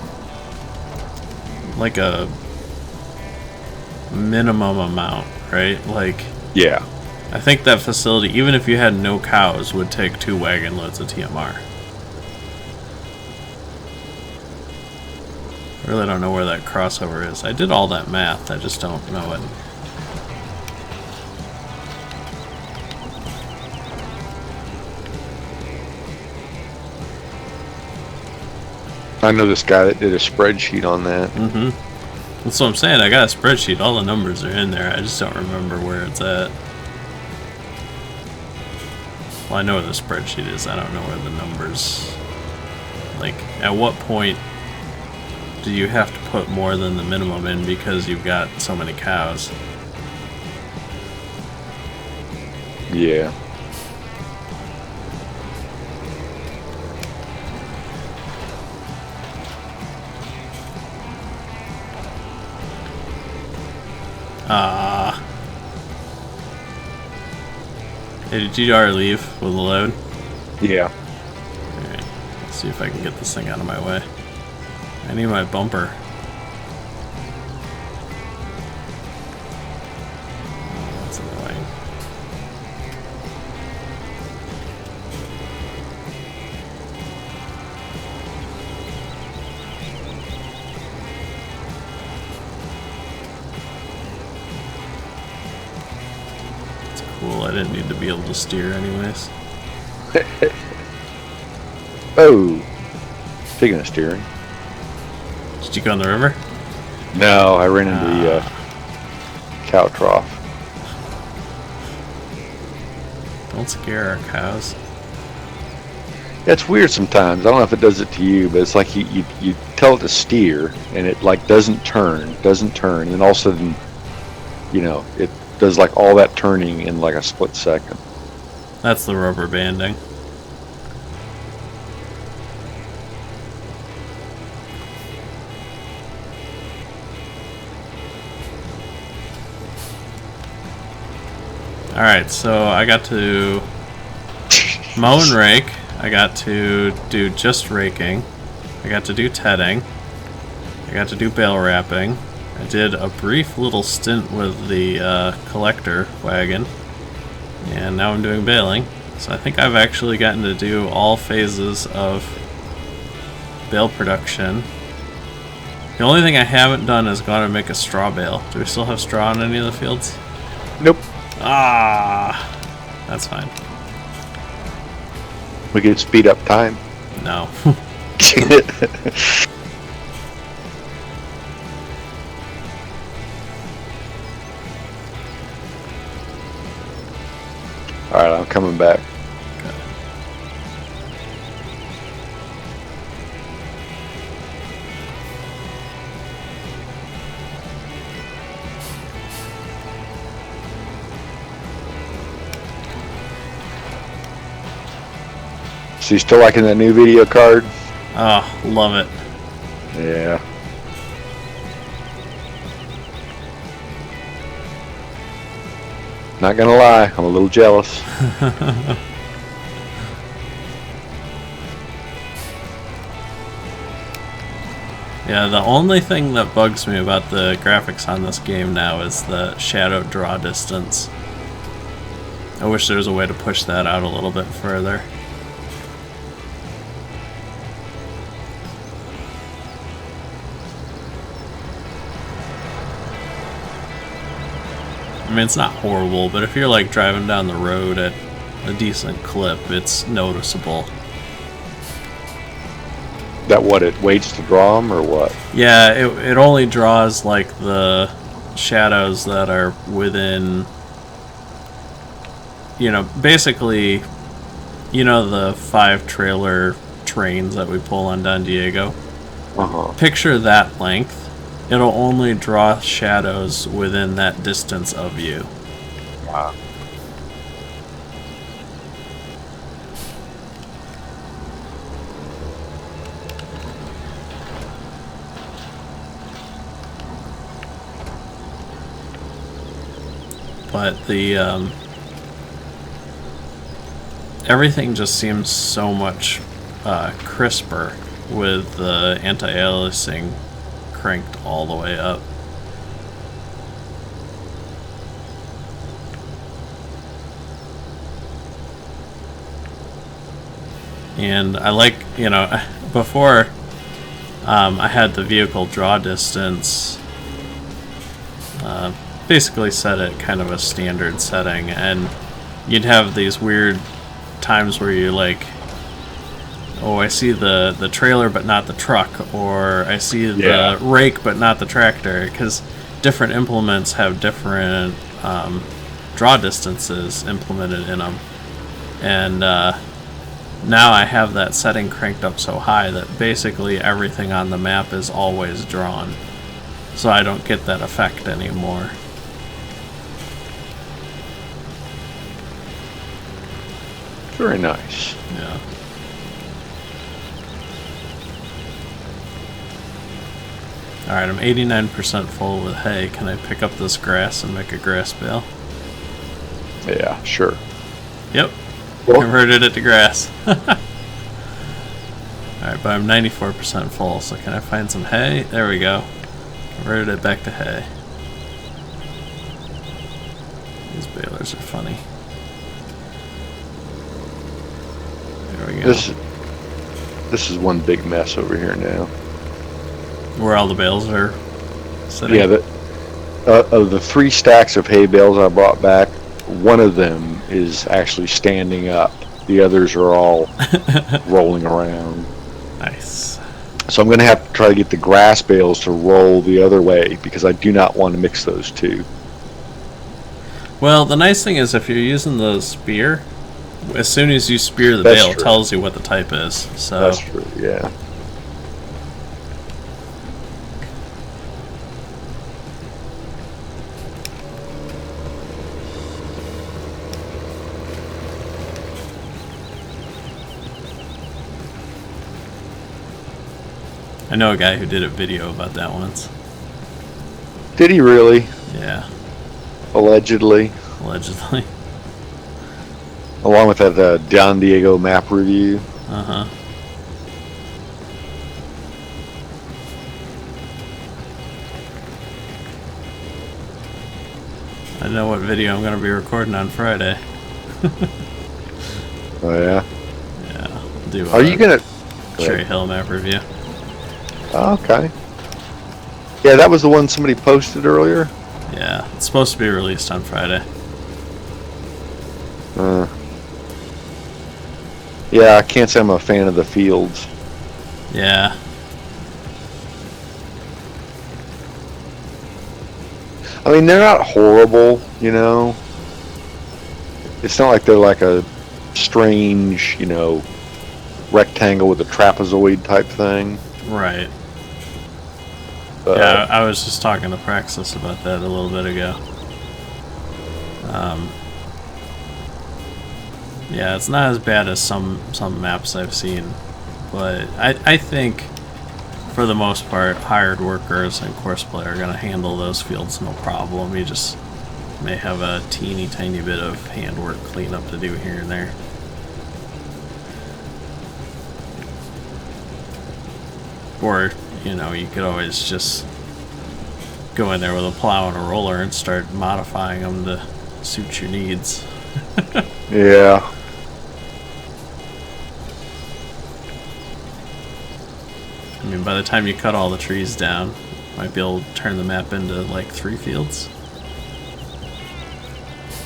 minimum amount, right? Like, Yeah. I think that facility, even if you had no cows, would take 2 wagon loads of TMR. I really don't know where that crossover is. I did all that math, I just don't know it. I know this guy that did a spreadsheet on that. Mm-hmm. That's what I'm saying. I got a spreadsheet. All the numbers are in there. I just don't remember where it's at. Well, I know where the spreadsheet is. I don't know where the numbers... Like, at what point do you have to put more than the minimum in because you've got so many cows? Yeah. Hey, did you already leave with the load? Yeah. Alright, let's see if I can get this thing out of my way. I need my bumper. Oh, that's annoying. It's cool, I didn't need to be able to steer anyways. Oh. Speaking of steering. Did you go in the river? No, I ran into the cow trough. Don't scare our cows. It's weird sometimes. I don't know if it does it to you, but it's like you tell it to steer, and it like doesn't turn, and then all of a sudden, you know, it does like all that turning in like a split second. That's the rubber banding. Alright, so I got to mow and rake. I got to do just raking. I got to do tedding. I got to do bale wrapping. I did a brief little stint with the collector wagon. And now I'm doing baling. So I think I've actually gotten to do all phases of bale production. The only thing I haven't done is gone and make a straw bale. Do we still have straw in any of the fields? Nope. Ah, that's fine. We can speed up time. No. All right, I'm coming back. So you still liking that new video card? Oh, love it. Yeah. Not gonna lie, I'm a little jealous. Yeah, the only thing that bugs me about the graphics on this game now is the shadow draw distance. I wish there was a way to push that out a little bit further. I mean, it's not horrible, but if you're like driving down the road at a decent clip, it's noticeable. That what, it waits to draw them or what? Yeah, it only draws like the shadows that are within, you know, basically, you know, the 5 trailer trains that we pull on Don Diego? Uh-huh. Picture that length. It'll only draw shadows within that distance of you. Wow. But the everything just seems so much crisper with the anti-aliasing cranked all the way up. And I like, you know, before I had the vehicle draw distance basically set at kind of a standard setting, and you'd have these weird times where you're like, oh, I see the trailer but not the truck, or I see the rake but not the tractor, because different implements have different draw distances implemented in them. And now I have that setting cranked up so high that basically everything on the map is always drawn, so I don't get that effect anymore. Very nice. Yeah. Alright, I'm 89% full with hay. Can I pick up this grass and make a grass bale? Yeah, sure. Yep. Well, Converted it to grass. Alright, but I'm 94% full, so can I find some hay? There we go. Converted it back to hay. These balers are funny. There we go. This is one big mess over here now. Where all the bales are sitting? Yeah, of the 3 stacks of hay bales I brought back, one of them is actually standing up. The others are all rolling around. Nice. So I'm going to have to try to get the grass bales to roll the other way, because I do not want to mix those two. Well, the nice thing is if you're using the spear, as soon as you spear the That's bale, it true. tells you what the type is. So That's true, yeah. I know a guy who did a video about that once. Did he really? Yeah, Allegedly. allegedly. Along with that Don Diego map review. Uh-huh. I know what video I'm going to be recording on Friday. Oh, yeah? Yeah, I'll do Are you going to... Cherry Hill map review. Okay. Yeah, that was the one somebody posted earlier. Yeah, it's supposed to be released on Friday. Yeah, I can't say I'm a fan of the fields. Yeah. I mean, they're not horrible, you know. It's not like they're like a strange, you know, rectangle with a trapezoid type thing. Right. Yeah, I was just talking to Praxis about that a little bit ago. Yeah, it's not as bad as some maps I've seen, but I think for the most part, hired workers and course play are going to handle those fields no problem. You just may have a teeny tiny bit of handwork cleanup to do here and there. Or, you know, you could always just go in there with a plow and a roller and start modifying them to suit your needs. Yeah. I mean, by the time you cut all the trees down, you might be able to turn the map into like 3 fields.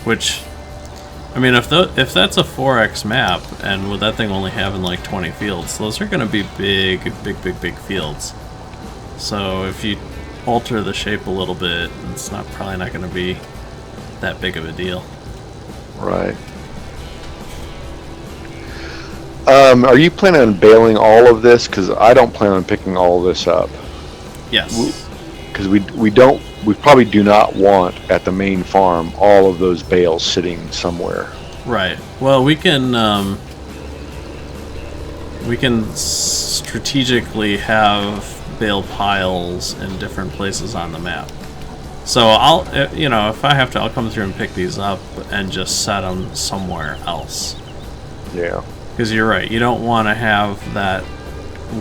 Which, I mean, if that's a 4x map, and with that thing only having like 20 fields, those are going to be big fields. So if you alter the shape a little bit, it's probably not going to be that big of a deal. Right. Are you planning on baling all of this? Because I don't plan on picking all of this up. Yes. Because we probably do not want at the main farm all of those bales sitting somewhere. Right. Well, we can strategically have bale piles in different places on the map. So I'll, you know, if I have to, I'll come through and pick these up and just set them somewhere else. Yeah. Because you're right, you don't want to have that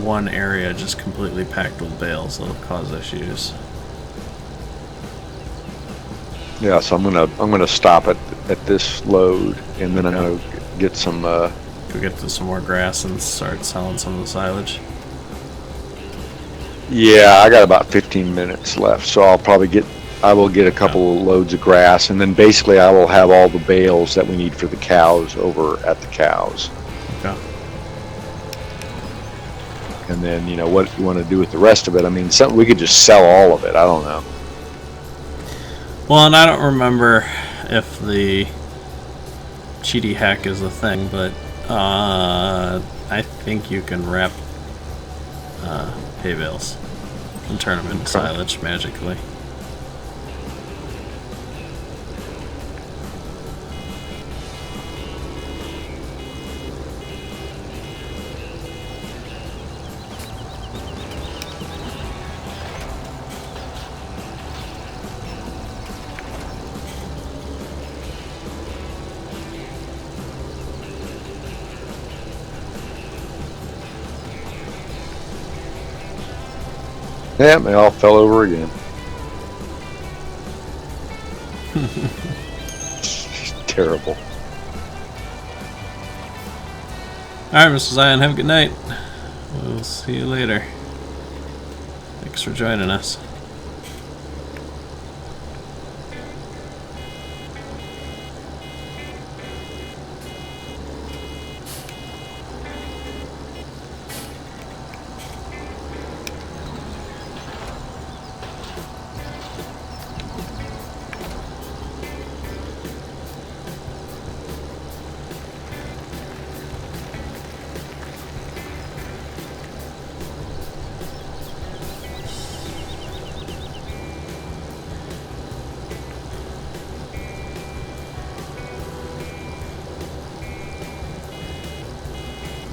one area just completely packed with bales. That'll cause issues. Yeah, so I'm gonna stop at this load, and then I'm gonna get some. Go get to some more grass and start selling some of the silage. Yeah, I got about 15 minutes left, so I will get a couple of loads of grass, and then basically I will have all the bales that we need for the cows over at the cows. Okay. And then, you know, what you want to do with the rest of it. I mean, we could just sell all of it. I don't know. Well, and I don't remember if the cheaty hack is a thing, but I think you can wrap hay bales and turn them into silage magically. Yeah, they all fell over again. Terrible. Alright, Mr. Zion, have a good night. We'll see you later. Thanks for joining us.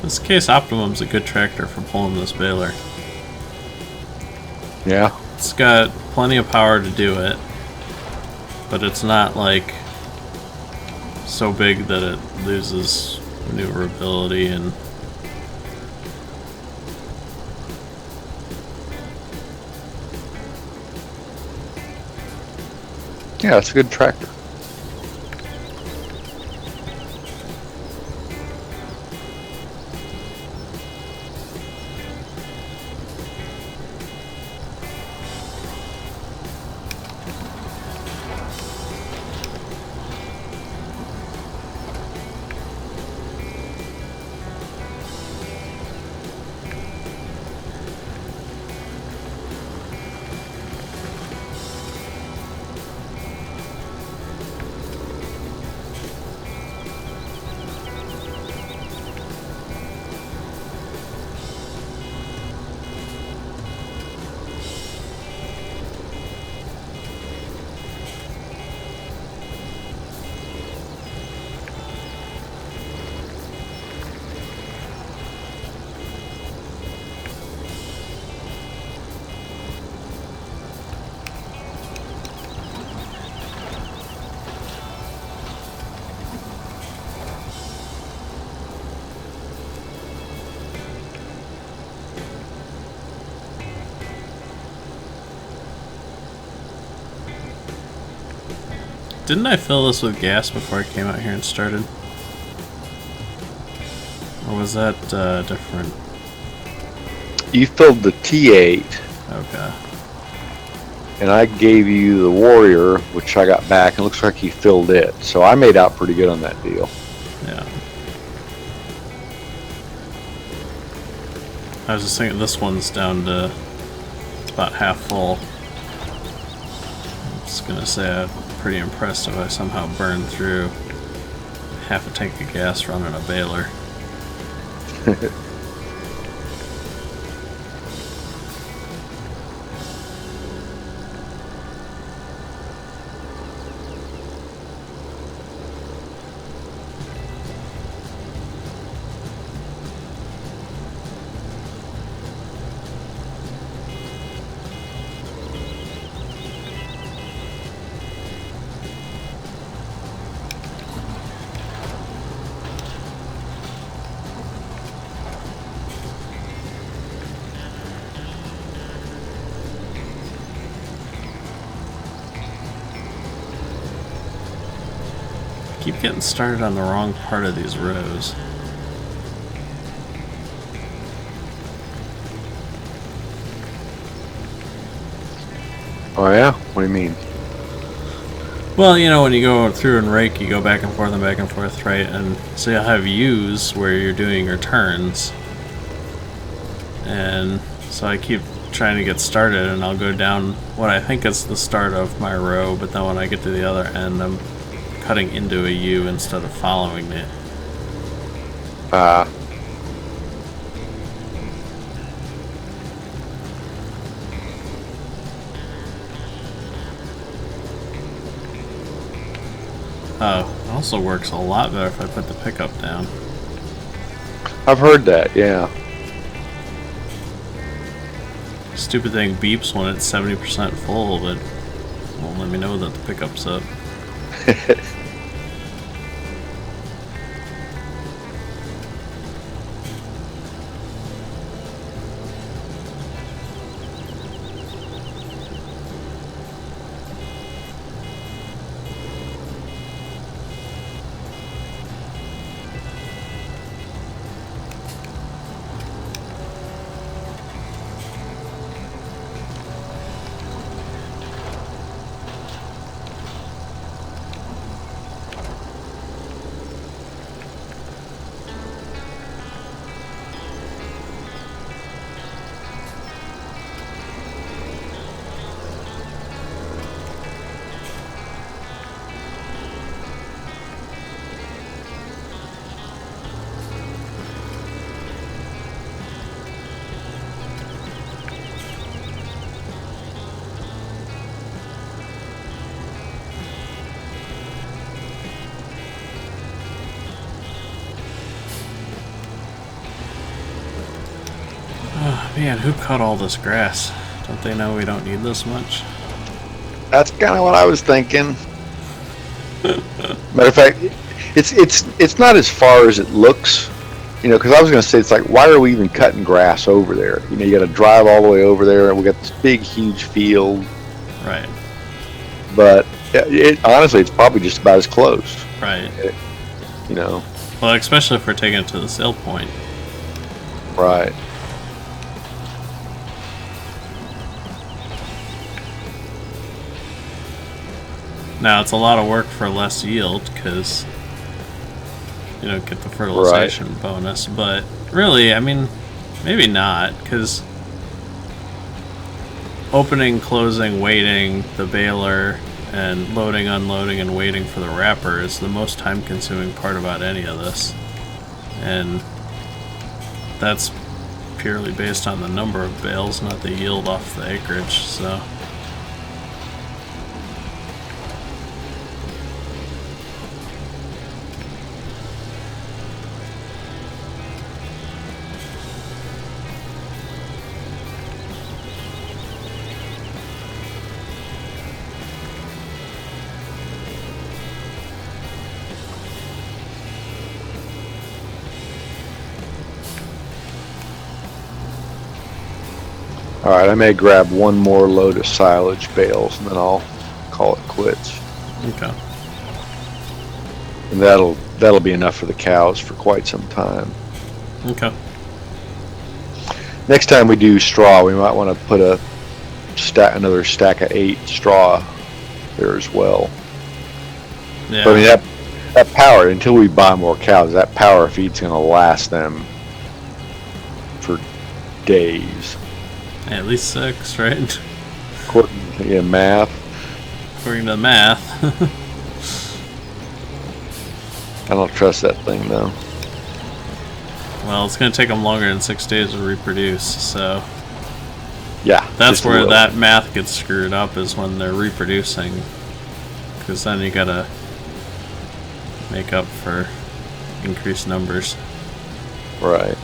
This Case Optimum's a good tractor for pulling this baler. Yeah. It's got plenty of power to do it, but it's not like so big that it loses maneuverability and Yeah, it's a good tractor. Didn't I fill this with gas before I came out here and started? Or was that different? You filled the T8, Okay. and I gave you the Warrior, which I got back, and it looks like you filled it. So I made out pretty good on that deal. Yeah. I was just thinking this one's down to, it's about half full. I'm just gonna say I'm pretty impressed if I somehow burned through half a tank of gas running a baler. Keep getting started on the wrong part of these rows. Oh yeah? What do you mean? Well, you know, when you go through and rake, you go back and forth, right? And so you'll have U's where you're doing your turns. And so I keep trying to get started, and I'll go down what I think is the start of my row, but then when I get to the other end, I'm cutting into a U instead of following it. Oh, it also works a lot better if I put the pickup down. I've heard that, yeah. Stupid thing beeps when it's 70% full, but won't let me know that the pickup's up. Oh, man, who cut all this grass? Don't they know we don't need this much? That's kind of what I was thinking. Matter of fact, it's not as far as it looks, you know. Because I was going to say, it's like, why are we even cutting grass over there? You know, you got to drive all the way over there, and we got this big, huge field. Right. But honestly, it's probably just about as close. Right. You know. Well, especially if we're taking it to the sale point. Right. Now, it's a lot of work for less yield because, you know, get the fertilization bonus. But really, I mean, maybe not, because opening, closing, waiting, the baler, and loading, unloading, and waiting for the wrapper is the most time-consuming part about any of this. And that's purely based on the number of bales, not the yield off the acreage, so... Alright, I may grab one more load of silage bales and then I'll call it quits. Okay. And that'll be enough for the cows for quite some time. Okay. Next time we do straw, we might want to put another stack of 8 straw there as well. Yeah. But I mean that power, until we buy more cows, that power feed's going to last them for days. At least 6, right? According to math. According to the math. I don't trust that thing though. Well, it's going to take them longer than 6 days to reproduce, so Yeah. that's just a where little. that math gets screwed up, is when they're reproducing. Because then you gotta make up for increased numbers. Right.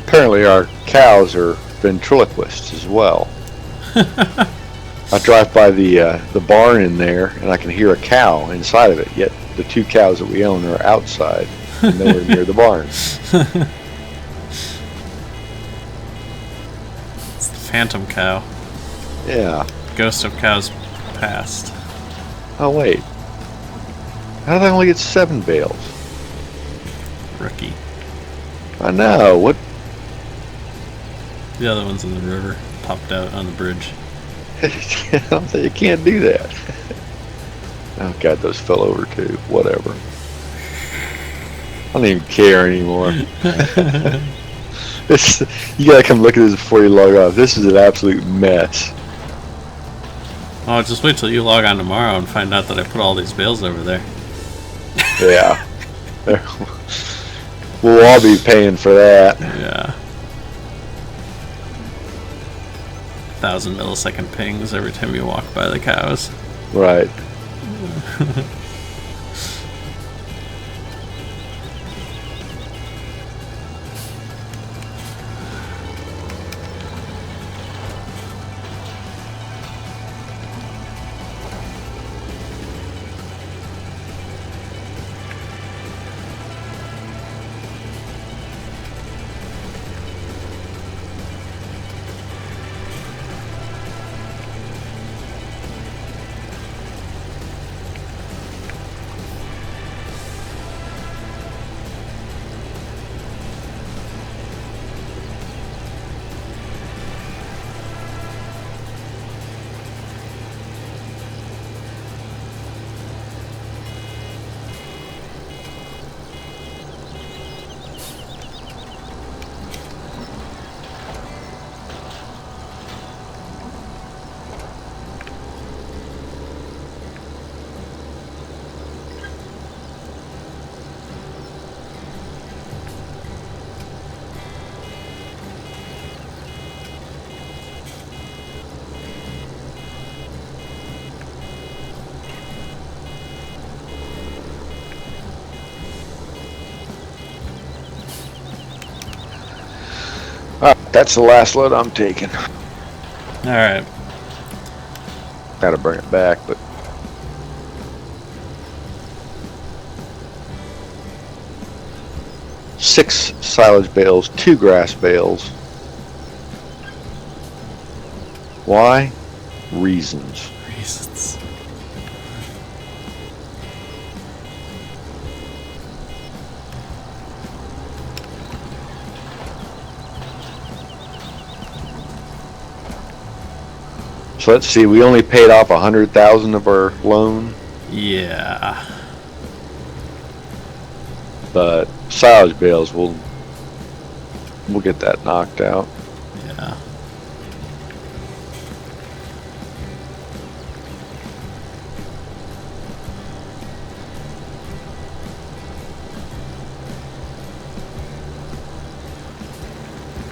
Apparently our cows are ventriloquists as well. I drive by the barn in there, and I can hear a cow inside of it, yet the 2 cows that we own are outside, and nowhere near the barn. It's the phantom cow. Yeah. Ghost of cows past. Oh, wait. How did I only get 7 bales? Rookie. I know. What? The other one's in the river. Popped out on the bridge. You can't do that. Oh, God, those fell over, too. Whatever. I don't even care anymore. You gotta come look at this before you log off. This is an absolute mess. Oh, just wait till you log on tomorrow and find out that I put all these bales over there. Yeah. We'll all be paying for that. Yeah. 1,000 millisecond pings every time you walk by the cows. Right. That's the last load I'm taking. All right. Gotta bring it back, but. Six silage bales, 2 grass bales. Why? Reasons. Reasons. So let's see, we only paid off 100,000 of our loan, Yeah. but silage bales, we'll get that knocked out. Yeah.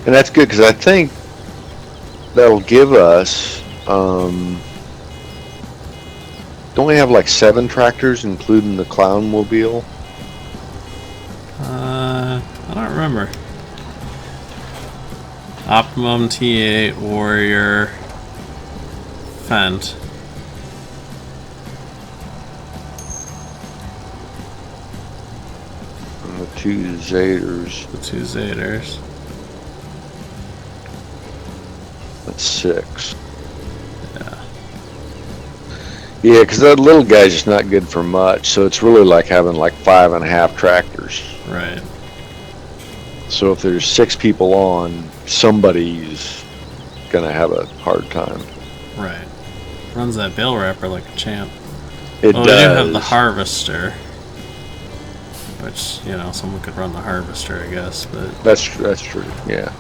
And that's good because I think that'll give us, don't we have like 7 tractors including the clown mobile? I don't remember. Optimum T8 Warrior Fent. And the 2 Zaders, The 2 Zaders. that's 6. Yeah. Yeah, because that little guy's just not good for much, so it's really like having like 5.5 tractors. Right. So if there's 6 people on, somebody's gonna have a hard time. Right. Runs that bale wrapper like a champ. It Well, does. we do have the harvester, which, you know, someone could run the harvester, I guess, but That's true. Yeah.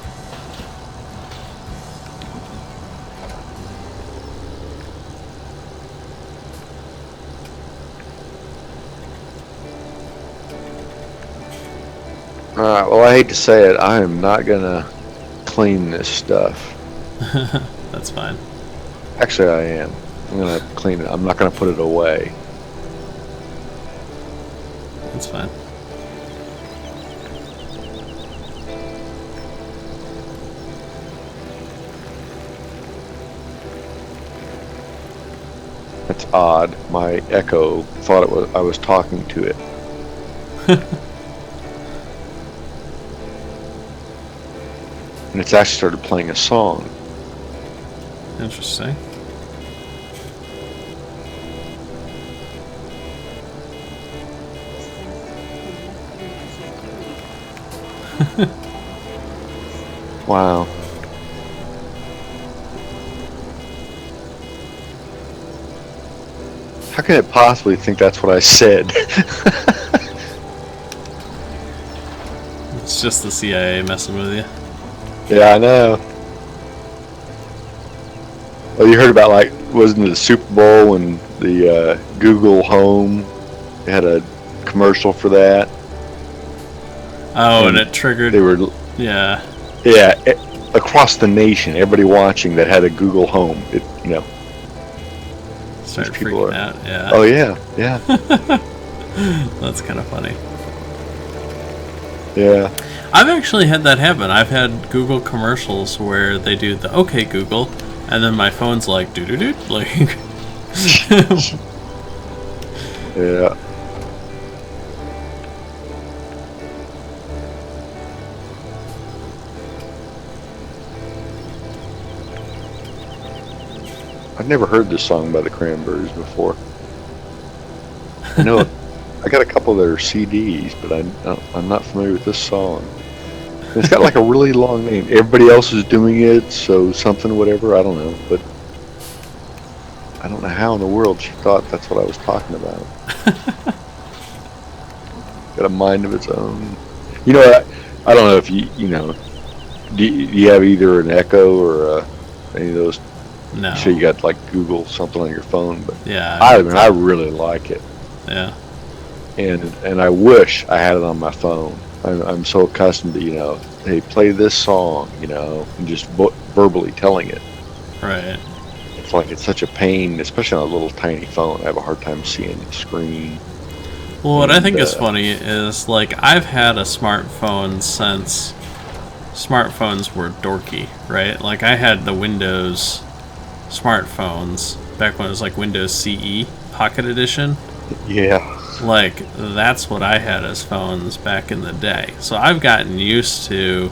All right. Well, I hate to say it, I am not gonna clean this stuff. that's fine. Actually, I am. I'm gonna clean it. I'm not gonna put it away. That's fine. That's odd. My Echo thought it was I was talking to it. And it's actually started playing a song. Interesting. Wow. How can it possibly think that's what I said? It's just the CIA messing with you. Yeah, I know. Oh, you heard about, like, wasn't it the Super Bowl when the Google Home had a commercial for that? Oh, and it triggered. They were, Yeah. yeah, across the nation, everybody watching that had a Google Home. It, you know. Started people freaking are- out. Yeah. Oh yeah, yeah, That's kind of funny. yeah. I've actually had that happen. I've had Google commercials where they do the "Okay Google," and then my phone's like doo doo doo, like. Yeah. I've never heard this song by the Cranberries before. I know I got a couple of their CDs, but I'm not familiar with this song. It's got like a really long name. Everybody else is doing it, so something, whatever. I don't know, but I don't know how in the world she thought that's what I was talking about. Got a mind of its own. You know, I don't know if you know. Do you have either an Echo or any of those? No. Sure, you got like Google something on your phone, but Yeah. I mean, I really like it, Yeah. and I wish I had it on my phone. I'm so accustomed to, you know, hey, play this song, you know, and just verbally telling it. Right. It's like it's such a pain, especially on a little tiny phone. I have a hard time seeing the screen. Well, what I think And, is funny is, like, I've had a smartphone since smartphones were dorky, right? Like, I had the Windows smartphones back when it was like Windows CE Pocket Edition. Yeah. Like, that's what I had as phones back in the day. So I've gotten used to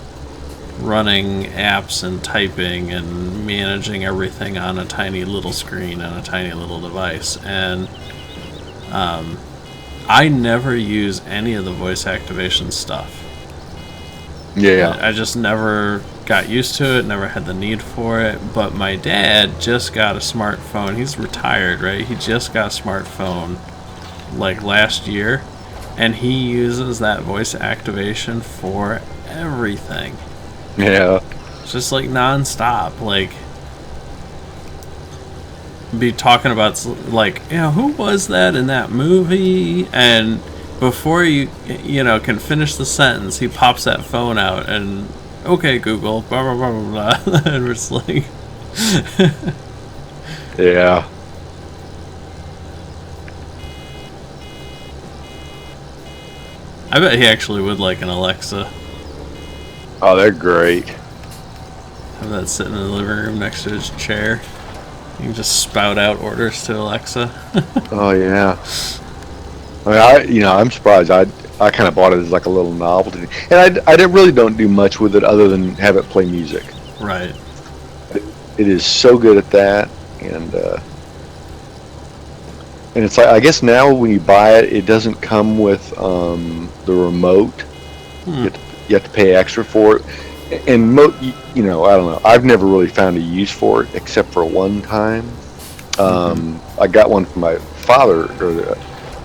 running apps and typing and managing everything on a tiny little screen on a tiny little device. And I never use any of the voice activation stuff. Yeah. I just never got used to it, never had the need for it. But my dad just got a smartphone. He's retired, right? He just got a smartphone like last year, and he uses that voice activation for everything. Yeah. It's just like non-stop. Like, be talking about, like, who was that in that movie? And before you can finish the sentence, he pops that phone out and, okay, Google, blah blah blah blah blah. And we're just like, Yeah. I bet he actually would like an Alexa. Oh, they're great. Have that sitting in the living room next to his chair. You can just spout out orders to Alexa. Oh yeah. I mean, I'm surprised. I kind of bought it as like a little novelty, and I really don't do much with it other than have it play music. Right. It is so good at that, and it's like, I guess now when you buy it, it doesn't come with the remote. You have to pay extra for it. And I don't know. I've never really found a use for it except for one time. I got one for my father,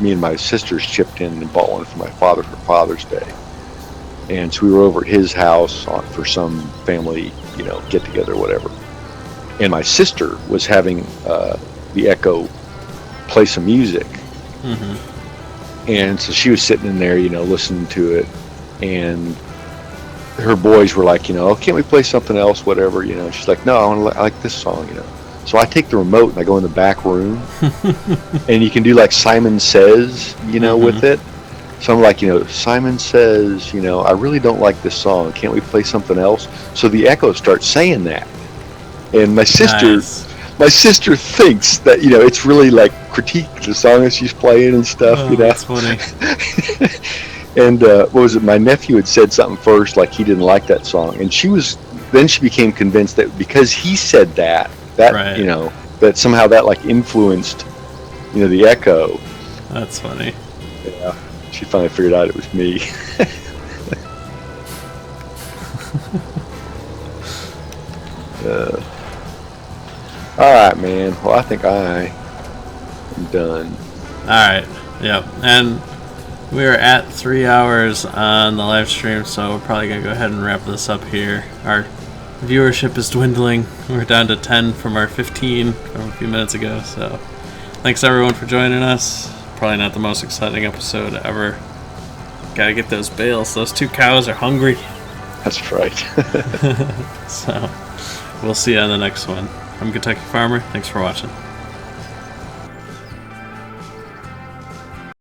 me and my sisters chipped in and bought one for my father for Father's Day. And so we were over at his house for some family, get together, whatever. And my sister was having the Echo play some music. And so she was sitting in there, listening to it, and her boys were like, oh, can't we play something else, whatever, She's like, no, I like this song, So I take the remote and I go in the back room, and you can do like Simon Says, with it. So I'm like, Simon Says, I really don't like this song. Can't we play something else? So the Echo starts saying that, and my sister thinks that it's really like critique the song that she's playing and stuff. That's funny. And what was it? My nephew had said something first, like he didn't like that song, and then she became convinced that because he said that right. That somehow that like influenced, the Echo. That's funny. Yeah, she finally figured out it was me. All right, man. Well, I think I am done. All right. Yep. And we are at 3 hours on the live stream, so we're probably going to go ahead and wrap this up here. Our viewership is dwindling. We're down to 10 from our 15 from a few minutes ago, so thanks everyone for joining us. Probably not the most exciting episode ever. Gotta get those bales. Those 2 cows are hungry. That's right. So, we'll see you on the next one. I'm Kentucky Farmer. Thanks for watching.